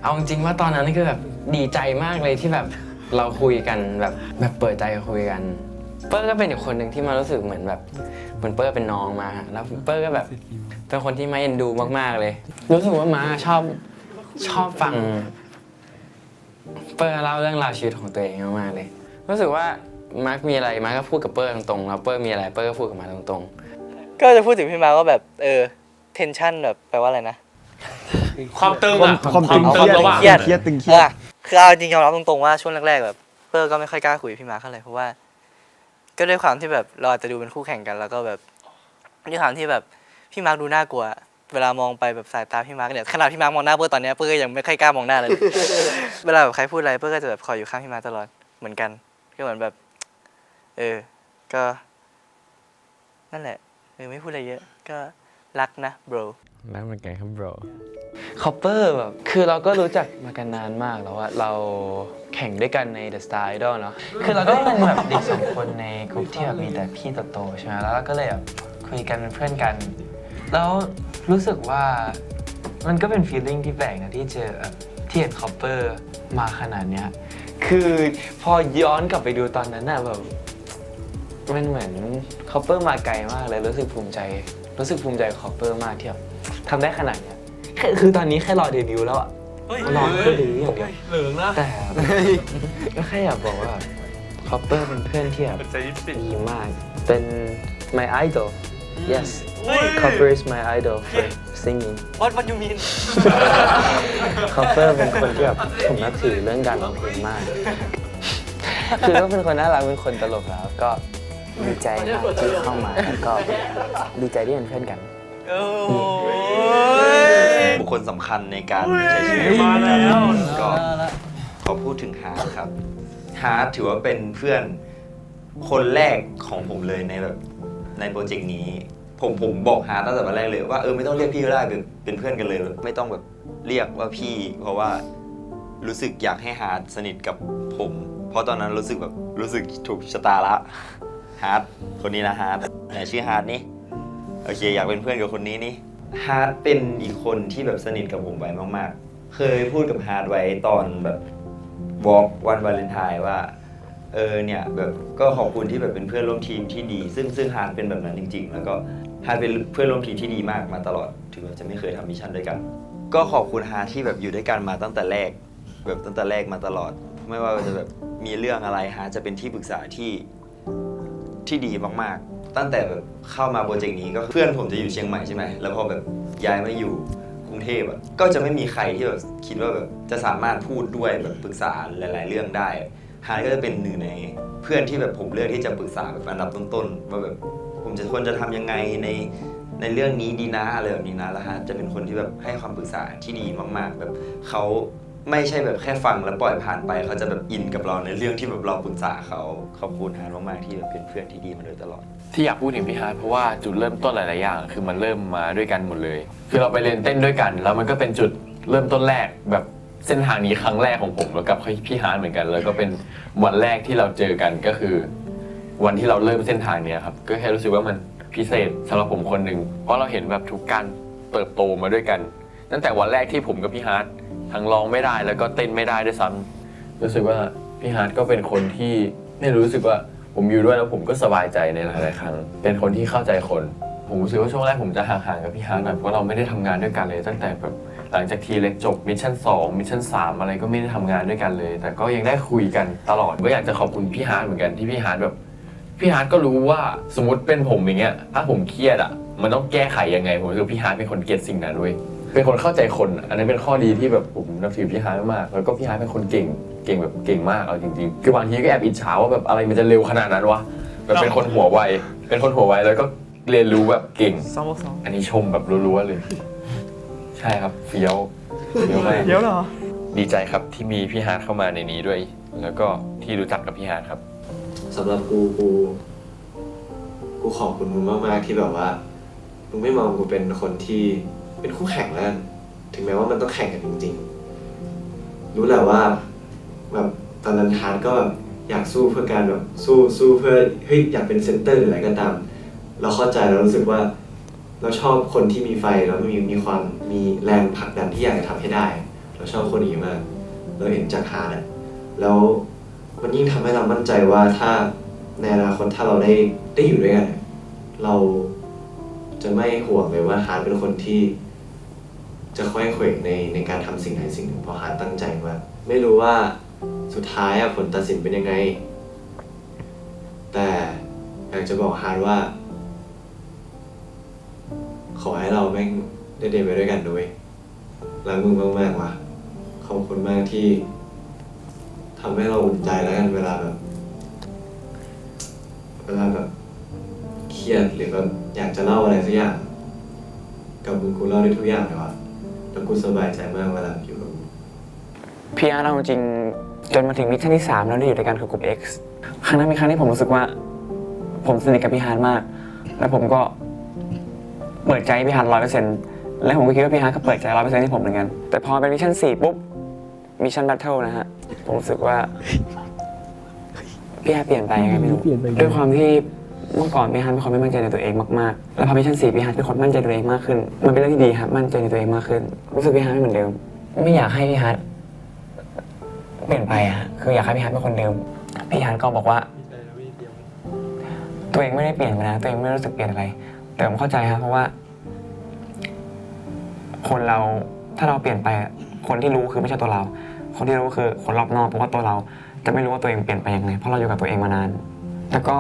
เอาจริงๆว่าตอนนั้นคือแบบดีใจมากเลยที่แบบเราคุยกันแบบเปิดใจคุยกันเปอร์ก็เป็นอีกคนหนึ่งที่มารู้สึกเหมือนเปอร์เป็นน้องมาแล้วเปอร์ก็แบบเป็นคนที่มาเอ็นดูมากๆเลยรู้สึกว่ามาชอบฟังเปอร์เล่าเรื่องราวชีวิตของตัวเองมากๆเลยรู้สึกว่ามาร์คมีอะไรมาร์คก็พูดกับเปอร์ตรงๆแล้วเปอร์มีอะไรเปอร์ก็พูดกับมาตรงๆก็จะพูดถึงพี่มาร์คว่าแบบtension แบบแปลว่าอะไรนะ ความตึงอะ ความตึงระหว่างเครียดคือเอาจริงยอมรับตรงๆว่าช่วงแรกๆแบบเปอร์ก็ไม่ค่อยกล้าคุยกับพี่มาร์คเท่าไหร่เพราะว่าก็ด้วยความที่แบบเราอาจจะดูเป็นคู่แข่งกันแล้วก็แบบด้วยความที่แบบพี่มาร์คดูน่ากลัวเวลามองไปแบบสายตาพี่มาร์คเนี่ยขนาดพี่มาร์คมองหน้าเปอร์ตอนนี้เปอร์ก็ยังไม่ค่อยกล้ามองหน้าเลย เวลาแบบใครพูดอะไรเปอร์ก็จะแบบคอยอยู่ข้างพี่มาร์คตลอดเหมือนกันก็เหมือนแบบก็นั่นแหละไม่พูดอะไรเยอะก็รักนะ bro รักเหมือนกันครับ bro คอปเปอร์แบบคือเราก็รู้จักมากันนานมากแล้วว่าเราแข่งด้วยกันใน The Star Idol เนาะคือเราก็เป็นแบบเด็ก2 คนในกลุ่มที่แบบมีแต่พี่โตๆใช่ไหมแล้วเราก็เลยแบบคุยกันเป็นเพื่อนกันแล้วรู้สึกว่ามันก็เป็น feeling ที่แปลกนะที่เจอที่เห็นคอปเปอร์มาขนาดเนี้ยคือพอย้อนกลับไปดูตอนนั้นน่ะแบบมันเหมือนคอปเปอร์มาไกลมากเลยรู้สึกภูมิใจคอปเปอร์มากที่แบบทำได้ขนาดเนี้ยคือตอนนี้แค่รอเดบิวต์แล้วอะรอเพื่อเดบิวต์อย่างเดียวเหลืองนะแต่ก็แค่อยากบอกว่าคอปเปอร์เป็นเพื่อนที่แบบดีมากเป็น my idol Yes Copper is my idol for singing What you mean Copper เป็นคนที่แบบผมนับถือเรื่องการร้องเพลงมาก คือก็เป็นคนน่ารักเป็นคนตลกแล้วก็ดีใจมากที่เข้ามาแล้วก็ดีใจที่เป็นเพื่อนกัน บุคคลสำคัญในการใช้ชีวิตก็ขอพูดถึงฮาร์ดครับฮาร์ดถือว่าเป็นเพื่อนคนแรกของผมเลยในแบบในโปรเจกต์นี้ผมบอกฮาร์ดตั้งแต่วันแรกเลยว่าไม่ต้องเรียกพี่ก็ได้เป็นเพื่อนกันเลยไม่ต้องแบบเรียกว่าพี่เพราะว่ารู้สึกอยากให้ฮาร์ดสนิทกับผมเพราะตอนนั้นรู้สึกถูกชะตาละฮาร์ดคนนี้นะฮาร์ดไหนชื่อฮาร์ดนี่โอเคอยากเป็นเพื่อนกับคนนี้นี่ฮาร์ดเป็นอีกคนที่แบบสนิทกับผมไว้มากๆเคยพูดกับฮาร์ดไว้ตอนแบบวอล์กวันวาเลนไทน์ว่าเนี่ยแบบก็ขอบคุณที่แบบเป็นเพื่อนร่วมทีมที่ดีซึ่งฮาร์ดเป็นแบบนั้นจริงๆแล้วก็ฮาร์ดเป็นเพื่อนร่วมทีมที่ดีมากมาตลอดถึงแม้จะไม่เคยทำมิชชั่นด้วยกันก็ขอบคุณฮาร์ดที่แบบอยู่ด้วยกันมาตั้งแต่แรกมาตลอดไม่ว่าจะแบบมีเรื่องอะไรฮาร์ดจะเป็นที่ปรึกษาที่ดีมากๆตั้งแต่แบบเข้ามาโปรเจกต์นี้ก็เพื่อนผมจะอยู่เชียงใหม่ใช่ไหมแล้วพอแบบย้ายมาอยู่กรุงเทพก็จะไม่มีใครที่แบบคิดว่าแบบจะสามารถพูดด้วยแบบปรึกษาหลายๆเรื่องได้ฮาร์ดก็จะเป็นหนึ่งในเพื่อนที่แบบผมเลือกที่จะปรึกษาแบบอันดับต้นๆว่าแบบผมจะควรจะทำยังไงในเรื่องนี้ดีนะอะไรแบบนี้นะแล้วฮาร์ดจะเป็นคนที่แบบให้ความปรึกษาที่ดีมากๆแบบเขาไม่ใช่แบบแค่ฟังแล้วปล่อยผ่านไปเขาจะแบบอินกับเราในเรื่องที่แบบเราปรึกษาเขาขอบคุณฮาร์ดมากๆที่แบบเป็นเพื่อนที่ดีมาโดยตลอดที่อยากพูดถึงพี่ฮาร์ดเพราะว่าจุดเริ่มต้นหลายๆอย่างคือมันเริ่มมาด้วยกันหมดเลยคือเราไปเรียนเต้นด้วยกันแล้วมันก็เป็นจุดเริ่มต้นแรกแบบเส้นทางนี้ครั้งแรกของผมแล้วกับพี่ฮาร์ดเหมือนกันแล้วก็เป็นวันแรกที่เราเจอกันก็คือวันที่เราเริ่มเส้นทางนี้ครับก็แค่รู้สึกว่ามันพิเศษสำหรับผมคนหนึ่งเพราะเราเห็นแบบทุกการเติบโตมาด้วยกันตั้งแต่วันแรกที่ผมกับพี่ฮาร์ดทั้งร้องไม่ได้แล้วก็เต้นไม่ได้ด้วยซ้ำรู้สึกว่าพี่ฮาร์ดก็เป็นคนที่ไม่รู้สึกว่าผมอยู่ด้วยแล้วผมก็สบายใจในหลายๆครั้งเป็นคนที่เข้าใจคนผมรู้สึกว่าช่วงแรกผมจะห่างๆกับพี่ฮาร์ดแบบเพราะเราไม่ได้ทำงานด้วยกันเลยตั้งแต่แบบหลังจากทีเล็กจบมิชชั่น2มิชชั่น3อะไรก็ไม่ได้ทำงานด้วยกันเลยแต่ก็ยังได้คุยกันตลอดก็อยากจะขอบคุณพี่ฮาร์ดเหมือนกันที่พี่ฮาร์ดแบบพี่ฮาร์ดก็รู้ว่าสมมติเป็นผมอย่างเงี้ยถ้าผมเครียดมันต้องแก้ไขยังไงผมรู้สึกพี่ฮาร์ดเป็นคนเก็ตสิ่งนั้นด้วยเป็นคนเข้าใจคนอันนี้เป็นข้อดีที่แบบผมนับถือพี่ฮาร์ดมากแล้วก็พี่ฮาร์ดเป็นคนเก่งแบบเก่งมากเอาจริงๆคือบางทีก็แอบอิจฉาว่าแบบอะไรมันจะเร็วขนาดนั้นวะแบบเป็นคนหัวไวแล้วก็เรียนรู้แบบเก่งอันนี้ชมแบบรัวๆเลยใช่ครับเฟี้ยวมาก เดี๋ยวเหรอ ดีใจครับที่มีพี่ฮาร์ดเข้ามาในนี้ด้วยแล้วก็ที่รู้จักกับพี่ฮาร์ดครับสำหรับกูขอบคุณมึงมากๆที่แบบว่ามึงไม่มองกูเป็นคนที่เป็นคู่แข่งแล้วถึงแม้ว่ามันต้องแข่งกันจริงๆรู้แหละว่าแบบตอนนั้นฮาร์ดก็แบบอยากสู้เพื่อการแบบสู้เพื่ออยากเป็นเซนเตอร์หรืออะไรก็ตามเราเข้าใจเรารู้สึกว่าเราชอบคนที่มีไฟแล้วมีความมีแรงผลักดันที่อยากจะทำให้ได้เราชอบคนนี้มากเราเห็นจากฮาร์ดแล้วมันยิ่งทำให้เรามั่นใจว่าถ้าในอนาคตถ้าเราได้อยู่ด้วยกันเราจะไม่ห่วงเลยว่าฮาร์ดเป็นคนที่จะค่อยเขวงในการทำสิ่งใดสิ่งหนึ่งเพราะฮาร์ดตั้งใจมากไม่รู้ว่าสุดท้ายผลตัดสินเป็นยังไงแต่อยากจะบอกฮาร์ดว่าขอให้เราแม่งได้เดินไปด้วยกันด้วยรักมึงมากๆว่ะขอบคุณมากที่ทำให้เราอุ่นใจแล้วกันเวลาแบบเครียดหรือแบบอยากจะเล่าอะไรสักอย่างกับมึงกูเล่าได้ทุกอย่างเลยว่ะแล้วกูสบายใจมากเวลาอยู่กับมึง พี่อาร์ตเอาจริงจนมาถึงมิชชั่นที่3แล้วได้อยู่ด้วยกันคือกลุ่ม X ครั้งนั้นเป็นครั้งที่ผมรู้สึกว่าผมสนิทกับพี่ฮาร์ดมากแล้วผมก็เปิดใจให้พี่ฮาร์ด 100% และผมก็คิดว่าพี่ฮาร์ดก็เปิดใจ 100% ให้ผมเหมือนกันแต่พอเป็นมิชชั่น4ปุ๊บมิชชั่นแบทเทิลนะฮะผมรู้สึกว่าพี่ฮาร์ดเปลี่ยนไปยังไงไม่รู้ด้วยความที่เมื่อก่อนพี่ฮาร์ดเป็นคนไม่มั่นใจในตัวเองมากๆแล้วพอมิชชั่น4พี่ฮาร์ดเป็นคนมั่นใจในตัวเองมากขึ้นมันเป็นเรื่องที่ดีครับมั่นใจในตัวเองมากขึ้นรู้สึกพี่ฮาร์ดไม่เหมือนเดิมไม่อยากให้พี่ฮาร์ดเปลี่ยนไปคืออยากให้พี่ฮาร์ดเป็นคนเดิมพี่ฮาร์ดก็บอกว่าตัวเองไม่ได้เปลี่ยนไปนะตัวเองไม่รู้สึกเปลี่ยนอะไรแต่ผมเข้าใจครับเพราะว่าคนเราถ้าเราเปลี่ยนไปคนที่รู้คือไม่ใช่ตัวเราคนที่รู้คือคนรอบนอกเพราะว่าตัวเราจะไม่รู้ว่าตัวเองเปลี่ยนไปยังไงเพราะเราอยู่กับตัวเองมานานแล้วก็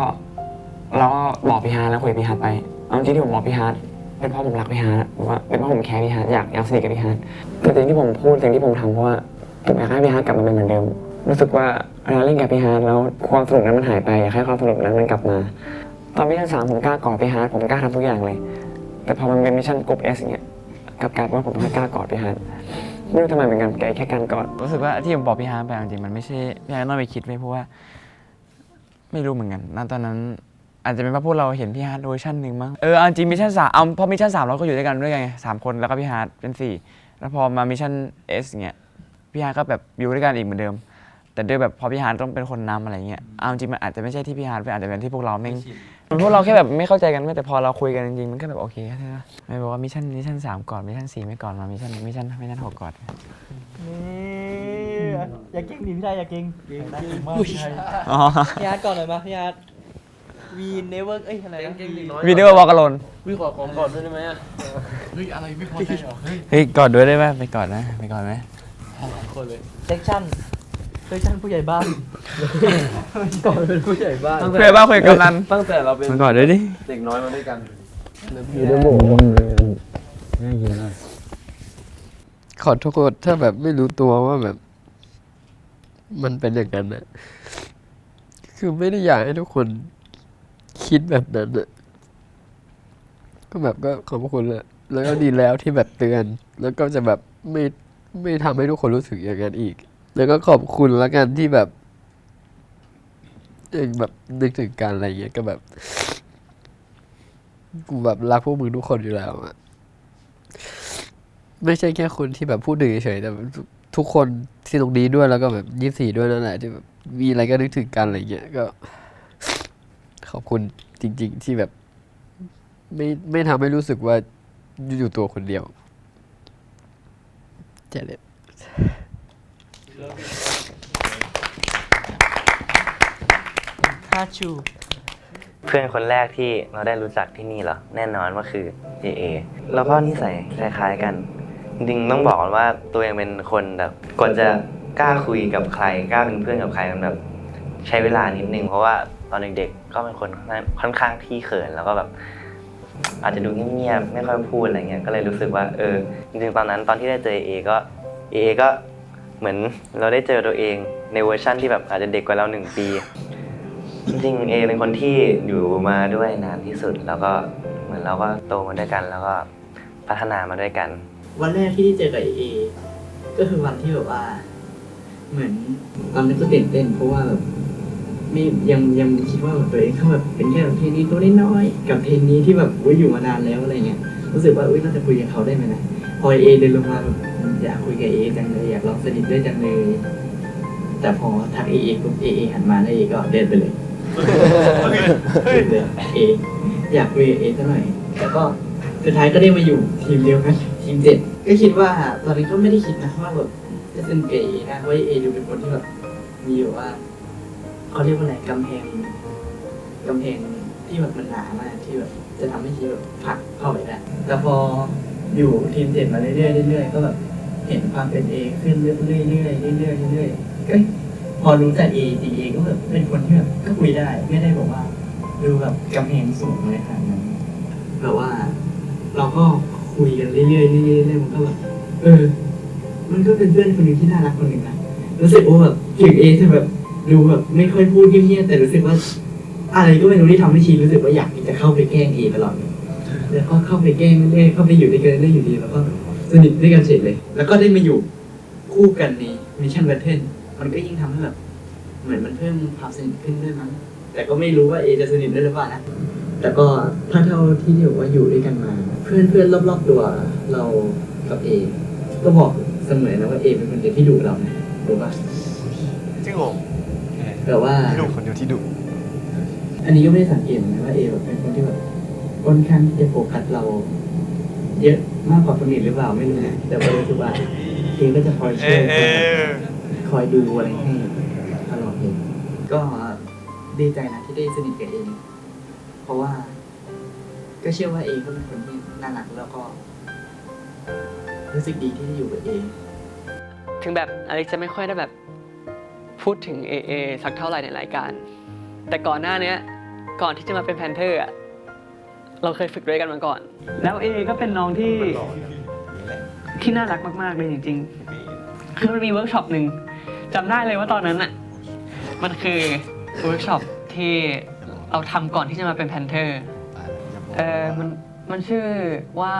เราก็บอกพี่ฮาร์ดแล้วคุยกับพี่ฮาร์ดไป เอาจริงที่ผมบอกพี่ฮาร์ดเป็นเพราะผมรักพี่ฮาร์ดว่าเป็นเพราะผมแคร์พี่ฮาร์ดอยากสนิทกับพี่ฮาร์ดคือสิ่งที่ผมพูดสิ่งที่ผมทำเพราะว่าผมอยากให้พี่ฮาร์ดกลับมาเป็นเหมือนเดิมรู้สึกว่าเวลาเล่นกับพี่ฮาร์ดแล้วความสนุกนั้นมันหายไปอยากให้ความสนุกนั้นมันกลับมาตอนมิชชั่น 3ผมกล้ากอดพี่ฮาร์ดผมกล้าทำทุกอย่างเลยแต่พอมันเป็นมิชชั่นกลุ่ม S เนี่ยกลับกลายเป็นว่าผมไม่กล้ากอดพี่ฮาร์ดไม่รู้ทำไมเหมือนกันแค่การกอดรู้สึกว่าที่ผมบอกพี่ฮาร์ดไปจริงๆมันไม่ใช่พี่ฮาร์ดต้องไปคิดไว้เพราะว่าไม่รู้เหมือนกันตอนนั้นอาจจะเป็นเพราะพวกเราเห็นพี่ฮาร์ดเวอร์ชันหนึ่งมั้งจริงมิชชั่น3พอมิชชั่น3เราก็อยู่ด้วยกันด้วยไง3คนแล้วก็พี่ฮาร์ดเป็น4แล้วพอมามิชชั่น S เนี่ยพี่ฮาร์ดก็แบบอยู่ด้วยกันอีกเหมือนเดิมแต่ด้วยแบบพอพี่ฮาร์ดต้องเป็นคนนำอะไรเงี้ยจริงมันอาจจะไม่ใช่ที่พี่ฮาร์ดอาจจะเป็นที่พวกเราแม่งพวกเราแค่แบบไม่เข้าใจกันแต่พอเราคุยกันจริงๆมันก็แบบโอเคใช่ไหมไม่บอกว่ามิชชั่น3ก่อนมิชชั่น4ไม่ก่อนมามิชชั่น6ก่อนอย่าเก่งดิพี่ไทยอย่าเก่งเก่งมากพี่ไทย อ๋อ พี่อาร์ตก่อนหน่อยมาพี่อาร์ตวีเนเวอร์อะไรนะ วีเนเวอร์วอล์กอโลน วิ่งขอของก่อนด้วยได้ไหมอ่ะเฮ้ยอะไรไม่พอใจหรอเฮ้ยกอดด้วยได้ไหมไปกอดนะไปกอดไหม คนเลย เซ็กชั่นผู้ใหญ่บ้านก่อนเป็นผู้ใหญ่บ้าน คุยบ้างคุยกับนัน ตั้งแต่เราเป็น มันกอดด้วยดิ เด็กน้อยมาด้วยกัน อยู่ด้วยหมูน่ากินมากขอโทษถ้าแบบไม่รู้ตัวว่าแบบมันเป็นอย่างนั้นนะคือไม่ได้อยากให้ทุกคนคิดแบบนั้นนะก็แบบก็ขอบคุณแหละแล้วก็ดีแล้วที่แบบเตือนแล้วก็จะแบบไม่ทำให้ทุกคนรู้สึกอย่างนั้นอีกแล้วก็ขอบคุณแล้วกันที่แบบยังแบบนึกถึงกันอะไรเงี้ยก็แบบกูแบบรักพวกมึงทุกคนอยู่แล้วอะไม่ใช่แค่คนที่แบบพูดถึงเฉยๆแต่ทุกคนที่ตรงนี้ด้วยแล้วก็แบบ24ด้วยนั่นแหละที่แบบมีอะไรก็นึกถึงกันอะไรเงี้ยก็ขอบคุณจริงๆที่แบบไม่ทำให้รู้สึกว่าอยู่ตัวคนเดียวเจ๋งเลย5 ชู เพื่อนคนแรกที่เราได้รู้จักที่นี่เหรอแน่นอนว่าคือเอแล้วก็นิสัยคล้ายๆกันจริงๆต้องบอกว่าตัวเองเป็นคนแบบก่อนจะกล้าคุยกับใครกล้าเป็นเพื่อนกับใครมันแบบใช้เวลานิดนึงเพราะว่าตอนเด็กๆก็เป็นคนค่อนข้างขี้เขินแล้วก็แบบอาจจะดูเงียบๆไม่ค่อยพูดอะไรเงี้ยก็เลยรู้สึกว่าจริงๆตอนนั้นตอนที่ได้เจอเอก็เหมือนเราได้เจอตัวเองในเวอร์ชั่นที่แบบอาจจะเด็กกว่าเรา1 ปีจริงๆเอเป็นคนที่อยู่มาด้วยนานที่สุดแล้วก็เหมือนเราก็โตมาด้วยกันแล้วก็พัฒนามาด้วยกัน วันแรกที่ได้เจอกับเอก็คือวันที่แบบว่าเหมือนตอนนั้นก็ตื่นเต้นเพราะว่าแบบไม่ยังคิดว่าแบบตัวเองเขาแบบเป็นแค่แบบเทรนนีตัวน้อยๆกับเทรนนีที่แบบอยู่มานานแล้วอะไรเงี้ยรู้สึกว่าน่าจะคุยกับเขาได้ไหมนะพอเอเดินลงมาแบบอยากคุยกับเอจังเลยอยากลองสนิทด้วยจังเลยแต่พอทักเอปุ๊บเอหันมาแล้วเอก็เดินไปเลยเออยากคุยกับเอสักหน่อยแต่ก็สุดท้ายก็ได้มาอยู่ทีมเดียวกันทีม7ก็คิดว่าตอนนี้ก็ไม่ได้คิดนะว่าแบบจะเป็นเอนะเพราะเอดูเป็นคนที่แบบมีแบบว่าเขาเรียกว่าอะไรกำแพงที่แบบมันหนามากที่แบบจะทำให้ชีแบบผลักเข้าไปได้แต่พออยู่ทีม7มาเรื่อยๆก็แบบเห็นความเป็นเอขึ้นเรื่อยๆก็พอรู้จักเอจริงเอก็แบบเป็นคนที่แบบก็คุยได้ไม่ได้บอกว่าดูแบบกำแพงสูงเลยขนาดนั้นแบบว่าเราก็คุยกันเรื่อยๆมันก็แบบมันก็เป็นเพื่อนคนหนึ่งที่น่ารักคนหนึ่งนะรู้สึกว่าแบบถึงเอจะแบบดูแบบไม่ค่อยพูดเงียบๆแต่รู้สึกว่าอะไรก็ไม่รู้ที่ทำให้ชีรู้สึกว่าอยากจะเข้าไปแกล้งเอตลอดแล้วก็เข้าไปแกล้งเรื่อยๆเข้าไปอยู่ด้วยกันเรื่อยอยู่ดีแล้วก็สนิทด้วยกันเฉยเลยแล้วก็ได้มาอยู่คู่กันในมิชชั่นแบทเทิลมันก็ยิ่งทำให้แบบเหมือนมันเพิ่มความสนิทขึ้นด้วยมั้งแต่ก็ไม่รู้ว่าเอจะสนิทได้หรือเปล่านะแต่ก็ถ้าเท่าที่อยู่ว่าอยู่ด้วยกันมาเพื่อนรอบๆตัวเรากับเอก็บอกเสมอนะว่าเอเป็นคนเดียวที่ดุเรานะรู้ป่ะจริงเหรอแต่ว่าดุคนเดียวที่ดุอันนี้ก็ไม่ได้สังเกตนะว่าเอแบบเป็นคนที่แบบค่อนข้างที่จะโฟกัสเราเยอะมากกว่าคนอื่นหรือเปล่าไม่รู้นะแต่ว่ารู้สึกว่าเอก็จะคอยช่วยคอยดูอะไรให้ตลอดเลยก็ดีใจนะที่ได้สนิทกับเอเพราะว่าก็เชื่อว่าเอก็เป็นคนที่น่ารักแล้วก็รู้สึกดีที่ได้อยู่กับเอถึงแบบอเล็กจะไม่ค่อยได้แบบพูดถึงเอสักเท่าไหร่ในรายการแต่ก่อนหน้านี้ก่อนที่จะมาเป็นแพนเทอร์ เราเคยฝึกด้วยกันมาก่อน แล้วเอก็เป็นน้องที่น่ารักมากๆเลยจริงๆคือมันมีเวิร์กช็อปหนึ่งจำได้เลยว่าตอนนั้นอ่ะมันคือเวิร์กช็อปที่เราทำก่อนที่จะมาเป็นแพนเทอร์มันชื่อว่า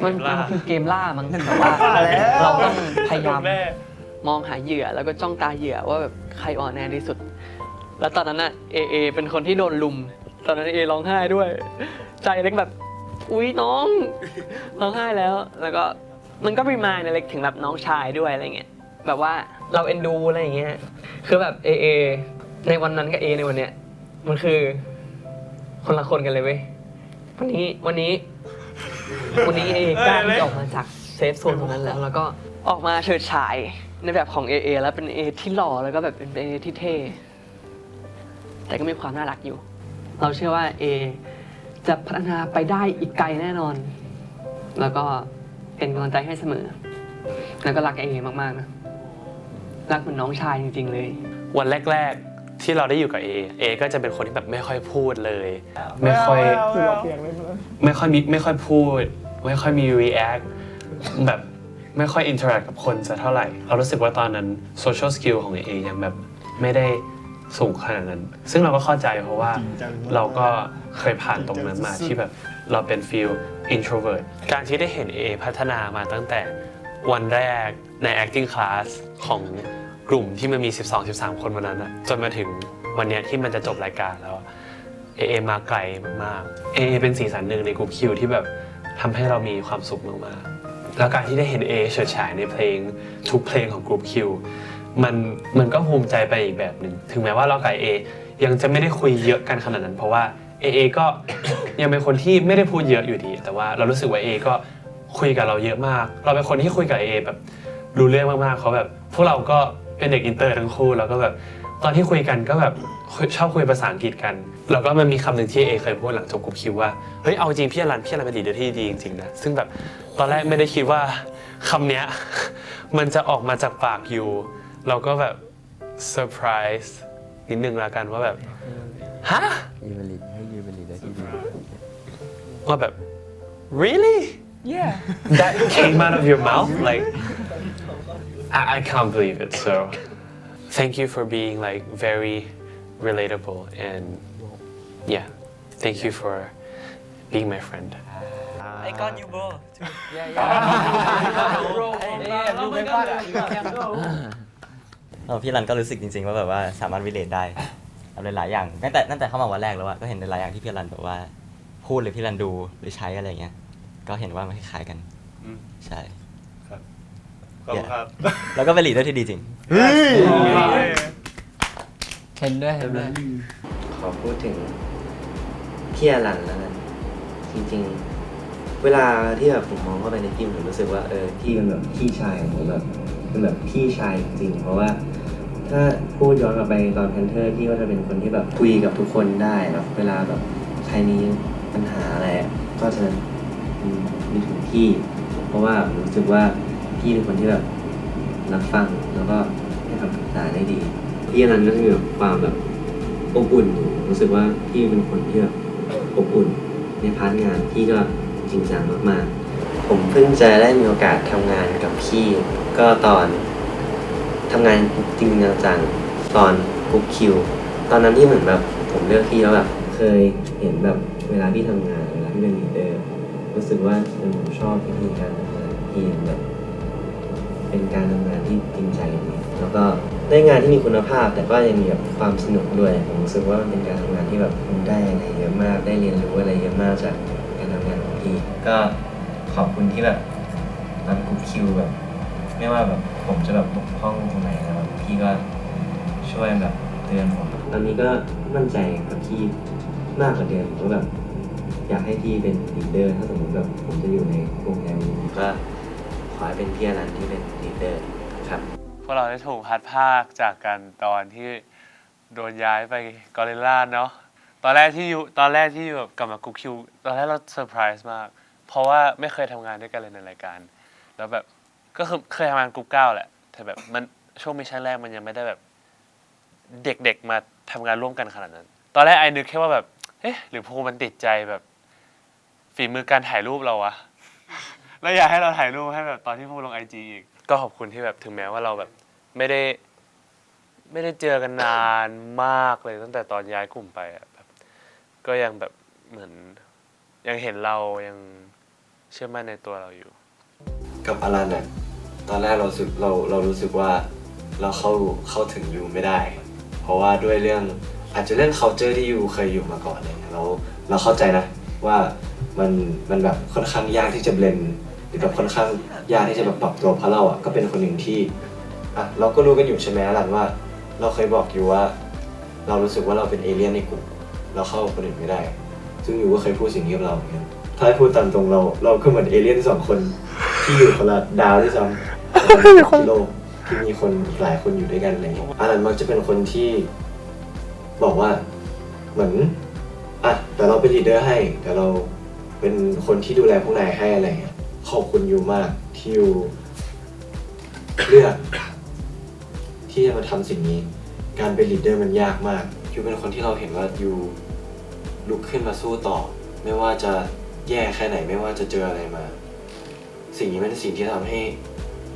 มันคือเกมล่ามั้งแต่ว่าเราต้องพยายามมองหาเหยื่อแล้วก็จ้องตาเหยื่อว่าแบบใครอ่อนแอที่สุดแล้วตอนนั้นน่ะเอเป็นคนที่โดนลุมตอนนั้นเอร้องไห้ด้วยใจเล็กแบบอุ๊ยน้องร้องไห้แล้วก็มันก็รีมายด์เล็กถึงแบบน้องชายด้วยอะไรเงี้ยแบบว่าเราเอ็นดูอะไรอย่างเงี้ยคือแบบเอในวันนั้นกับเอในวันเนี้ยมันคือคนละคนกันเลยเว้ยวันนี้เอกล้าที่ออกมาจากเซฟโซนตรงนั้นแล้วก็ออกมาเฉิดฉายในแบบของเอแล้วเป็นเอที่หล่อแล้วก็แบบเป็นเอที่เท่แต่ก็มีความน่ารักอยู่เราเชื่อว่าเอจะพัฒนาไปได้อีกไกลแน่นอน แล้วก็เป็นกำลังใจให้เสมอแล้วก็รักเอมากๆนะรักเหมือนน้องชายจริงๆเลยวันแรกๆที่เราได้อยู่กับเอก็จะเป็นคนที่แบบไม่ค่อยพูดเลยไม่ค่อยพูดไม่ค่อยมี react แบบไม่ค่อย interact กับคนจะเท่าไหร่เรารู้สึกว่าตอนนั้น social skill ของเอยังแบบไม่ได้สูงขนาดนั้นซึ่งเราก็เข้าใจเพราะว่าเราก็เคยผ่านตรงนั้นมาที่แบบเราเป็น feel introvert การที่ได้เห็นพัฒนามาตั้งแต่วันแรกใน acting class ของกลุ่มที่มันมี 12-13 คนวันนั้นนะจนมาถึงวันนี้ที่มันจะจบรายการแล้วมาไกลมากๆเป็นสีสันหนึ่งในกลุ่มคิวที่แบบทำให้เรามีความสุขมากๆแล้วการที่ได้เห็นเฉิดฉายในเพลงทุกเพลงของกลุ่มคิวมันก็ภูมิใจไปอีกแบบหนึ่งถึงแม้ว่าเรากับยังจะไม่ได้คุยเยอะกันขนาดนั้นเพราะว่าก็ยังเป็นคนที่ไม่ได้พูดเยอะอยู่ดีแต่ว่าเรารู้สึกว่าก็คุยกับเราเยอะมากเราเป็นคนที่คุยกับแบบรู้เรื่องมากๆเขาแบบพวกเราก็เป็นเด็กอินเตอร์ทั้งคู่แล้วก็แบบตอนที่คุยกันก็แบบชอบคุยภาษาอังกฤษกันแล้วก็มันมีคำหนึ่งที่เคยพูดหลังจบกลุ่มคิวว่าเฮ้ยเอาจริงพี่อรันเป็นลีดเดอร์ที่ดีจริงๆนะซึ่งแบบตอนแรกไม่ได้คิดว่าคำเนี้ยมันจะออกมาจากปากอยู่เราก็แบบเซอร์ไพรส์นิดนึงละกันว่าแบบฮะยูเป็นลีดเดอร์ที่ดีว่าแบบ really yeah that came out of your mouth like I can't believe it so thank you for being like very relatable and yeah thank you for being my friend I got you bro yeah พี่รันก็รู้สึกจริงๆว่าแบบว่าสามารถวิเลตได้หลายๆอย่างตั้งแต่เข้ามาวันแรกแล้วก็เห็นหลายๆอย่างที่พี่รันแบบว่าพูดหรือพี่รันดูหรือใช้อะไรเงี้ยก็เห็นว่ามันคล้ายๆกันใช่ครับขอบคุณครับแล้วก็เป็นลีดเดอร์ที่ดีจริงเห็นด้วยขอพูดถึงพี่อรันแล้วกันจริงๆเวลาที่แบบผมมองเข้าไปในทีมผมรู้สึกว่าพี่เป็นแบบพี่ชายของผมแบบเป็นแบบพี่ชายจริงเพราะว่าถ้าพูดย้อนกลับไปตอนแพนเทอร์พี่ก็จะเป็นคนที่แบบคุยกับทุกคนได้แบบเวลาแบบใครมีปัญหาอะไรก็จะมีถึงพี่เพราะว่าผมรู้สึกว่าพี่เป็นคนที่แบบรับฟังแล้วก็ให้คำปรึกษาได้ดีพี่อรันก็จะมีแบบความแบบอบอุ่นรู้สึกว่าพี่เป็นคนที่แบบอบอุ่นในพาร์ทงานพี่ก็จริงจังมากๆผมเพิ่งจะได้มีโอกาสทำงานกับพี่ก็ตอนทำงานจริงจังตอนกุ๊กคิวตอนนั้นที่เหมือนแบบผมเลือกพี่แล้วแบบเคยเห็นแบบเวลาพี่ทำงานเวลาพี่เป็นลีดเดอร์รู้สึกว่าผมชอบวิธีการทำงานพี่แบบเป็นการทำงานที่จริงใจแล้วก็ได้งานที่มีคุณภาพแต่ก็ยังมีแบบความสนุกด้วยผมรู้สึกว่ามันเป็นการทำงานที่แบบได้อะไรเยอะมากได้เรียนรู้อะไรเยอะมากจากการทำงานของพี่ก็ขอบคุณที่แบบตอนกุ๊กคิวแบบไม่ว่าแบบผมจะแบบบกพร่องตรงไหนแล้วพี่ก็ช่วยแบบเตือนผมตอนนี้ก็มั่นใจกับพี่มากกว่าเดิมเพราะแบบอยากให้พี่เป็นลีดเดอร์ถ้าสมมติแบบผมจะอยู่ในวงการนี้ก็ขอให้เป็นพี่อรันที่เป็นลีดเดอร์ครับพวกเราได้ถูกพัดภาคจากกันตอนที่โดนย้ายไปกอริลลาเนาะตอนแรกที่แบบกลับมากุ๊กคิวตอนแรกเราเซอร์ไพรส์มากเพราะว่าไม่เคยทำงานด้วยกันเลยในรายการแล้วแบบก็คือเคยทำงานกรุ๊ป9แหละแต่แบบมันช่วงมิชชั่นแรกมันยังไม่ได้แบบเด็กๆมาทำงานร่วมกันขนาดนั้นตอนแรกนึกแค่ว่าแบบ หรือภูมันติดใจแบบฝีมือการถ่ายรูปเราอะแล้วอยากให้เราถ่ายรูปให้แบบตอนที่ภูลง IG อีกก็ขอบคุณที่แบบถึงแม้ว่าเราแบบไม่ได้เจอกันนานมากเลยตั้งแต่ตอนย้ายกลุ่มไปอะแบบก็ยังแบบเหมือนยังเห็นเรายังเชื่อมั่นในตัวเราอยู่กับอลันเนี่ยตอนแรกเรารู้สึกว่าเราเข้าถึงยูไม่ได้เพราะว่าด้วยเรื่องอาจจะเรื่อง culture ที่ยูเคยอยู่มาก่อนเนี่ยเราเข้าใจนะว่ามันแบบค่อนข้างยากที่จะเบลนหรือแบบค่อนข้างยากที่จะแบบปรับตัวเพราะเราอ่ะก็เป็นคนหนึ่งที่เราก็รู้กันอยู่ใช่ไหมอลันว่าเราเคยบอกยูว่าเรารู้สึกว่าเราเป็นเอเลี่ยนในกลุ่มเราเข้ากับคนอื่นไม่ได้ซึ่งยูก็เคยพูดสิ่งนี้กับเราเหมือนกันถ้าให้พูดตามตรงเราก็เหมือนเอเลี่ยน2 คนที่อยู่คนละดาวด้วยซ้ำที่โลกที่มีคนอีกหลายคนอยู่ด้วยกันอะไรอย่างเงี้ยอารันมักจะเป็นคนที่บอกว่าเหมือนแต่เราเป็นลีดเดอร์ให้แต่เราเป็นคนที่ดูแลพวกนายให้อะไรเงี้ยขอบคุณยูมากที่ยูเลือกที่จะมาทำสิ่งนี้การเป็นลีดเดอร์มันยากมากยูเป็นคนที่เราเห็นว่ายูลุกขึ้นมาสู้ต่อไม่ว่าจะแย่แค่ไหนไม่ว่าจะเจออะไรมาสิ่งนี้เป็นสิ่งที่ทำให้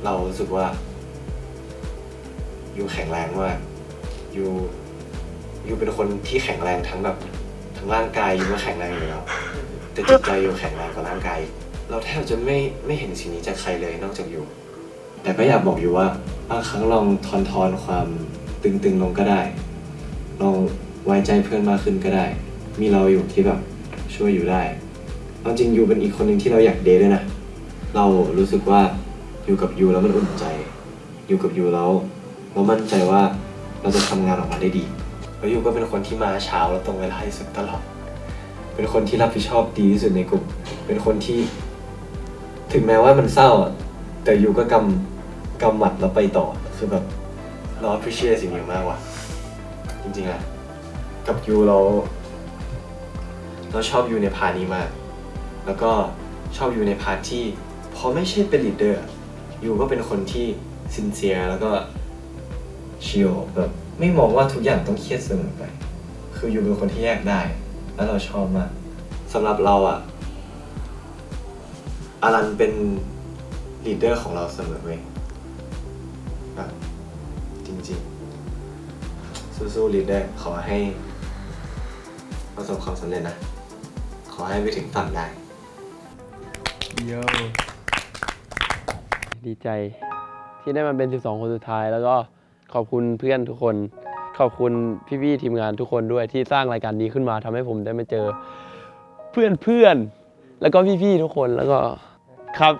เรารู้สึกว่ายูแข็งแรงมากยูเป็นคนที่แข็งแรงทั้งแบบทั้งร่างกายยูก็แข็งแรงอยู่แล้วแต่จิตใจยูแข็งแรงกว่าร่างกายเราแทบจะไม่เห็นสิ่งนี้จากใครเลยนอกจากยูแต่ก็อยากบอกอยู่ว่าบางครั้งลองทอนความตึงลงก็ได้ลองไว้ใจเพื่อนมากขึ้นก็ได้มีเราอยู่ที่แบบช่วยอยู่ได้เอาจริงยูเป็นอีกคนหนึ่งที่เราอยากเดทด้วยนะเรารู้สึกว่าอยู่กับยูแล้วมันอุ่นใจอยู่กับยูแล้วเรามั่นใจว่าเราจะทำงานออกมาได้ดีแล้วยูก็เป็นคนที่มาเช้าแล้วตรงเวลาที่สุดตลอดเป็นคนที่รับผิดชอบดีที่สุดในกลุ่มเป็นคนที่ถึงแม้ว่ามันเศร้าแต่ยูก็กำหมัดแล้วไปต่อคือแบบเรา appreciate สิ่งนี้มากว่ะจริงๆอะกับยูเราชอบยูในพาร์ทนี้มากแล้วก็ชอบยูในพาร์ทที่พอไม่ใช่เป็นลีดเดอร์ยูก็เป็นคนที่ซินเซียร์แล้วก็ชิลแบบไม่มองว่าทุกอย่างต้องเครียดเสมอไปคือยูเป็นคนที่แยกได้แล้วเราชอบมากสำหรับเราอะอารันเป็นลีดเดอร์ของเราเสมอเว้ยจริงๆสู้ๆลีดเดอร์ขอให้ประสบความสำเร็จนะขอให้ไปถึงฝั่งได้โยดีใจที่ได้มาเป็น12 คนสุดท้ายแล้วก็ขอบคุณเพื่อนทุกคนขอบคุณพี่ๆทีมงานทุกคนด้วยที่สร้างรายการนี้ขึ้นมาทำให้ผมได้มาเจอเพื่อนแล้วก็พี่ๆทุกคนแล้วก็ครับ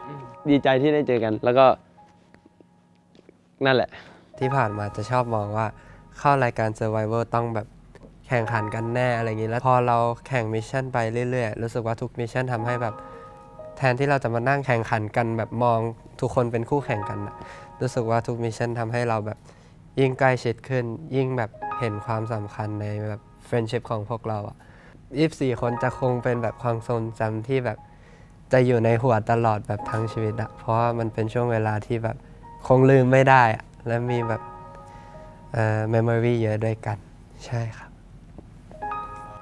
ดีใจที่ได้เจอกันแล้วก็นั่นแหละที่ผ่านมาจะชอบมองว่าเข้ารายการ Survivor ต้องแบบแข่งขันกันแน่อะไรอย่างนี้แล้วพอเราแข่งมิชชั่นไปเรื่อยๆรู้สึกว่าทุกมิชชั่นทำให้แบบแทนที่เราจะมานั่งแข่งขันกันแบบมองทุกคนเป็นคู่แข่งกันนะรู้สึกว่าทุกมิชชั่นทำให้เราแบบยิ่งใกล้ชิดขึ้นยิ่งแบบเห็นความสำคัญในแบบเฟรนด์ชิพของพวกเราอ่ะ24 คนจะคงเป็นแบบความทรงจำที่แบบจะอยู่ในหัวตลอดแบบทั้งชีวิตอะเพราะว่ามันเป็นช่วงเวลาที่แบบคงลืมไม่ได้อะและมีแบบmemory เยอะด้วยกันใช่ครับ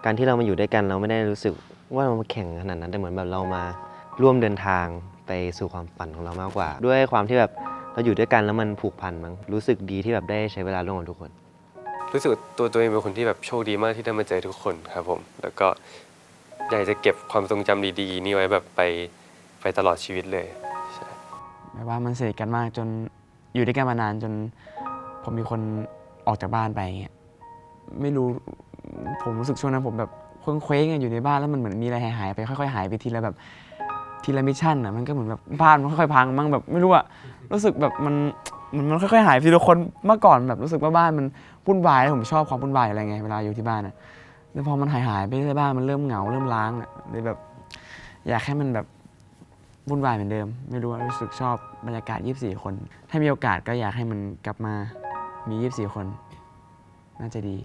การที่เรามาอยู่ด้วยกันเราไม่ได้รู้สึกว่าเรามาแข่งขนาดนั้นแต่เหมือนแบบเรามาร่วมเดินทางไปสู่ความฝันของเรามากกว่าด้วยความที่แบบเราอยู่ด้วยกันแล้วมันผูกพันมั้งรู้สึกดีที่แบบได้ใช้เวลาร่วมกับทุกคนรู้สึกตัวเองเป็นคนที่แบบโชคดีมากที่ได้มาเจอทุกคนครับผมแล้วก็อยากจะเก็บความทรงจำดีๆนี่ไว้แบบไปตลอดชีวิตเลยแบบว่ามันสนิทกันมากจนอยู่ด้วยกันมานานจนผมมีคนออกจากบ้านไปอย่างเงี้ยไม่รู้ผมรู้สึกช่วงนั้นผมแบบเคว้งๆอยู่ในบ้านแล้วมันเหมือนมีอะไรหายไปค่อยๆหายไปทีละแบบทีละมิชชั่นอ่ะมันก็เหมือนแบบบ้านมันค่อยๆพังมั่งแบบไม่รู้อะรู้สึกแบบมันค่อยๆหายทีละคนเมื่อก่อนแบบรู้สึกว่าบ้านมันวุ่นวายแล้วผมชอบความวุ่นวายอะไรไงเวลาอยู่ที่บ้านอะแล้วพอมันหายไปเรื่อยๆบ้านมันเริ่มเหงาเริ่มล้างอะเลยแบบอยากให้มันแบบวุ่นวายเหมือนเดิมไม่รู้ว่ารู้สึกชอบบรรยากาศ24 คนถ้ามีโอกาสก็อยากให้มันกลับมามี24 คนน่าจะดี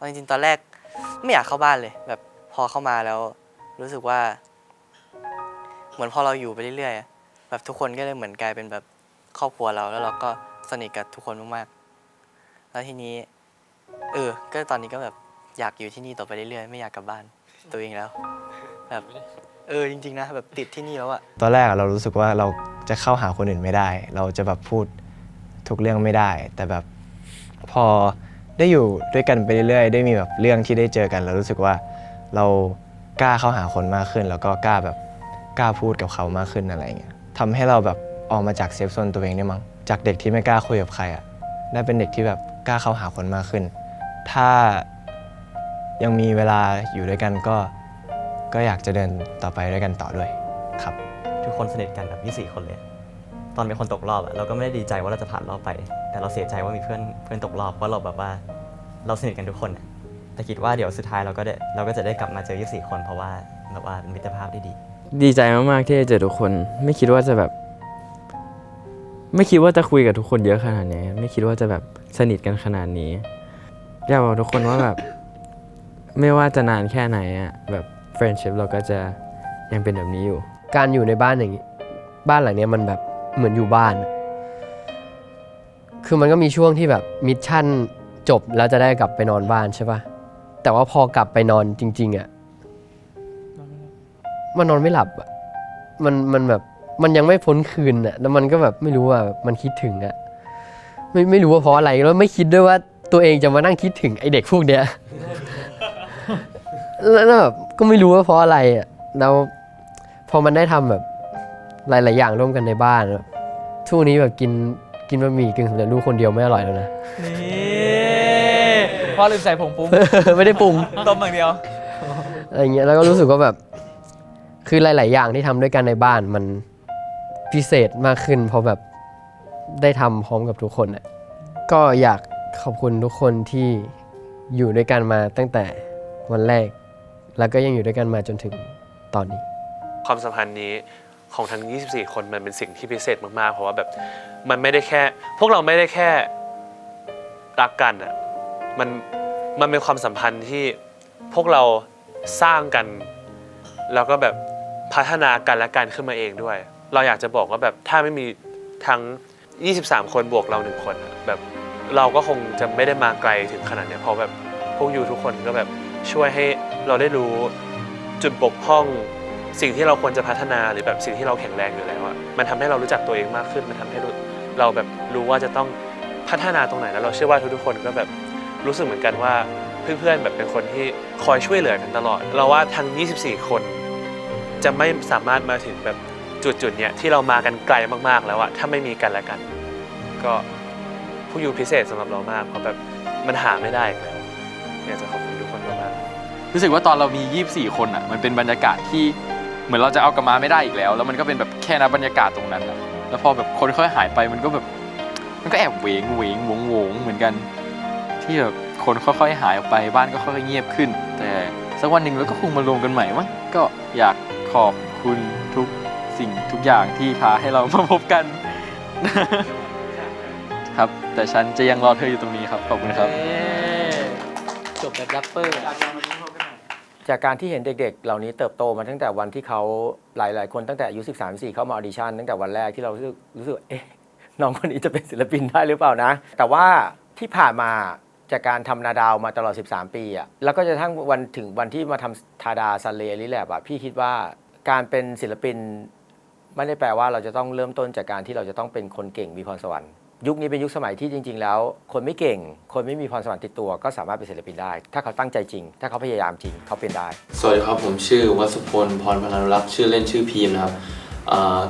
จริงๆตอนแรกไม่อยากเข้าบ้านเลยแบบพอเข้ามาแล้วรู้สึกว่าเหมือนพอเราอยู่ไปเรื่อยๆแบบทุกคนก็เลยเหมือนกลายเป็นแบบครอบครัวเราแล้วเราก็สนิทกับทุกคนมากๆแล้วทีนี้ก็ตอนนี้ก็แบบอยากอยู่ที่นี่ต่อไปเรื่อยๆไม่อยากกลับบ้าน ตัวเองแล้วแบบจริงๆนะแบบติดที่นี่แล้วอะ ตอนแรกเรารู้สึกว่าเราจะเข้าหาคนอื่นไม่ได้ เราจะแบบพูดทุกเรื่องไม่ได้ แต่แบบพอได้อยู่ด้วยกันไปเรื่อยๆได้มีแบบเรื่องที่ได้เจอกันเรารู้สึกว่าเรากล้าเข้าหาคนมากขึ้น แล้วก็กล้าพูดกับเขามากขึ้นอะไรเงี้ยทำให้เราแบบออกมาจากเซฟโซนตัวเองได้มั้งจากเด็กที่ไม่กล้าคุยกับใครอะได้เป็นเด็กที่แบบกล้าเข้าหาคนมากขึ้น ถ้ายังมีเวลาอยู่ด้วยกันก็อยากจะเดินต่อไปด้วยกันต่อด้วยครับ ทุกคนสนิทกันแบบ24 คนเลยตอนเป็นคนตกรอบเราก็ไม่ได้ดีใจว่าเราจะผ่านรอบไป แต่เราเสียใจว่ามีเพื่อนตกรอบเพราะเราแบบว่าเราสนิทกันทุกคนแต่คิดว่าเดี๋ยวสุดท้ายเราก็จะได้กลับมาเจอ24 คนเพราะว่าแบบว่ามิตรภาพได้ดี ดีใจมากๆที่ได้เจอทุกคนไม่คิดว่าจะคุยกับทุกคนเยอะขนาดนี้ไม่คิดว่าจะแบบสนิทกันขนาดนี้อยากบอกทุกคนว่าแบบไม่ว่าจะนานแค่ไหนอะแบบ friendship เราก็จะยังเป็นแบบนี้อยู่การอยู่ในบ้านอย่างนี้บ้านหลังนี้มันแบบเหมือนอยู่บ้านคือมันก็มีช่วงที่แบบมิชชั่นจบแล้วจะได้กลับไปนอนบ้านใช่ป่ะแต่ว่าพอกลับไปนอนจริงๆอ่ะมันนอนไม่หลับอ่ะมันแบบมันยังไม่พ้นคืนอ่ะแล้วมันก็แบบไม่รู้ว่ามันคิดถึงอ่ะไม่รู้ว่าเพราะอะไรแล้วไม่คิดด้วยว่าตัวเองจะมานั่งคิดถึงไอเด็กพวกเนี้ยแล้วแบบก็ไม่รู้ว่าเพราะอะไรอ่ะแล้วพอมันได้ทำแบบหลายๆอย่างร่วมกันในบ้านทุกนี้แบบกินบะหมี่กึ่งสำเร็จรูปคนเดียวไม่อร่อยแล้วนะนี่พ่อลืมใส่ผงปรุง ไม่ได้ปรุง ต้มอย่างเดียว อะไรเงี้ยแล้วก็รู้สึกว่าแบบคือหลายๆอย่างที่ทำด้วยกันในบ้านมันพิเศษมากขึ้นเพราะแบบได้ทำพร้อมกับทุกคนอ่ะก็อยากขอบคุณทุกคนที่อยู่ด้วยกันมาตั้งแต่วันแรกแล้วก็ยังอยู่ด้วยกันมาจนถึงตอนนี้ความสัมพันธ์นี้ของทั้ง24 คนมันเป็นสิ่งที่พิเศษมากๆเพราะว่าแบบมันไม่ได้แค่พวกเราไม่ได้แค่รักกันอ่ะมันเป็นความสัมพันธ์ที่พวกเราสร้างกันแล้วก็แบบพัฒนากันและกันขึ้นมาเองด้วยเราอยากจะบอกว่าแบบถ้าไม่มีทั้ง23 คนบวกเรา1 คนแบบเราก็คงจะไม่ได้มาไกลถึงขนาดนี้เพราะแบบพวกยูทุกคนก็แบบช่วยให้เราได้รู้จุดบกพร่องสิ่งที่เราควรจะพัฒนาหรือแบบสิ่งที่เราแข็งแรงอยู่แล้วอะมันทำให้เรารู้จักตัวเองมากขึ้นมันทำให้เราแบบรู้ว่าจะต้องพัฒนาตรงไหนแล้วเราเชื่อว่าทุกคนก็แบบรู้สึกเหมือนกันว่าเพื่อนๆแบบเป็นคนที่คอยช่วยเหลือกันตลอดเราว่าทั้ง24 คนจะไม่สามารถมาถึงแบบจุดเนี้ยที่เรามากันไกลมากๆแล้วอะถ้าไม่มีกันและกันก็ผู้ยูพิเศษสำหรับเรามากเพราะแบบมันหาไม่ได้อีกแล้วอยากจะขอบคุณทุกคนมากๆ รู้สึกว่าตอนเรามี24 คนอ่ะมันเป็นบรรยากาศที่เหมือนเราจะเอากลับมาไม่ได้อีกแล้วแล้วมันก็เป็นแบบแค่นั้นบรรยากาศตรงนั้นอะแล้วพอแบบคนค่อยหายไปมันก็แอบเหวงเหมือนกันที่แบบคนค่อยๆหายออกไปบ้านก็ค่อยๆเงียบขึ้นแต่สักวันหนึ่งเราก็คงมารวมกันใหม่มั้งก็อยากขอบคุณทุกสิ่งทุกอย่างที่พาให้เรามาพบกัน ครับแต่ฉันจะยังรอเธออยู่ตรงนี้ครับขอบคุณครับ จบแบบแรปเปอร์ จากการที่เห็นเด็กๆเหล่านี้เติบโตมาตั้งแต่วันที่เขาหลายๆคนตั้งแต่อายุ13-14เข้ามาออดิชั่นตั้งแต่วันแรกที่เรารู้สึกเอ๊ะน้องคนนี้จะเป็นศิลปินได้หรือเปล่านะแต่ว่าที่ผ่านมาจากการทำนาดาวมาตลอด13 ปีอ่ะแล้วก็จะทั้งถึงวันที่มาทำทาดาซันเลลิแลบอ่ะพี่คิดว่าการเป็นศิลปินไม่ได้แปลว่าเราจะต้องเริ่มต้นจากการที่เราจะต้องเป็นคนเก่งมีพรสวรรค์ยุคนี้เป็นยุคสมัยที่จริงๆแล้วคนไม่เก่งคนไม่มีพรสวรรค์ติดตัวก็สามารถเป็นศิลปินได้ถ้าเขาตั้งใจจริงถ้าเขาพยายามจริงเขาเป็นได้สวัสดีครับผมชื่อวัสุพลพรพนานุรักษ์ชื่อเล่นชื่อพีมนะครับ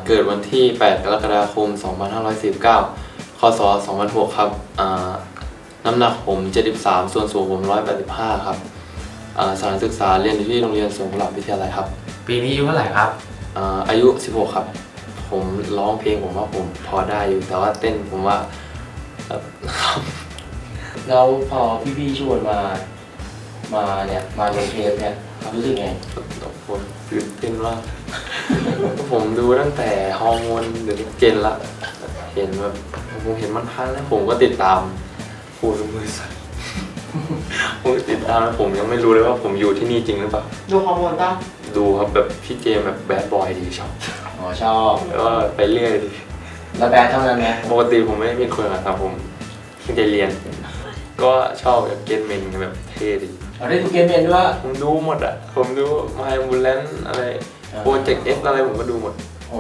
เกิดวันที่8 กรกฎาคม 2549 คศ 2006 ครับน้ำหนักผม73ส่วนสูงผม185ครับสถานศึกษาเรียนอยู่ที่โรงเรียนสวนกุหลาบวิทยาลัยครับปีนี้อายุเท่าไหร่ครับอายุ16ครับผมร้องเพลงผมว่าผมพอได้อยู่แต่ว่าเต้นผมว่าแล้วพอพี่ๆชวนมาเนี่ยมาลงเทปเนี่ยรู้สึกไงผมตื่นเต้นมาก ผมดูตั้งแต่ฮอร์โมนเดือนเจนละเห็นแบบผมเห็นมันพันแล้วผมก็ติดตามผู้สมุทรสาครผมติดตามแล้วผมยังไม่รู้เลยว่าผมอยู่ที่นี่จริงหรือเปล่าดูฮอร์โมนป่ะดูครับแบบพี่เจมแบบแบดบอยดีชอบชอบแล้วก็ไปเรื่อยดิแล้วแบดเท่านั้นไหมปกติผมไม่ได้เป็นคนแบบผมเพิ่งจะเรียน ก็ชอบแบบเกนเมนแบบเท่ดี ได้ดูเกมเมนด้วย ผมดูหมดอ่ะผมดูมาบูแลนอะไรโปรเจกต์เอสอะไรผมก็ดูหมด โอ้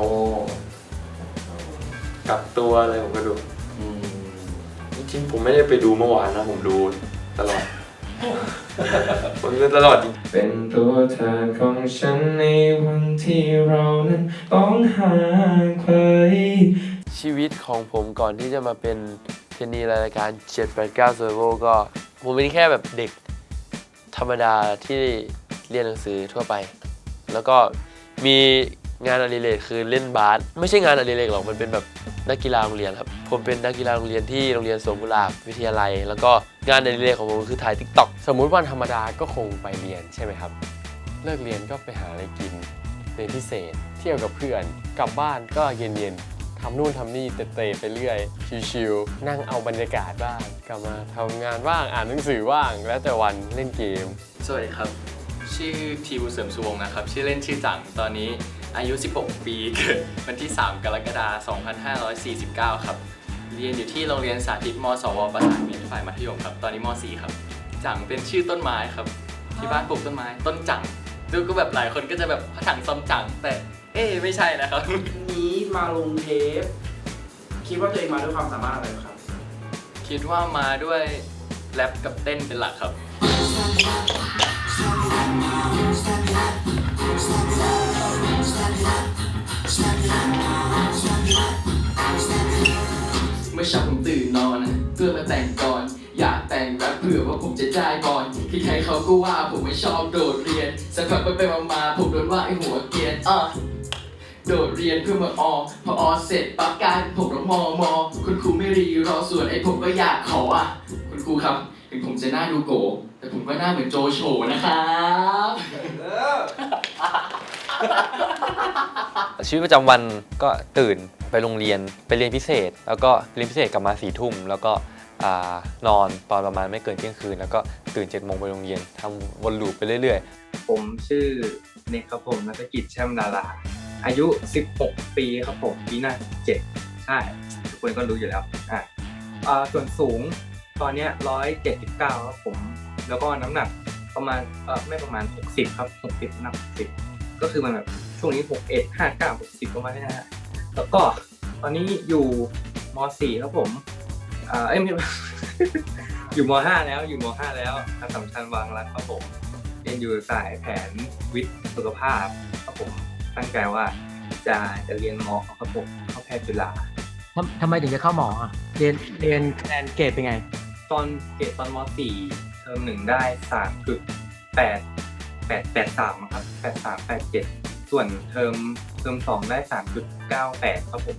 กับตัวอะไรผมก็ดูจริงๆผมไม่ได้ไปดูเมื่อวานนะผมดูตลอด ผมดูตลอดจริงเป็นตัวแทนของฉันในวันที่เรานั้นต้องห่างไกล ชีวิตของผมก่อนที่จะมาเป็นเทรนนีรายการ789 Survival ก็ผมเป็นแค่แบบเด็กธรรมดาที่เรียนหนังสือทั่วไป แล้วก็มีงานอดิเรกคือเล่นบาสไม่ใช่งานอดิเรกหรอกมันเป็นแบบนักกีฬาโรงเรียนครับผมเป็นนักกีฬาโรงเรียนที่โรงเรียนสวนกุหลาบวิทยาลัยแล้วก็งานอดิเรกของผมคือถ่าย TikTok สมมุติวันธรรมดาก็คงไปเรียนใช่ไหมครับเลิกเรียนก็ไปหาอะไรกินเรียนพิเศษเที่ยวกับเพื่อนกลับบ้านก็เย็นๆทำนู่นทำนี่เตะๆไปเรื่อยชิวๆนั่งเอาบรรยากาศบ้างกลับมาทำงานบ้างอ่านหนังสือบ้างแล้วแต่วันเล่นเกม สวัสดีครับชื่อทีวูเสริมสุวงศ์นะครับชื่อเล่นชื่อจังตอนนี้อายุ16 ปีเกิดวันที่3กรกฎาคม2549ครับเรียนอยู่ที่โรงเรียนสาธิตมสวประสานมิตรฝ่ายมัธยมครับตอนนี้ม4ครับจังเป็นชื่อต้นไม้ครับที่บ้านปลูกต้นไม้ต้นจังดูก็แบบหลายคนก็จะแบบพระถังซอมจังแต่ไม่ใช่นะครับนี้มาลงเทปคิดว่าตัวเองมาด้วยความสามารถอะไรครับ คิดว่ามาด้วยแรปกับเต้นเป็นหลักครับเมื่อเช้าผมตื่นนอนเพื่อมาแต่งก่อนอยากแต่งแบบเผื่อว่าผมจะได้ก่อนใครๆเขาก็ว่าผมไม่ชอบโดดเรียนสักพักไปมาผมโดนว่าไอ้หัวเกรียนโดดเรียนเพื่อมาพอเสร็จปั๊บกลายผมต้องมอคุณครูไม่รีรอส่วนไอ้ผมก็อยากขอคุณครูครับถึงผมจะหน้าดูโกแต่ผมก็หน้าเหมือนโจโฉนะครับชีวิตประจำวันก็ตื่นไปโรงเรียนไปเรียนพิเศษแล้วก็เรียนพิเศษกลับมา4 ทุ่มแล้วก็นอนตอนประมาณไม่เกินเที่ยงคืนแล้วก็ตื่น7 โมงไปโรงเรียนทำวนลูปไปเรื่อยๆผมชื่อเนคครับผมนักกิจแช่มดาราอายุ16 ปีครับผมปีหน้า7ใช่ทุกคนก็รู้อยู่แล้วส่วนสูงตอนนี้179ครับผมแล้วก็น้ำหนักประมาณไม่ประมาณ60ครับ60น้ำหนัก60ก็คือมันแบบช่วงนี้61 59 60ประมาณนี้นะฮะแล้วก็ตอนนี้อยู่ม.4 ครับผมไม่อยู่ม.5 แล้วอยู่ม.5 แล้วอัสสัมชัญบางรักครับผมเรียนอยู่สายแผนวิทย์สุขภาพครับผมตั้งใจว่าจะเรียนหมอครับผมเข้าแพทย์จุฬาทำไมถึงจะเข้าหมอเรียนคะแนนเกรดเป็นไงตอนม.4 เทอม1ได้ 3.83 ครับ8387ส่วนเทอม2ได้ 3.98 ครับผม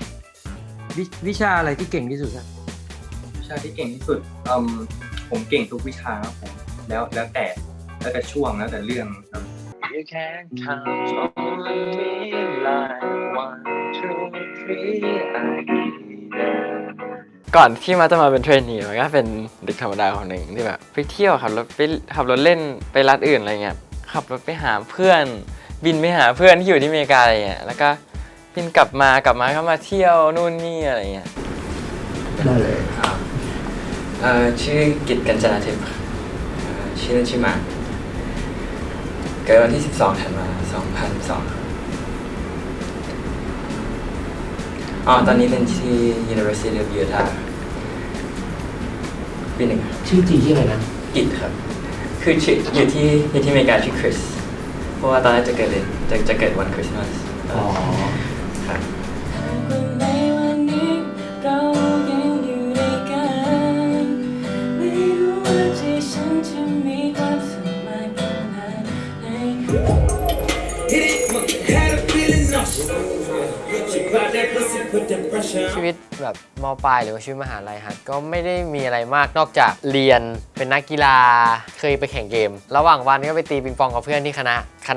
วิชาอะไรที่เก่งที่สุดครับวิชาที่เก่งที่สุดผมเก่งทุกวิชาครับผมแล้วแต่ช่วงแล้วแต่เรื่องครับ You can count on me like 1, 2, 3 ก่อนที่มาจะมาเป็นเทรนนีมันก็เป็นเด็กธรรมดาคนหนึ่งที่แบบไปเที่ยวขับรถเล่นไปรัฐอื่นอะไรเงี้ยขับรถไปหาเพื่อนบินไปหาเพื่อนที่อยู่ที่อเมริกาอะไรเงี้ยแล้วก็บินกลับมาก็มาเที่ยวนู่นนี่อะไรเงี้ยได้เลยครับชื่อกิตกัญจนาทิพย์ชื่อเล่นชื่อมาเกิดวันที่12 ธันวาคม 2002ตอนนี้เรียนที่ University of Utah ปี 1ชื่อจริงชื่ออะไรนะกิตครับคือชื่ออยู่ที่อเมริกาชื่อคริสเพราะว่าตอนแรกจะเกิดวันคริสต์มาสครับชีวิตแบบม.ปลายหรือว่าชีวิตมหาลัยฮะก็ไม่ได้มีอะไรมากนอกจากเรียนเป็นนักกีฬาเคยไปแข่งเกมระหว่างวันก็ไปตีปิงปองกับเพื่อนที่ค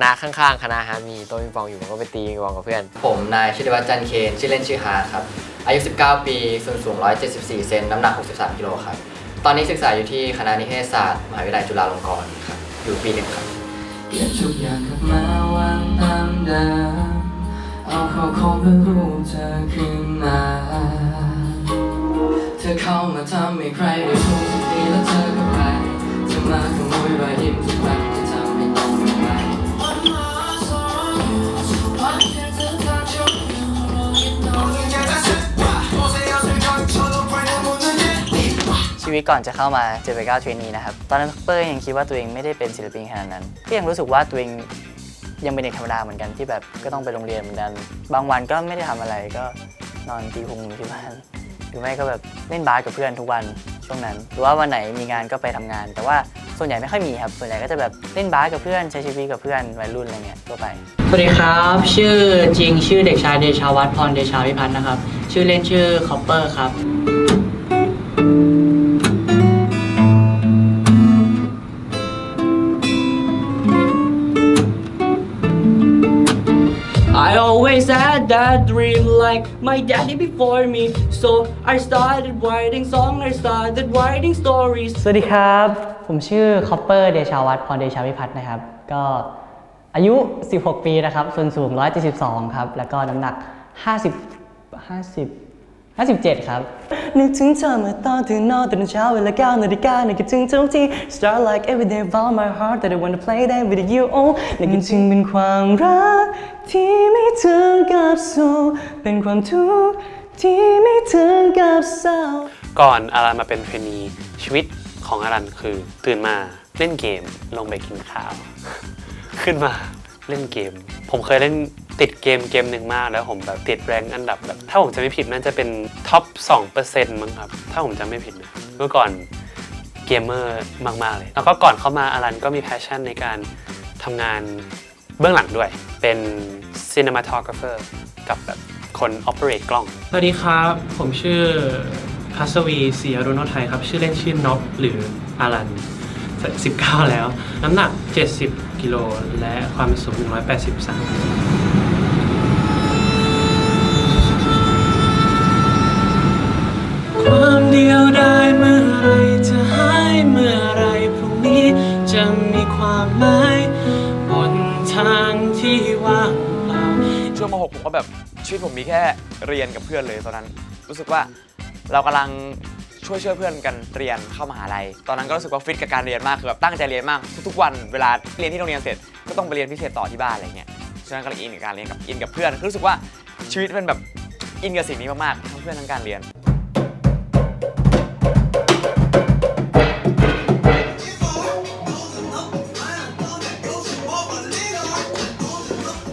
ณะข้างๆคณะฮะมีโต๊ะปิงปองอยู่ก็ไปตีปิงปองกับเพื่อนผมนายชิติวัฒน์จันเคนชื่อเล่นชื่อฮาร์ดครับอายุ19 ปีส่วนสูง174 เซนน้ำหนัก63 กิโลครับตอนนี้ศึกษาอยู่ที่คณะนิเทศศาสตร์มหาวิทยาลัยจุฬาลงกรณ์ครับอยู่ปี 1ครับเปลี่ยนทุกอย่างกลับมาวางตามเดิมเอาเข้าของเพื่อรู้เธอขึ้นมาเธอ อเข้ามาทำให้ใครได้ชมสักทีแล้วเธอก็ไปจะมาขโมยรอยยิ้มทุกครั้งที่ทำให้ต้องไม่ไหว ชีวิตก่อนจะเข้ามาเจอไปก้าวเทรนนีนะครับตอนนั้นเป้ยยังคิดว่าตัวเองไม่ได้เป็นศิลปินขนาดนั้นก็ยังรู้สึกว่าตัวเองยังเป็นเด็กธรรมดาเหมือนกันที่แบบก็ต้องไปโรงเรียนเหมือนกันบางวันก็ไม่ได้ทำอะไรก็นอนตีพุงที่บ้านหรือไม่ก็แบบเล่นบาสกับเพื่อนทุกวันช่วงนั้นหรือว่าวันไหนมีงานก็ไปทำงานแต่ว่าส่วนใหญ่ไม่ค่อยมีครับส่วนใหญ่ก็จะแบบเล่นบาสกับเพื่อนใช้ชีวิตกับเพื่อนวัยรุ่นอะไรเงี้ยทั่วไป สวัสดีครับชื่อจริงชื่อเด็กชายเดชาวัฒน์พรเดชาวิพัฒน์นะครับชื่อเล่นชื่อคอปเปอร์ครับ I always had that dream like my daddy before me so I started writing songs I started writing stories สวัสดีครับผมชื่อคอปเปอร์เดชาวัฒน์พรเดชาวิพัฒน์นะครับก็อายุ 16 ปีนะครับส่วนสูง 172 ครับแล้วก็น้ำหนัก 57 ครับนึกถึงเธอเมื่อตอนตื่นนอนตอนเช้าเวลา 9 นาฬิกานึกถึงทุกที Start like every day about my heart that I wanna play that with you oh นึกถึงเป็นความรักที่ไม่ถึงกับสุขเป็นความทุกข์ที่ไม่ถึงกับเศร้าก่อนอารันมาเป็นเทรนนีชีวิตของอารันคือตื่นมาเล่นเกมลงไปกินข้าว ขึ้นมาเล่นเกมผมเคยเล่นติดเกมหนึ่งมากแล้วผมแบบติดแรงอันดับแบบถ้าผมจะไม่ผิดน่าจะเป็นท็อป 2% มั้งครับถ้าผมจำไม่ผิดนะเมื่อก่อนเกมเมอร์มากๆเลยแล้วก็ก่อนเข้ามาอารันก็มีแพชชั่นในการทำงานเบื้องหลังด้วยเป็น cinematographer กับแบบคน operate กล้องสวัสดีครับผมชื่อพัสวีศรีอรุณโนไทยครับชื่อเล่นชื่อน็อปหรืออารัน19 แล้วน้ำหนัก70 กิโลและความสูง183ความเดียวดายเมื่อไรจะหายเมื่อไรพรุ่งนี้จะมีความหมายบนทางที่ว่างเปล่า ช่วงม.6 ผมก็แบบชีวิตผมมีแค่เรียนกับเพื่อนเลยตอนนั้นรู้สึกว่าเรากำลังช่วยเพื่อนกันเรียนเข้ามหาลัยตอนนั้นก็รู้สึกว่าฟิตกับการเรียนมากคือแบบตั้งใจเรียนมากทุกๆวันเวลาเรียนที่โรงเรียนเสร็จก็ต้องไปเรียนพิเศษต่อที่บ้านอะไรเงี้ยฉะนั้นก็เลยอินกับการเรียนกับอินกับเพื่อนรู้สึกว่าชีวิตเป็นแบบอินกับสิ่งนี้มากๆทั้งเพื่อนทั้งการเรียน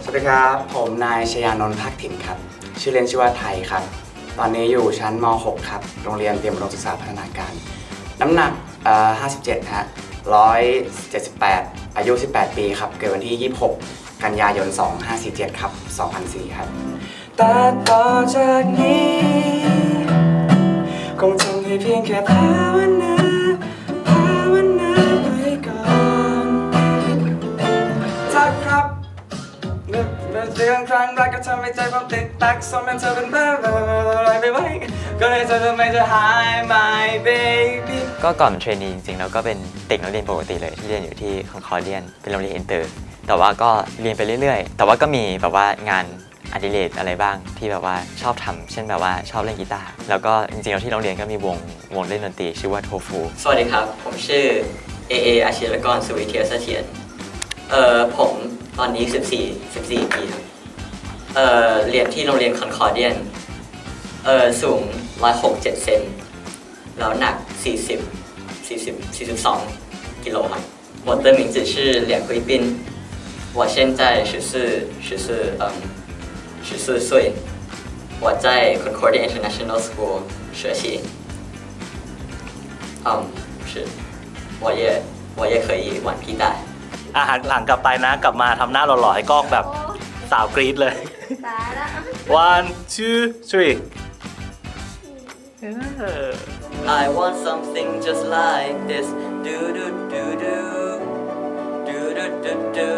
สวัสดีครับผมนายชยานนท์ภาคถิ่นครับชื่อเล่นชื่อว่าไทยครับตอนนี้อยู่ชั้นม.6 ครับโรงเรียนเตรียมอุดมศึกษาพัฒนาการน้ำหนัก57ฮะ178อายุ18 ปีครับเกิดวันที่26 กันยายน 2547ครับ2004ครับแต่ต่อจากนี้คงทำได้เพียงแค่ภาวนาไปก่อนถ้าครับเรื่องครั้งแรกก็ทำให้ใจผมติดตักสมเป็นเธอเป็นบ้าอะไรไปไว้ก็เลยเธอทำไมจะหาย my baby ก็ก่อนเป็นเทรนนีจริงๆแล้วก็เป็นเด็กนักเรียนปกติเลยที่เรียนอยู่ที่คอนคอร์เดียนเป็นโรงเรียนอินเตอร์แต่ว่าก็เรียนไปเรื่อยๆแต่ว่าก็มีแบบว่างานอดิเรกอะไรบ้างที่แบบว่าชอบทำเช่นแบบว่าชอบเล่นกีตาร์แล้วก็จริงๆแล้วที่โรงเรียนก็มีวงเล่นดนตรีชื่อว่าโทฟู สวัสดีครับผมชื่ออาชีวกรสุวิเทียเสถียรผมตอนนี้14 ปีครับเรียนที่โรงเรียนคอนคอร์เดียนสูง167 เซนแล้วหนัก42 กิโลครับ我的名字是梁贵斌我现在14岁我在 Concordia International School 学习是我也可以玩皮带อาหารหลังกลับไปนะกลับมาทำหน้าหล่อๆให้กล้องแบบสาวกรี๊ดเลย 1 2 3 I want something just like this do do do do do do do do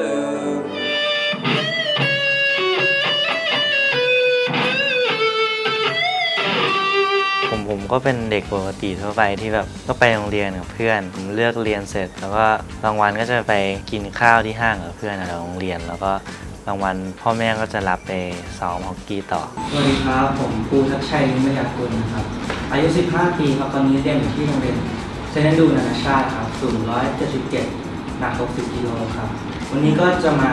ผมก็เป็นเด็กปกติทั่วไปที่แบบก็ไปโรงเรียนกับเพื่อนผมเลือกเรียนเสร็จแล้วก็บางวันก็จะไปกินข้าวที่ห้างกับเพื่อนในโรงเรียนแล้วก็ บางวันพ่อแม่ก็จะรับไปซ้อมฮอกกี้ต่อ สวัสดีครับผมภูทักชัยนิมยากุลนะครับอายุ 15 ปีครับตอนนี้เรียนอยู่ที่โรงเรียนเซนต์แอนดรูว์นานาชาติครับสูง 177 หนัก 60 กิโลครับวันนี้ก็จะมา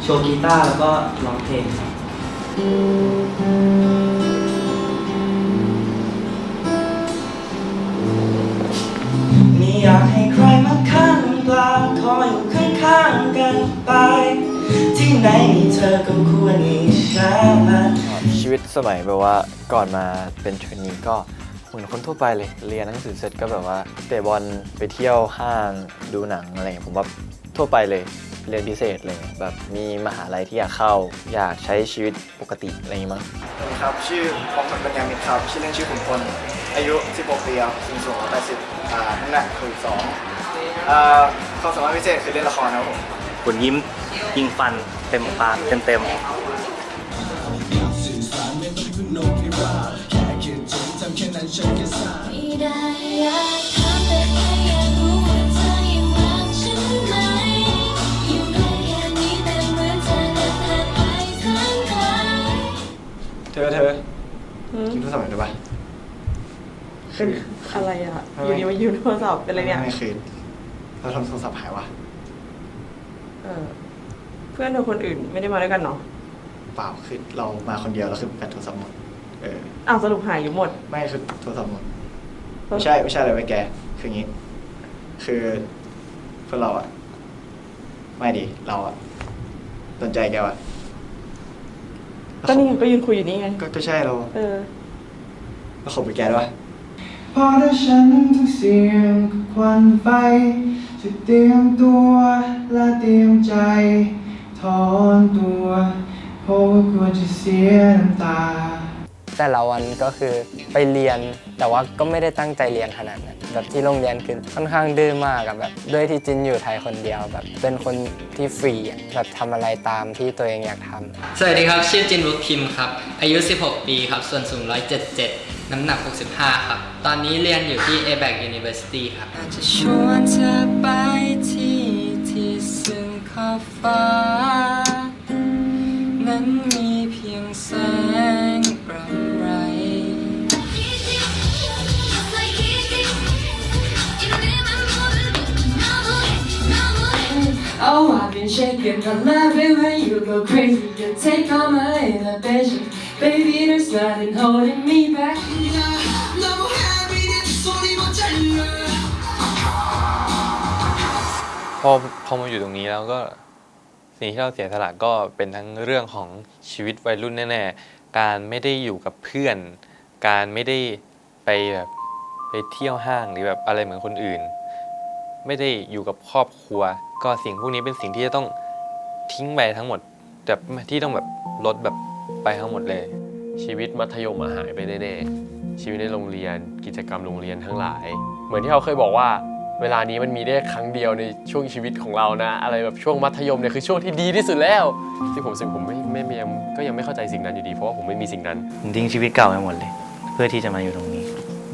โชว์กีตาร์แล้วก็ร้องเพลงครับไม่อยากให้ใครมาข้างกลางคอยอยู่ข้างๆกันไปที่ไหนมีเธอก็ควรมีฉัน ชีวิตสมัยแบบว่าก่อนมาเป็นเทรนนีก็เหมือนคนทั่วไปเลยเรียนหนังสือเสร็จก็แบบว่าเตะบอลไปเที่ยวห้างดูหนังอะไรผมว่าทั่วไปเลยเรียนพิเศษเลยแบบมีมหาลัยที่อยากเข้าอยากใช้ชีวิตปกติอะไรอย่างงี้มั้ง สวัสดีครับชื่อปองพลปัญญามิตรครับชื่อเล่นชื่อขุนพลอายุ 16 ปีครับสูง180น้ำหนัก62ความสามารถพิเศษคือเล่นละครนะครับผม คุณยิ้มยิงฟันเต็มปากเต็มๆ เธอกินโทรศัพท์หน่อยได้ปะ เป็นอะไรอ่ะ อยู่ดีมายืมโทรศัพท์เป็นอะไรเนี่ย ไม่คืนเราทำโทรศัพท์หายวะ เพื่อนเธอคนอื่นไม่ได้มาด้วยกันเนาะ เปล่าคือเรามาคนเดียวแล้วคือแบตโทรศัพท์หมดอ้าวสรุปหายอยู่หมด ไม่คือโทรศัพท์หมดไม่ใช่อะไรไปแกคืออย่างงี้ คือพวกเราอะไม่ดิเราอะสนใจแกวะ ก็นี่ก็ยืนคุยอยู่นี่ไง ก็ใช่เราแล้วขบไปแกด้วย พอถ้าฉันทุกเสียงควันไฟจะเตรียมตัวและเตรียมใจถอนตัวเพราะว่ากลัวจะเสียน้ำตา แต่ละวันก็คือไปเรียนแต่ว่าก็ไม่ได้ตั้งใจเรียนขนาดนั้นแบบที่โรงเรียนคือค่อนข้างดื้อมากกับแบบด้วยที่จินอยู่ไทยคนเดียวแบบเป็นคนที่ฟรีแบบทำอะไรตามที่ตัวเองอยากทำ สวัสดีครับชื่อจินวุฒิพิมพ์ครับอายุ 16 ปีครับส่วนสูง 177 น้ำหนัก 65 ครับตอนนี้เรียนอยู่ที่ ABAC University ครับจะชวนเธอไปที่ซึ่งขอบฟ้านั้นมีเพียงแสงรำไร Oh, I've been shaking, I love it when you go crazy. You take all my inhibition, baby. There's nothing holding me back. พอมาอยู่ตรงนี้แล้วก็สิ่งที่เราเสียสละก็เป็นทั้งเรื่องของชีวิตวัยรุ่นแน่ๆการไม่ได้อยู่กับเพื่อนการไม่ได้ไปแบบไปเที่ยวห้างหรือแบบอะไรเหมือนคนอื่นไม่ได้อยู่กับครอบครัวก็สิ่งพวกนี้เป็นสิ่งที่จะต้องทิ้งไปทั้งหมดแบบที่ต้องแบบลดแบบไปทั้งหมดเลยชีวิตมัธยมหายไปแน่ๆชีวิตในโรงเรียนกิจกรรมโรงเรียนทั้งหลายเหมือนที่เขาเคยบอกว่าเวลานี้มันมีได้ครั้งเดียวในช่วงชีวิตของเรานะอะไรแบบช่วงมัธยมเนี่ยคือช่วงที่ดีที่สุดแล้วที่ผมก็ยังไม่เข้าใจสิ่งนั้นอยู่ดีเพราะว่าผมไม่มีสิ่งนั้นผมทิ้งชีวิตเก่าไปหมดเลยเพื่อที่จะมาอยู่ตรงนี้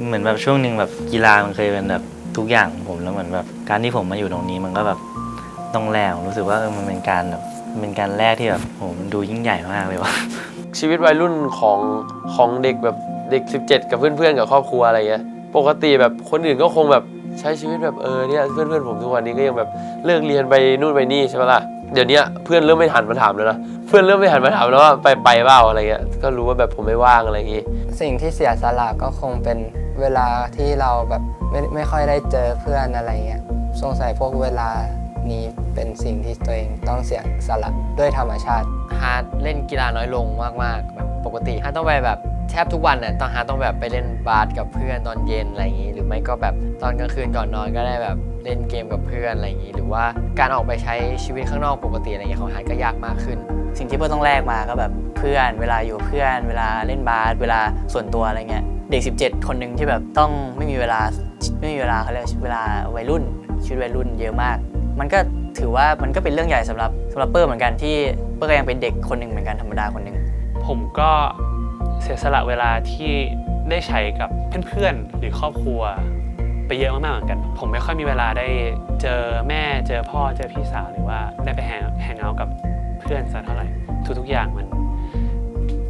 เหมือนแบบช่วงหนึ่งแบบกีฬามันเคยเป็นแบบทุกอย่างของผมแล้วเหมือนแบบการที่ผมมาอยู่ตรงนี้มันก็แบบต้องแลกรู้สึกว่ามันเป็นการแบบเป็นการแลกที่แบบโหมันดูยิ่งใหญ่มากเลยว่ะ ชีวิตวัยรุ่นของเด็กแบบเด็ก17กับเพื่อนๆกับครอบครัวอะไรเงี้ยปกติแบบคนอื่นก็คงแบบใช้ชีวิตแบบเนี่ยเพื่อนๆผมทุกวันนี้ก็ยังแบบเลิกเรียนไปนู่นไปนี่ใช่ไหมล่ะเดี๋ยวนี้เพื่อนเริ่มไม่หันมาถามแล้วนะเพื่อนเริ่มไม่หันมาถามแล้วว่าไปเปล่าอะไรเงี้ยก็รู้ว่าแบบผมไม่ว่างอะไรอย่างงี้สิ่งที่เสียสละก็คงเป็นเวลาที่เราแบบไม่ค่อยได้เจอเพื่อนอะไรเงี้ยสงสัยพวกเวลานี้เป็นสิ่งที่ตัวเองต้องเสียสละด้วยธรรมชาติฮาร์ดเล่นกีฬาน้อยลงมากๆแบบปกติฮาร์ดต้องไปแบบแทบทุกวันน่ะต้องแบบไปเล่นบาสกับเพื่อนตอนเย็นอะไรอย่างงี้หรือไม่ก็แบบตอนกลางคืนก่อนนอนก็ได้แบบเล่นเกมกับเพื่อนอะไรอย่างงี้หรือว่าการออกไปใช้ชีวิตข้างนอกปกติอะไรอย่างเงี้ยของฮาร์ดก็ยากมากขึ้นสิ่งที่เพื่อนต้องแลกมาก็แบบเพื่อนเวลาอยู่เพื่อนเวลาเล่นบาสเวลาส่วนตัวอะไรเงี้ยเด็ก17คนนึงที่แบบต้องไม่มีเวลาเขาเรียกเวลาวัยรุ่นชีวิตวัยรุ่นเยอะมากมันก็ถือว่ามันก็เป็นเรื่องใหญ่สำหรับเปิ้ลเหมือนกันที่เปิ้ลก็ยังเป็นเด็กคนหนึ่งเหมือนกันธรรมดาคนหนึ่งผมก็เสียสละเวลาที่ได้ใช้กับเพื่อนๆหรือครอบครัวไปเยอะมากๆเหมือนกันผมไม่ค่อยมีเวลาได้เจอแม่เจอพ่อเจอพี่สาวหรือว่าได้ไปแฮงเอาท์กับเ พื่อนสักเท่าไหร่ทุกๆอย่างมัน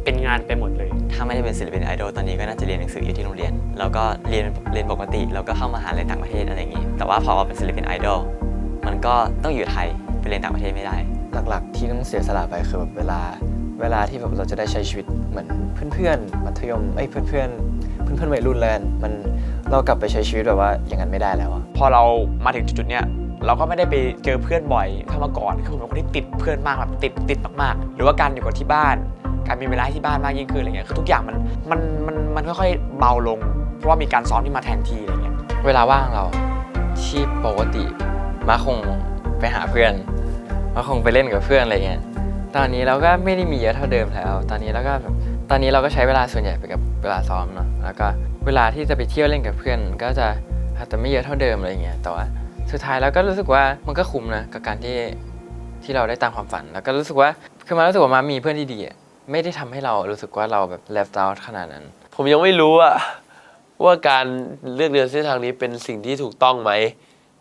เป็นงานไปหมดเลย ถ้าไม่ได้เป็นศิลปินไอดอลตอนนี้ก็น่าจะเรียนหนังสืออยู่ที่โรงเรียนแล้วก็เรียนปกติแล้วก็เข้ามหาลัยต่างประเทศอะไรอย่างนี้แต่ว่าพอเป็นศิลปินไอดอลมันก็ต้องอยู่ไทยไปเรียนต่างประเทศไม่ได้หลักๆที่ต้องเสียสละไปคือแบบเวลาที่แบบเราจะได้ใช้ชีวิตเหมือนเพื่อนๆมัธยมเพื่อนวัยรุ่นเลยมันเรากลับไปใช้ชีวิตแบบว่าอย่างนั้นไม่ได้แล้วอะ พอเรามาถึงจุดๆเนี้ยเราก็ไม่ได้ไปเจอเพื่อนบ่อยเท่าเมื่อก่อนคือผมเป็นคนที่ติดเพื่อนมากแบบติดมากๆหรือว่าการอยู่กับที่บ้านการมีเวลาที่บ้านมากยิ่งขึ้นอะไรเงี้ยคือทุกอย่างมันค่อยๆเบาลงเพราะว่ามีการซ้อมที่มาแทนที่อะไรเงี้ย เวลาว่างเราที่ปกติมาคงไปหาเพื่อนมาคงไปเล่นกับเพื่อนอะไรเงี้ยตอนนี้เราก็ไม่ได้มีเยอะเท่าเดิมแล้วตอนนี้เราก็ใช้เวลาส่วนใหญ่ไปกับเวลาซ้อมเนาะแล้วก็เวลาที่จะไปเที่ยวเล่นกับเพื่อนก็จะอาจจะไม่เยอะเท่าเดิมอะไรเงี้ยแต่ว่าสุดท้ายแล้วก็รู้สึกว่ามันก็คุ้มนะกับการที่เราได้ตามความฝันแล้วก็รู้สึกว่าคือมารู้สึกว่ามามีเพื่อนที่ดีไม่ได้ทำให้เรารู้สึกว่าเราแบบ left out ขนาดนั้นผมยังไม่รู้ว่าการเลือกเดินเส้นทางนี้เป็นสิ่งที่ถูกต้องไหม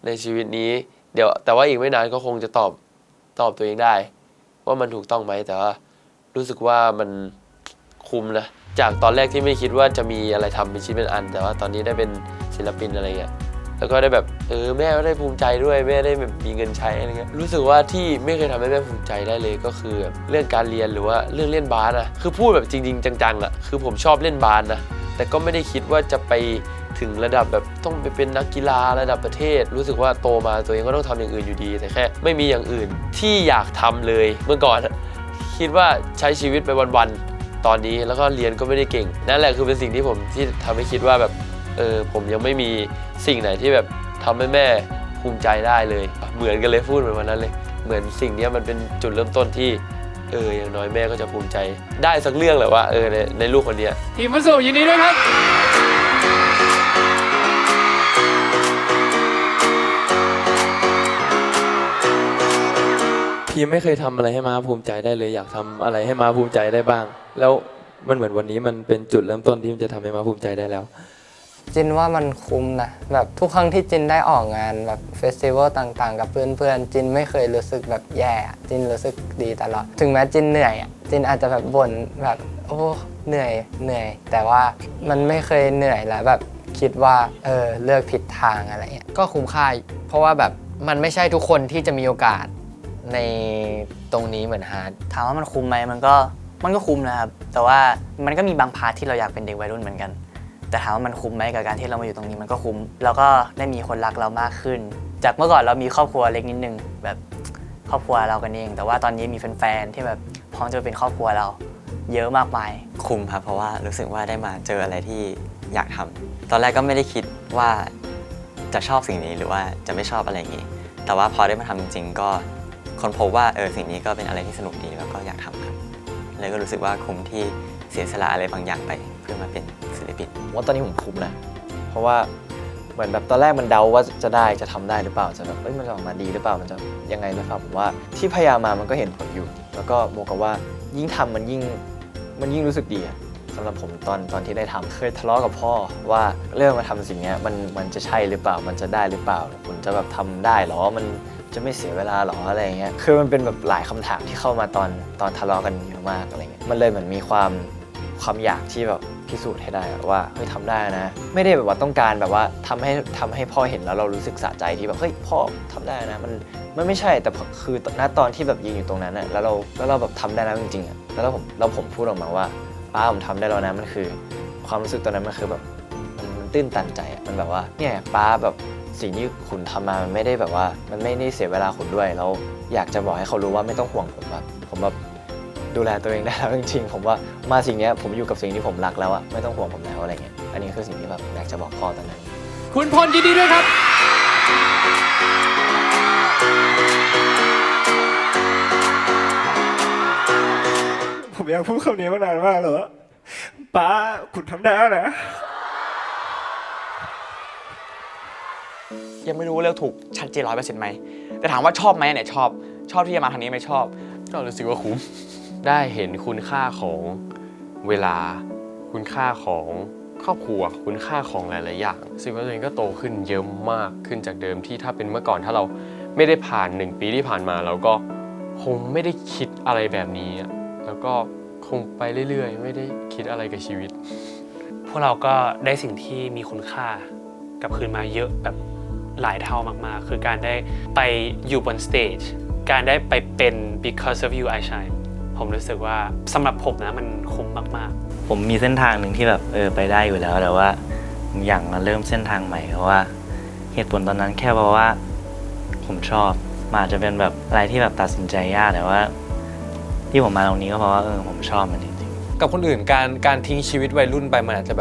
ในชีวิตนี้เดี๋ยวแต่ว่าอีกไม่นานก็คงจะตอบตัวเองได้ว่ามันถูกต้องไหมแต่ว่ารู้สึกว่ามันคุ้มนะจากตอนแรกที่ไม่คิดว่าจะมีอะไรทำเป็นชิ้นเป็นอันแต่ว่าตอนนี้ได้เป็นศิลปินอะไรเงี้ยแล้วก็ได้แบบแม่ก็ได้ภูมิใจด้วยแม่ได้แบบมีเงินใช้อะไรเงี้ยรู้สึกว่าที่ไม่เคยทำให้แม่ภูมิใจได้เลยก็คือเรื่องการเรียนหรือว่าเรื่องเล่นบาสอะคือพูดแบบจริงๆจังๆอะคือผมชอบเล่นบาสนะแต่ก็ไม่ได้คิดว่าจะไปถึงระดับแบบต้องไปเป็นนักกีฬาระดับประเทศรู้สึกว่าโตมาตัวเองก็ต้องทำอย่างอื่นอยู่ดีแต่แค่ไม่มีอย่างอื่นที่อยากทำเลยเมื่อก่อนคิดว่าใช้ชีวิตไปวันๆตอนนี้แล้วก็เรียนก็ไม่ได้เก่งนั่นแหละคือเป็นสิ่งที่ทำให้คิดว่าแบบผมยังไม่มีสิ่งไหนที่แบบทำให้แม่ภูมิใจได้เลยเหมือนกันเลยพูดเหมือนวันนั้นเลยเหมือนสิ่งนี้มันเป็นจุดเริ่มต้นที่อย่างน้อยแม่ก็จะภูมิใจได้สักเรื่องแหละว่าในลูกคนนี้ทีมพัสดุยินดีด้วยครับทีมไม่เคยทำอะไรให้ม้าภูมิใจได้เลยอยากทำอะไรให้ม้าภูมิใจได้บ้างแล้วมันเหมือนวันนี้มันเป็นจุดเริ่มต้นที่จะทำให้ม้าภูมิใจได้แล้วจินว่ามันคุ้มนะแบบทุกครั้งที่จินได้ออกงานแบบเฟสติวัลต่างๆกับเพื่อนๆจินไม่เคยรู้สึกแบบแย่จินรู้สึกดีตลอดถึงแม้จินเหนื่อยจินอาจจะแบบบ่นแบบโอ้เหนื่อยแต่ว่ามันไม่เคยเหนื่อยแล้วแบบคิดว่าเลือกผิดทางอะไรเงี้ยก็คุ้มค่าเพราะว่าแบบมันไม่ใช่ทุกคนที่จะมีโอกาสในตรงนี้เหมือนฮาร์ดถามว่ามันคุ้มไหมมันก็คุ้มนะครับแต่ว่ามันก็มีบางพาร์ทที่เราอยากเป็นเด็กวัยรุ่นเหมือนกันแต่ถามว่ามันคุ้มไหมกับการที่เรามาอยู่ตรงนี้มันก็คุ้มแล้วก็ได้มีคนรักเรามากขึ้นจากเมื่อก่อนเรามีครอบครัวเล็กนิดนึงแบบครอบครัวเรากันเองแต่ว่าตอนนี้มีแฟนๆที่แบบพร้อมจะเป็นครอบครัวเราเยอะมากมายคุ้มครับเพราะว่ารู้สึกว่าได้มาเจออะไรที่อยากทำตอนแรกก็ไม่ได้คิดว่าจะชอบสิ่งนี้หรือว่าจะไม่ชอบอะไรอย่างนี้แต่ว่าพอได้มาทำจริงๆก็ค้นพบว่าสิ่งนี้ก็เป็นอะไรที่สนุกดีแล้วก็อยากทำครับเลยก็รู้สึกว่าคุ้มที่เสียสละอะไรบางอย่างไปเพื่อมาเป็นศิลปินว่าตอนนี้ผมคุ้มนะเพราะว่าเหมือนแบบตอนแรกมันเดาว่าจะทำได้หรือเปล่าจะแบบมันจะออกมาดีหรือเปล่ามันจะยังไงหรือเปล่าผมว่าที่พยายามมามันก็เห็นผลอยู่แล้วก็บวกกับว่ายิ่งทำมันยิ่งรู้สึกดีสำหรับผมตอนที่ได้ทำเคยทะเลาะกับพ่อว่าเรื่องมาทำสิ่งนี้มันจะใช่หรือเปล่ามันจะได้หรือเปล่าคุณจะแบบทำได้หรอมันจะไม่เสียเวลาหรออะไรเงี้ยคือมันเป็นแบบหลายคำถามที่เข้ามาตอนทะเลาะกันเยอะมากอะไรเงี้ยมันเลยเหมือนมีความอยากที่แบบพิสูจน์ให้ได้ว่าเฮ้ยทำได้นะไม่ได้แบบว่าต้องการแบบว่าทำให้พ่อเห็นแล้วเรารู้สึกสะใจที่แบบเฮ้ยพ่อทำได้นะมันไม่ใช่แต่คือณตอนที่แบบยืนอยู่ตรงนั้นแล้วเราแบบทำได้แล้วจริงๆแล้วผมพูดออกมาว่าป้าผมทำได้แล้วนะมันคือความรู้สึกตอนนั้นมันคือแบบมันตื้นตันใจมันแบบว่าเนี่ยป้าแบบสิ่งที่คุณทำมามันไม่ได้แบบว่ามันไม่ได้เสียเวลาคุณด้วยแล้วอยากจะบอกให้เขารู้ว่าไม่ต้องห่วงผมแบบดูแลตัวเองได้แล้วจริงๆผมว่ามาสิ่งนี้ผมอยู่กับสิ่งที่ผมรักแล้วไม่ต้องห่วงผมแล้วอะไรเงี้ยอันนี้คือสิ่งที่แบบอยากจะบอกพ่อตอนนั้นคุณพลยินดีด้วยครับผมอยากพูดคำนี้มานานมากเลยว่าป้าคุณทำได้นะยังไม่รู้ว่าเลือกถูกชัดเจน100%ไหมแต่ถามว่าชอบไหมเนี่ยชอบที่จะมาทางนี้ไม่ชอบก็รู้สึกว่าคุ้มได้เห็นคุณค่าของเวลาคุณค่าของครอบครัวคุณค่าของหลายๆอย่างรู้สึกว่าตัวเองก็โตขึ้นเยอะมากขึ้นจากเดิมที่ถ้าเป็นเมื่อก่อนถ้าเราไม่ได้ผ่าน1 ปีที่ผ่านมาเราก็ คงไม่ได้คิดอะไรแบบนี้อะแล้วก็คงไปเรื่อยๆไม่ได้คิดอะไรกับชีวิต พวกเราก็ได้สิ่งที่มีคุณค่ากลับคืนมาเยอะแบบหลายเท่ามากๆคือการได้ไปอยู่บนสเตจการได้ไปเป็น because of you I shine ผมรู้สึกว่าสำหรับผมนะมันคุ้มมากๆ ผมมีเส้นทางหนึ่งที่แบบไปได้อยู่แล้วแต่ว่าผมอยากมาเริ่มเส้นทางใหม่เพราะว่าเหตุผลตอนนั้นแค่เพราะว่าผมชอบมันอาจจะเป็นแบบอะไรที่แบบตัดสินใจยากแต่ว่าที่ผมมาตรงนี้ก็เพราะว่าผมชอบมันจริงๆ กับคนอื่นการทิ้งชีวิตวัยรุ่นไปมันอาจจะ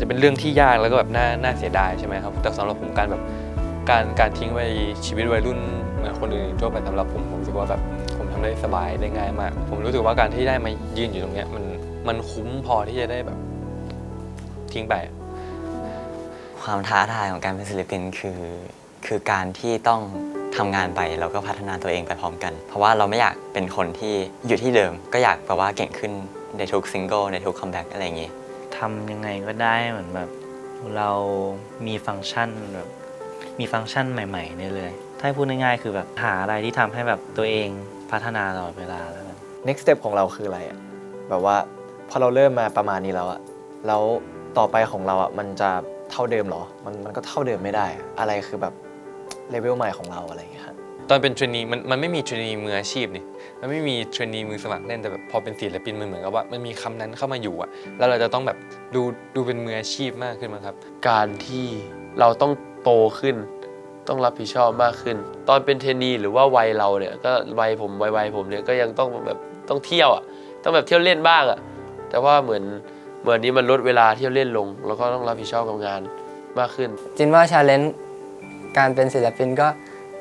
เป็นเรื่องที่ยากแล้วก็แบบน่าเสียดายใช่ไหมครับแต่สำหรับผมการทิ้งไว้ชีวิตวัยรุ่นเหมือนคนอื่นทั่วไปสำหรับผมรู้สึกว่าแบบผมทำได้สบายได้ง่ายมากผมรู้สึกว่าการที่ได้มายืนอยู่ตรงเนี้ยมันคุ้มพอที่จะได้แบบทิ้งไป ความท้าทายของการเป็นศิลปินคือการที่ต้องทำงานไปแล้วก็พัฒนาตัวเองไปพร้อมกันเพราะว่าเราไม่อยากเป็นคนที่อยู่ที่เดิมก็อยากแบบว่าเก่งขึ้นในทุกซิงเกิลในทุกคัมแบ็กอะไรอย่างงี้ทำยังไงก็ได้เหมือนแบบเรามีฟังก์ชันแบบมีฟังก์ชันใหม่ๆเรื่อยๆถ้าให้พูดง่ายๆคือแบบหาอะไรที่ทำให้แบบตัวเองพัฒนาตลอดเวลาแล้วกัน next step ของเราคืออะไรอ่ะแบบว่าพอเราเริ่มมาประมาณนี้แล้วอ่ะแล้วต่อไปของเราอ่ะมันจะเท่าเดิมหรอมันก็เท่าเดิมไม่ได้อะไรคือแบบเลเวลใหม่ของเราอะไรอย่างเงี้ยครับตอนเป็นเทรนนีมันไม่มีเทรนนีมืออาชีพนี่มันไม่มีเทรนนีมือสมัครเล่นแต่แบบพอเป็นศิลปินมันเหมือนกับว่ามันมีคำนั้นเข้ามาอยู่อ่ะแล้วเราจะต้องแบบดูเป็นมืออาชีพมากขึ้นมั้งครับการที่เราต้องโตขึ้นต้องรับผิดชอบมากขึ้นตอนเป็นเทรนนีหรือว่าวัยเราเนี่ยก็วัยผมเนี่ยก็ยังต้องแบบต้องเที่ยวอ่ะต้องแบบเที่ยวเล่นบ้างอ่ะแต่ว่าเหมือนนี้มันลดเวลาเที่ยวเล่นลงแล้วก็ต้องรับผิดชอบกับงานมากขึ้นจินว่า challenge การเป็นศิลปินก็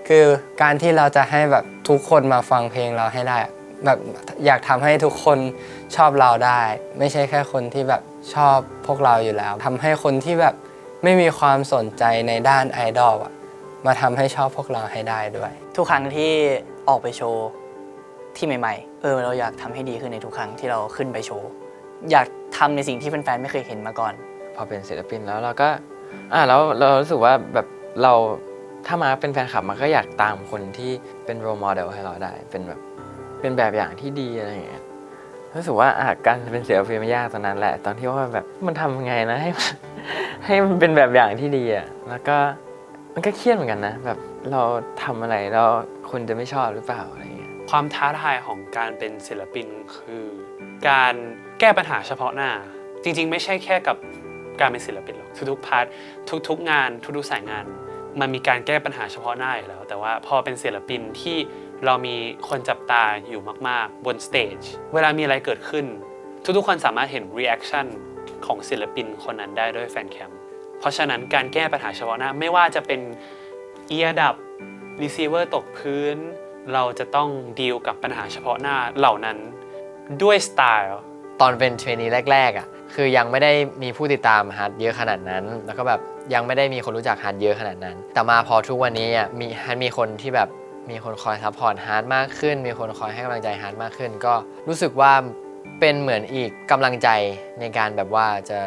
คือการที่เราจะให้แบบทุกคนมาฟังเพลงเราให้ได้แบบอยากทำให้ทุกคนชอบเราได้ไม่ใช่แค่คนที่แบบชอบพวกเราอยู่แล้วทำให้คนที่แบบไม่มีความสนใจในด้านไอดอลมาทำให้ชอบพวกเราให้ได้ด้วยทุกครั้งที่ออกไปโชว์ที่ใหม่ๆเราอยากทำให้ดีขึ้นในทุกครั้งที่เราขึ้นไปโชว์อยากทำในสิ่งที่แฟนๆไม่เคยเห็นมาก่อนพอเป็นศิลปินแล้วเราก็แล้วเรารู้สึกว่าแบบเราถ้ามาเป็นแฟนคลับมันก็อยากตามคนที่เป็นโรลโมเดลให้เราได้เป็นแบบอย่างที่ดีอะไรอย่างเงี้ยรู้สึกว่าการเป็นศิลปินไม่ยากตอนนั้นแหละตอนที่ว่าแบบมันทำไงนะให้มันเป็นแบบอย่างที่ดีอ่ะแล้วก็มันก็เครียดเหมือนกันนะแบบเราทำอะไรแล้วคนจะไม่ชอบหรือเปล่าอะไรอย่างเงี้ยความท้าทายของการเป็นศิลปินคือการแก้ปัญหาเฉพาะหน้าจริงๆไม่ใช่แค่กับการเป็นศิลปินหรอกทุกๆพาร์ททุกๆงานทุกๆสายงานมันมีการแก้ปัญหาเฉพาะหน้าอยู่แล้วแต่ว่าพอเป็นศิลปินที่เรามีคนจับตาอยู่มากๆบนสเตจเวลามีอะไรเกิดขึ้นทุกๆคนสามารถเห็นรีแอคชั่นของศิลปินคนนั้นได้ด้วยแฟนแคมเพราะฉะนั้นการแก้ปัญหาเฉพาะหน้าไม่ว่าจะเป็นเอียร์ดับรีเซิเวอร์ตกพื้นเราจะต้องดีลกับปัญหาเฉพาะหน้าเหล่านั้นด้วยสไตล์ตอนเป็นเทรนนีแรกๆคือยังไม่ได้มีผู้ติดตามฮาร์ดเยอะขนาดนั้นแล้วก็แบบยังไม่ได้มีคนรู้จักฮาร์ดเยอะขนาดนั้นแต่มาพอทุกวันนี้มีคนที่แบบมีคนคอยซัพพอร์ตฮาร์ดมากขึ้นมีคนคอยให้กำลังใจฮาร์ดมากขึ้นก็รู้สึกว่าเป็นเหมือนอีกกำลังใจในการแบบว่าจะ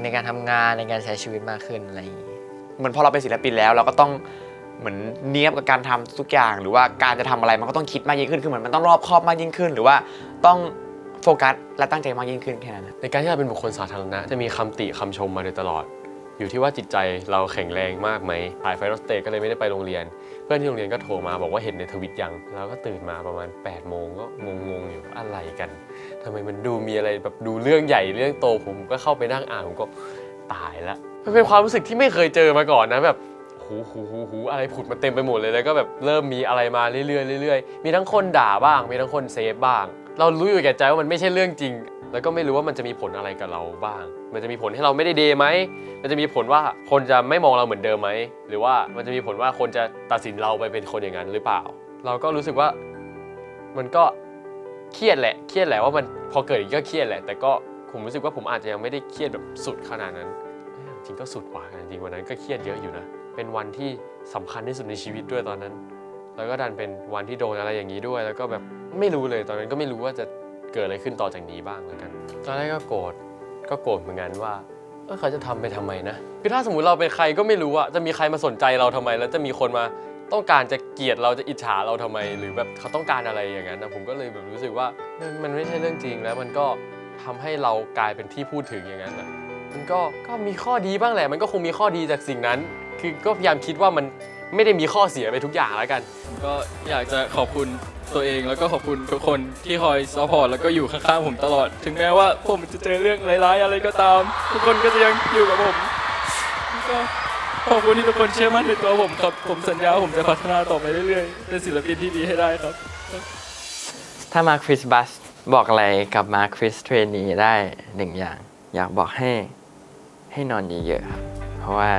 ในการทำงานในการใช้ชีวิตมากขึ้นอะไรอย่างนี้เหมือนพอเราเป็นศิลปินแล้วเราก็ต้องเหมือนเนียบกับการทำทุกอย่างหรือว่าการจะทำอะไรมันก็ต้องคิดมากยิ่งขึ้นคือเหมือนมันต้องรอบคอบมากยิ่งขึ้นหรือว่าต้องโฟกัสและตั้งใจมากยิ่งขึ้นแค่นั้นในการที่เราเป็นบุคคลสาธารณะจะมีคำติคำชมมาโดยตลอดอยู่ที่ว่าจิตใจเราแข็งแรงมากไหมถ่ายไฟนอลสเตจก็เลยไม่ได้ไปโรงเรียนเพื่อนที่โรงเรียนก็โทรมาบอกว่าเห็นในทวิตยังแล้วก็ตื่นมาประมาณ8 โมงก็งงอยู่อะไรกันทำไมมันดูมีอะไรแบบดูเรื่องใหญ่เรื่องโตผมก็เข้าไปนั่งอ่านผมก็ตายละมันเป็นความรู้สึกที่ไม่เคยเจอมาก่อนนะแบบหูอะไรผุดมาเต็มไปหมดเลยแล้วก็แบบเริ่มมีอะไรมาเรื่อยๆมีทั้งคนด่าบ้างมีทั้งคนเซฟบ้างเรารู้อยู่แก่ใจว่ามันไม่ใช่เรื่องจริงแล้วก็ไม่รู้ว่ามันจะมีผลอะไรกับเราบ้างมันจะมีผลให้เราไม่ได้เดย์ไหมมันจะมีผลว่าคนจะไม่มองเราเหมือนเดิมไหมหรือว่ามันจะมีผลว่าคนจะตัดสินเราไปเป็นคนอย่างนั้นหรือเปล่าเราก็รู้สึกว่ามันก็เครียดแหละว่ามันพอเกิดอีกก็เครียดแหละแต่ก็ผมรู้สึกว่าผมอาจจะยังไม่ได้เครียดแบบสุดขนาดนั้นจริงก็สุดกว่าจริงวันนั้นก็เครียดเยอะอยู่นะเป็นวันที่สำคัญที่สุดในชีวิตด้วยตอนนั้นแล้วก็ดันเป็นวันที่โดนอะไรอย่างนี้ด้วยแล้วก็แบบไม่รู้เลยตอนนั้นก็ไม่รู้ว่าจะเกิดอะไรขึ้นต่อจากนี้บ้างเหมือนกันตอนแรกก็โกรธเหมือนกันว่าเขาจะทำไปทำไมนะคือถ้าสมมุติเราเป็นใครก็ไม่รู้อะจะมีใครมาสนใจเราทำไมแล้วจะมีคนมา ต้องการจะเกลียดเราจะอิจฉาเราทำไมหรือแบบเขาต้องการอะไรอย่างนั้นนะผมก็เลยแบบรู้สึกว่ามันไม่ใช่เรื่องจริงแล้วมันก็ทำให้เรากลายเป็นที่พูดถึงอย่างนั้นนะมันก็มีข้อดีบ้างแหละมันก็คงมีข้อดีจากสิ่งนั้นคือก็พยายามคิดว่ามันไม่ได้มีข้อเสียไปทุกอย่างแล้วกันก็อยากจะขอบคุณตัวเองแล้วก็ขอบคุณทุกคนที่คอยซัพพอร์ตแล้วก็อยู่ข้างๆผมตลอดถึงแม้ว่าผมจะเจอเรื่องร้ายๆอะไรก็ตามทุกคนก็จะยังอยู่กับผมก็ขอบคุณที่ทุกคนเชื่อมั่นในตัวผมครับผมสัญญาว่าผมจะพัฒนาต่อไปเรื่อยๆเป็นศิลปินที่ดีให้ได้ครับถ้ามาคริสบัสบอกอะไรกับมาคริสเทรนนีได้หนึ่งอย่างอยากบอกให้นอนเยอะๆครับเพราะว่า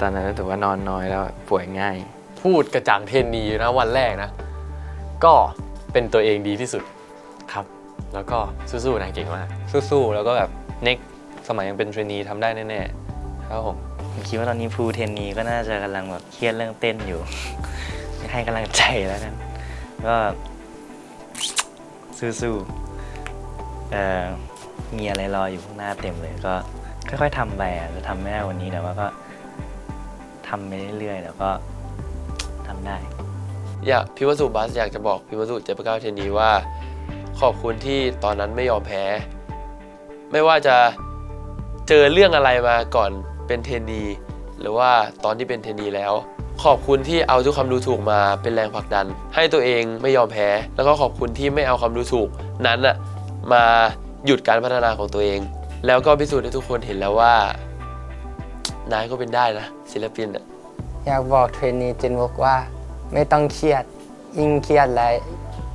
ตอนนั้นรู้สึกว่านอนน้อยแล้วป่วยง่ายพูดกระจ่างเทรนนีนะวันแรกนะก็เป็นตัวเองดีที่สุดครับแล้วก็สู้ๆนะเก่งมากสู้ๆแล้วก็แบบเน็กสมัยยังเป็นเทรนนีทำได้แน่ๆครับผมคิดว่าตอนนี้ภูเทนนีก็น่าจะกำลังแบบเครียดเรื่องเต้นอยู่ ให้กำลังใจแล้วกันก็สู้ๆมีอะไรรออยู่ข้างหน้าเต็มเลยก็ค่อยๆทำไปจะทำไม่ได้วันนี้แต่ว่าก็ทำไปเรื่อยๆแล้วก็ทำได้พี่วสุบัสอยากจะบอกพี่วสุ789เทนนีว่าขอบคุณที่ตอนนั้นไม่ยอมแพ้ไม่ว่าจะเจอเรื่องอะไรมาก่อนเป็นเทรนนีหรือว่าตอนที่เป็นเทรนนีแล้วขอบคุณที่เอาทุกคำดูถูกมาเป็นแรงผลักดันให้ตัวเองไม่ยอมแพ้แล้วก็ขอบคุณที่ไม่เอาคำดูถูกนั้นน่ะมาหยุดการพัฒนาของตัวเองแล้วก็พิสูจน์ให้ทุกคนเห็นแล้วว่านายก็เป็นได้นะศิลปินอยากบอกเทรนนีจินวุกว่าไม่ต้องเครียดยิ่งเครียดแล้ว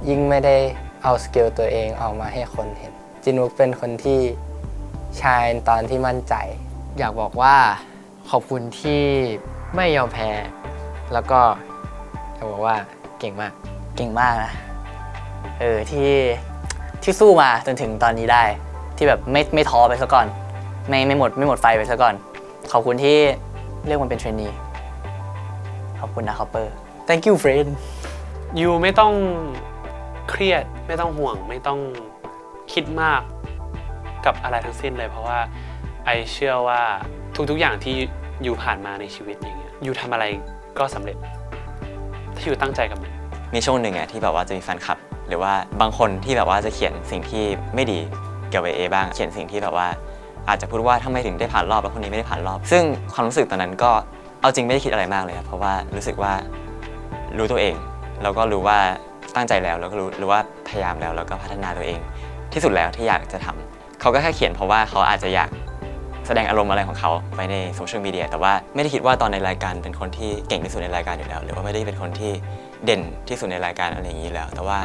ยิ่งไม่ได้เอาสกิลตัวเองออกมาให้คนเห็นจินวุกเป็นคนที่ชายตอนที่มั่นใจอยากบอกว่าขอบคุณที่ไม่ยอมแพ้แล้วก็อยากบอกว่าเก่งมากนะที่สู้มาจนถึงตอนนี้ได้ที่แบบไม่ท้อไปซะก่อนไม่หมดไฟไปซะก่อนขอบคุณที่เลือกมันเป็นเทรนนีขอบคุณนะคอปเปอร์ thank you friend ยูไม่ต้องเครียดไม่ต้องห่วงไม่ต้องคิดมากกับอะไรทั้งสิ้นเลยเพราะว่าไอเชื่อว่าทุกๆอย่างที่ยูผ่านมาในชีวิตอย่างเงี้ยยูทำอะไรก็สำเร็จถ้ายูตั้งใจกับมันมีช่วงหนึ่งอะที่แบบว่าจะมีแฟนคลับหรือว่าบางคนที่แบบว่าจะเขียนสิ่งที่ไม่ดีเกี่ยวกับเอบ้างเขียนสิ่งที่แบบว่าอาจจะพูดว่าทำไมถึงได้ผ่านรอบแล้วคนนี้ไม่ได้ผ่านรอบซึ่งความรู้สึกตอนนั้นก็เอาจริงไม่ได้คิดอะไรมากเลยครับเพราะว่ารู้สึกว่ารู้ตัวเองแล้วก็รู้ว่าตั้งใจแล้วก็รู้ว่าพยายามแล้วก็พัฒนาตัวเองที่สุดแล้วที่อยากจะทำเขาก็แค่เขียนเพราะว่าเขาอาจจะอยากแสดงอารมณ์อะไรของเขาไปในโซเชียลมีเดียแต่ว่าไม่ได้คิดว่าตอนในรายการเป็นคนที่เก่งที่สุดในรายการอยู่แล้วหรือว่าไม่ได้เป็นคนที่เด่นที่สุดในรายการอะไรอย่างนี้แล้วแต่ว่า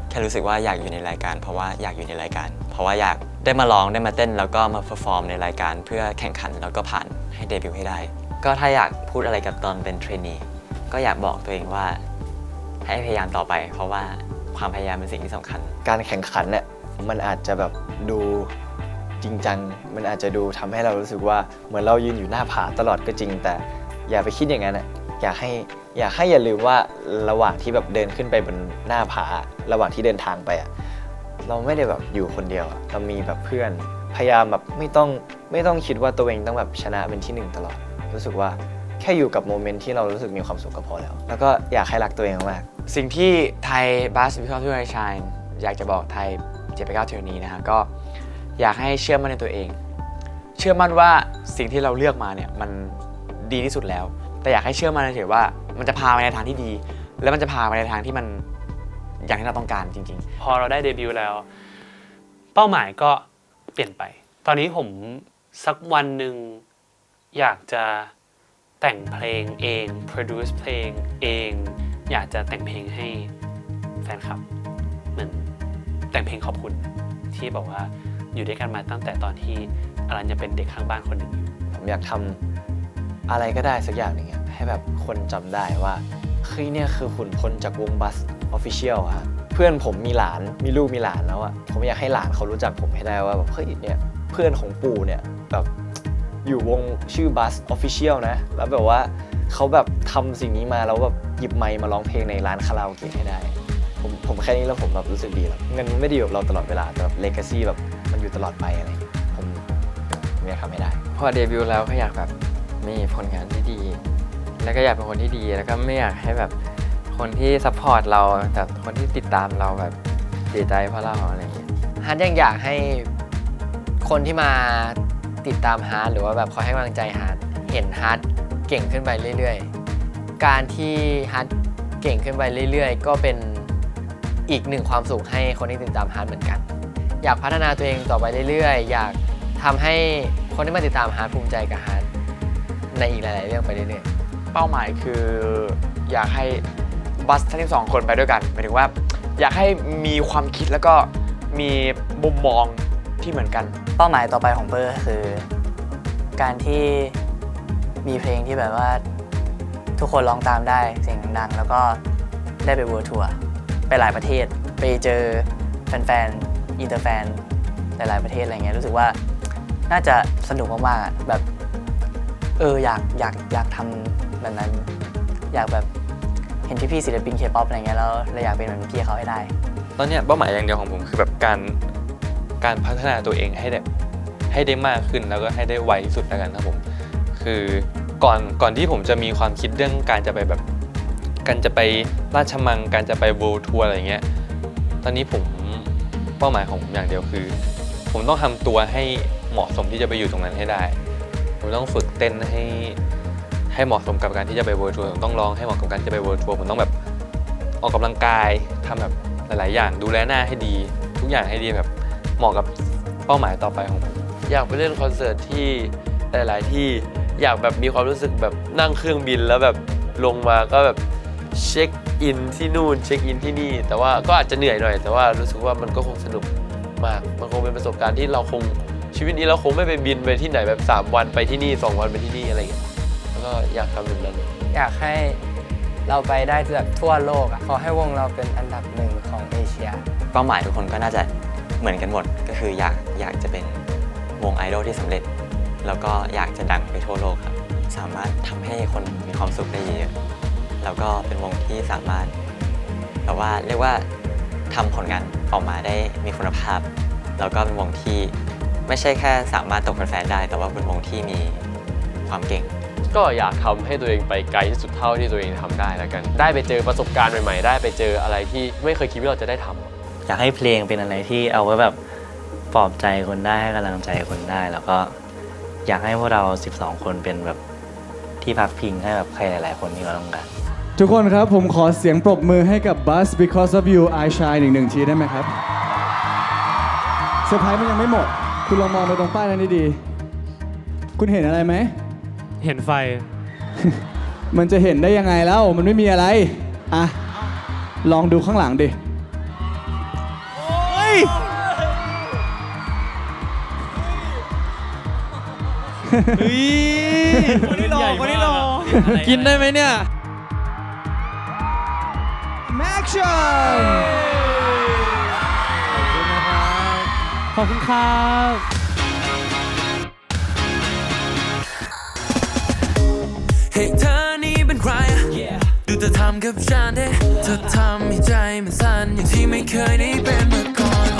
แค่รู้สึกว่าอยากอยู่ในรายการเพราะว่าอยากอยู่ในรายการเพราะว่าอยากได้มาร้องได้มาเต้นแล้วก็มาเพอร์ฟอร์มในรายการเพื่อแข่งขันแล้วก็ผ่านให้เดบิวต์ให้ได้ก็ถ้าอยากพูดอะไรกับตอนเป็นเทรนนีก็อยากบอกตัวเองว่าให้พยายามต่อไปเพราะว่าความพยายามเป็นสิ่งที่สำคัญการแข่งขันเนี่ยมันอาจจะแบบดูจริงจังมันอาจจะดูทำให้เรารู้สึกว่าเหมือนเรายืนอยู่หน้าผาตลอดก็จริงแต่อย่าไปคิดอย่างนั้นอ่ะอยากให้อย่าลืมว่าระหว่างที่แบบเดินขึ้นไปบนหน้าผาระหว่างที่เดินทางไปอ่ะเราไม่ได้แบบอยู่คนเดียวเรามีแบบเพื่อนพยายามแบบไม่ต้องคิดว่าตัวเองต้องแบบชนะเป็นที่หนึ่งตลอดรู้สึกว่าแค่อยู่กับโมเมนต์ที่เรารู้สึกมีความสุขก็พอแล้วก็อยากให้รักตัวเองมากสิ่งที่ไทยบัสพิคอลทูไอชายอยากจะบอกไทย789เทอร์นี้นะฮะก็อยากให้เชื่อมั่นในตัวเองเชื่อมั่นว่าสิ่งที่เราเลือกมาเนี่ยมันดีที่สุดแล้วแต่อยากให้เชื่อมั่นเฉยๆว่ามันจะพาไปในทางที่ดีแล้วมันจะพาไปในทางที่มันอย่างที่เราต้องการจริงๆพอเราได้เดบิวต์แล้วเป้าหมายก็เปลี่ยนไปตอนนี้ผมสักวันหนึ่งอยากจะแต่งเพลงเอง produce เพลงเองอยากจะแต่งเพลงให้แฟนคลับเหมือนแต่งเพลงขอบคุณที่บอกว่าอยู่ด้วยกันมาตั้งแต่ตอนที่อลันจะเป็นเด็กข้างบ้านคนหนึ่งอยู่ผมอยากทำอะไรก็ได้สักอย่างหนึ่งให้แบบคนจำได้ว่าเฮ้ยเนี่ยคือขุนพลจากวงบัส Official อะเพื่อนผมมีหลานมีลูกมีหลานแล้วอะผมอยากให้หลานเขารู้จักผมให้ได้ว่าแบบเฮ้ยเนี่ยเพื่อนของปู่เนี่ยแบบอยู่วงชื่อบัส Official นะแล้วแบบว่าเขาแบบทำสิ่งนี้มาแล้วแบบหยิบไมค์มาร้องเพลงในร้านคาราโอเกะให้ได้ผมแค่นี้แล้วผมแบบรู้สึกดีแล้วเงินไม่ได้อยู่กับเราตลอดเวลาแต่แบบเลกาซี่แบบมันอยู่ตลอดไปอะไรผมอยากทำให้ได้พอเดบิวต์แล้วก็อยากแบบมีผลงานที่ดีแล้วก็อยากเป็นคนที่ดีแล้วก็ไม่อยากให้แบบ คนที่ซัพพอร์ตเราจากคนที่ติดตามเราแบบดีใจเพราะเราอะไรอย่างเงี้ยฮาร์ดยังอยากให้คนที่มาติดตามฮาร์ดหรือว่าแบบคอยให้กำลังใจฮาร์ดเห็นฮาร์ดเก่งขึ้นไปเรื่อยๆการที่ฮาร์ดเก่งขึ้นไปเรื่อยๆก็เป็นอีกหนึ่งความสุขให้คนที่ติดตามฮาร์ดเหมือนกันอยากพัฒนาตัวเองต่อไปเรื่อยๆอยากทำให้คนที่มาติดตามฮาร์ดภูมิใจกับฮาร์ดในอีกหลายๆเรื่องไปเรื่อยๆเป้าหมายคืออยากให้บัสทั้ง12คนไปด้วยกันหมายถึงว่าอยากให้มีความคิดแล้วก็มีมุมมองที่เหมือนกันเป้าหมายต่อไปของเปอร์คือการที่มีเพลงที่แบบว่าทุกคนร้องตามได้เสียงดังแล้วก็ได้ไปเวิลด์ทัวร์ไปหลายประเทศไปเจอแฟนๆอินเตอร์แฟนหลายๆประเทศอะไรเงี้ยรู้สึกว่าน่าจะสนุกมากๆแบบอยากทำแบบนั้นอยากแบบเห็นพี่ๆศิลปินเคป๊อปอะไรเงี้ยแล้วเราอยากเป็นเหมือนพี่เขาให้ได้ตอนนี้เป้าหมายอย่างเดียวของผมคือแบบการพัฒนาตัวเองให้ได้มากขึ้นแล้วก็ให้ได้ไวที่สุดแล้วกันครับผมคือก่อนที่ผมจะมีความคิดเรื่องการจะไปราชมังการจะไปเวิลด์ทัวร์อะไรเงี้ยตอนนี้ผมเป้าหมายของผมอย่างเดียวคือผมต้องทำตัวให้เหมาะสมที่จะไปอยู่ตรงนั้นให้ได้ผมต้องฝึกเต้นให้เหมาะสมกับการที่จะไปเวิลด์ทัวร์ผมต้องร้องให้เหมาะกับการที่จะไปเวิลด์ทัวร์ผมต้องแบบออกกำลังกายทำแบบหลายๆอย่างดูแลหน้าให้ดีทุกอย่างให้ดีแบบเหมาะกับเป้าหมายต่อไปของผมอยากไปเล่นคอนเสิร์ตที่หลายๆที่อยากแบบมีความรู้สึกแบบนั่งเครื่องบินแล้วแบบลงมาก็แบบเช็คอินที่นู่นเช็คอินที่นี่แต่ว่าก็อาจจะเหนื่อยหน่อยแต่ว่ารู้สึกว่ามันก็คงสนุกมากมันคงเป็นประสบการณ์ที่เราคงชีวิตนี้เราคงไม่ไปบินไปที่ไหนแบบ3วันไปที่นี่2วันไปที่นี่อะไรอย่างเงี้ยแล้วก็อยากทำแบบนั้นอยากให้เราไปได้แบบทั่วโลกขอให้วงเราเป็นอันดับ1ของเอเชียเป้าหมายทุกคนก็น่าจะเหมือนกันหมดก็คืออยากจะเป็นวงไอดอลที่สำเร็จแล้วก็อยากจะดังไปทั่วโลกครับสามารถทำให้คนมีความสุขได้เยอะแล้วก็เป็นวงที่สามารถแบบว่าเรียกว่าทำผลงานออกมาได้มีคุณภาพแล้วก็เป็นวงที่ไม่ใช่แค่สามารถตกแฟนๆได้แต่ว่าเป็นวงที่มีความเก่งก็อยากทำให้ตัวเองไปไกลที่สุดเท่าที่ตัวเองทำได้แล้วกันได้ไปเจอประสบการณ์ใหม่ๆได้ไปเจออะไรที่ไม่เคยคิดว่าเราจะได้ทำอยากให้เพลงเป็นอะไรที่เอาไว้แบบปลอบใจคนได้ให้กำลังใจคนได้แล้วก็อยากให้พวกเรา12คนเป็นแบบที่พักพิงให้แบบใครหลายๆคนที่เขาต้องการทุกคนครับผมขอเสียงปรบมือให้กับ Buzz Because of You I Shine หนึ่งทีได้ไหมครับเซอร์ไพรส์มันยังไม่หมดคุณลองมองไปตรงป้ายนั้นดีๆคุณเห็นอะไรไหมเห็นไฟ มันจะเห็นได้ยังไงแล้วมันไม่มีอะไรอ่ะลองดูข้างหลังดิเฮ้ยคนนี้หล่อคนนี้หล่อกินได้ไหมเนี่ย Action ขอบคุณครับ เฮ้ยเธอนี่เป็นใครดูเธอทำกับฉันได้เธอทำให้ใจมันสั่นอย่างที่ไม่เคยได้เป็นมาก่อน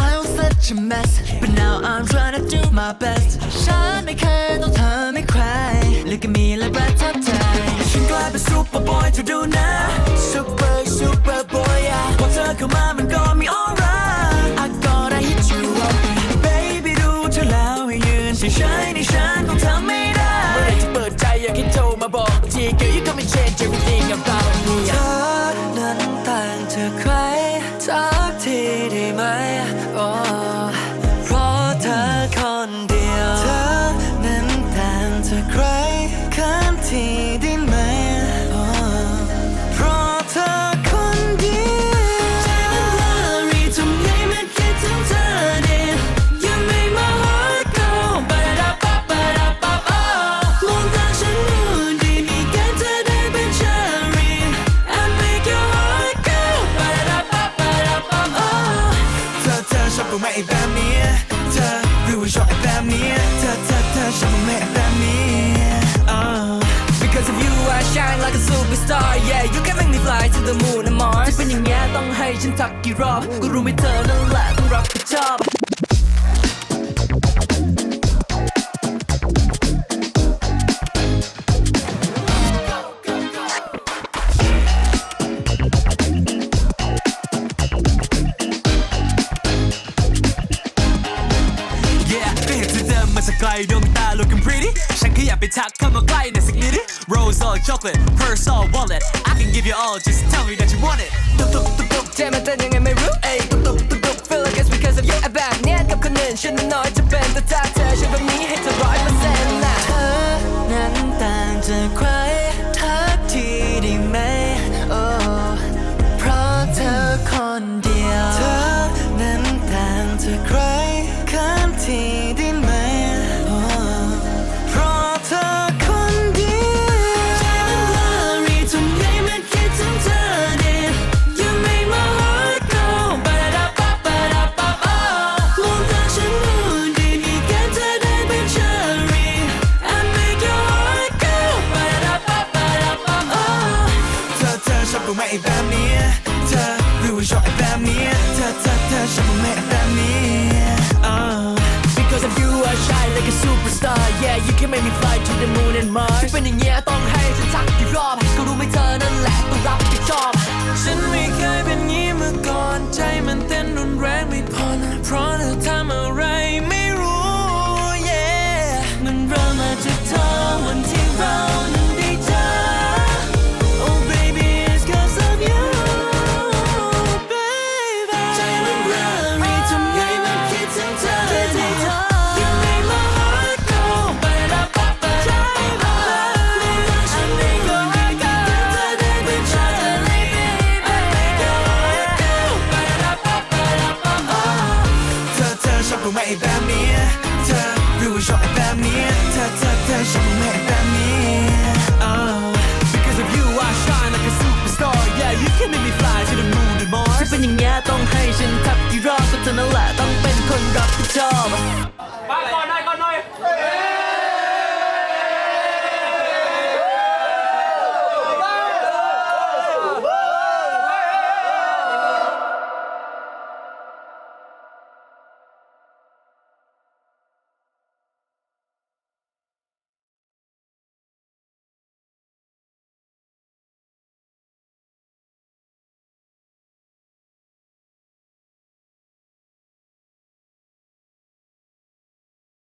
I was such a mess but now I'm trying to do my best ฉันไม่เคยต้องทำให้ใคร Look at me และประทับใจฉันกลายเป็นซูเปอร์บอยเธอดูนะ ซูเปอร์บอยพอเธอเข้ามามันก็มีออร่า I gotta hit you up baby ดูเธอแล้วให้ยืนเฉยๆในฉันคงทำไม่ได้เมื่อไหร่จะเปิดใจอยากให้โทรมาบอกที Girl you got me change everything about me เธอนั้นต่างจากใครสักทีได้ไหมเพราะเธอคนเดียวเธอนั้นต่างจากใครข้ามทีได้ไหมเพราะเธอคนเดียวใจมันว่ารีทำไงมันคิดถึงเธอเดียว You make my heart go ปะดาปะปะดาปะปะมองตาฉันดูดีมีกันเธอได้เป็นเชอรี่ I make your heart go ปะดาปะปะดาปะปะเธอชอบกูไหมไอ้แบบนี้เธอรู้ว่าชอบไอ้แบบนี้เธอชอบกูไหมไอ้แบบนี้ Because of you I shine like a superstar Yeah you can make me fly to the moon and Mars จะเป็นอย่างเงี้ยต้องให้ฉันทักกี่รอบก็รู้ไม่เธอนั่นแหละต้องรับผิดชอบ ดวงตา looking pretty ฉันแค่อยากไปทักเข้ามาใกล้หน่อยสักนิด Rose or chocolate purse or wallet I can give you all just tell me that you want it ตุบๆๆๆใจมันเต้นยังไง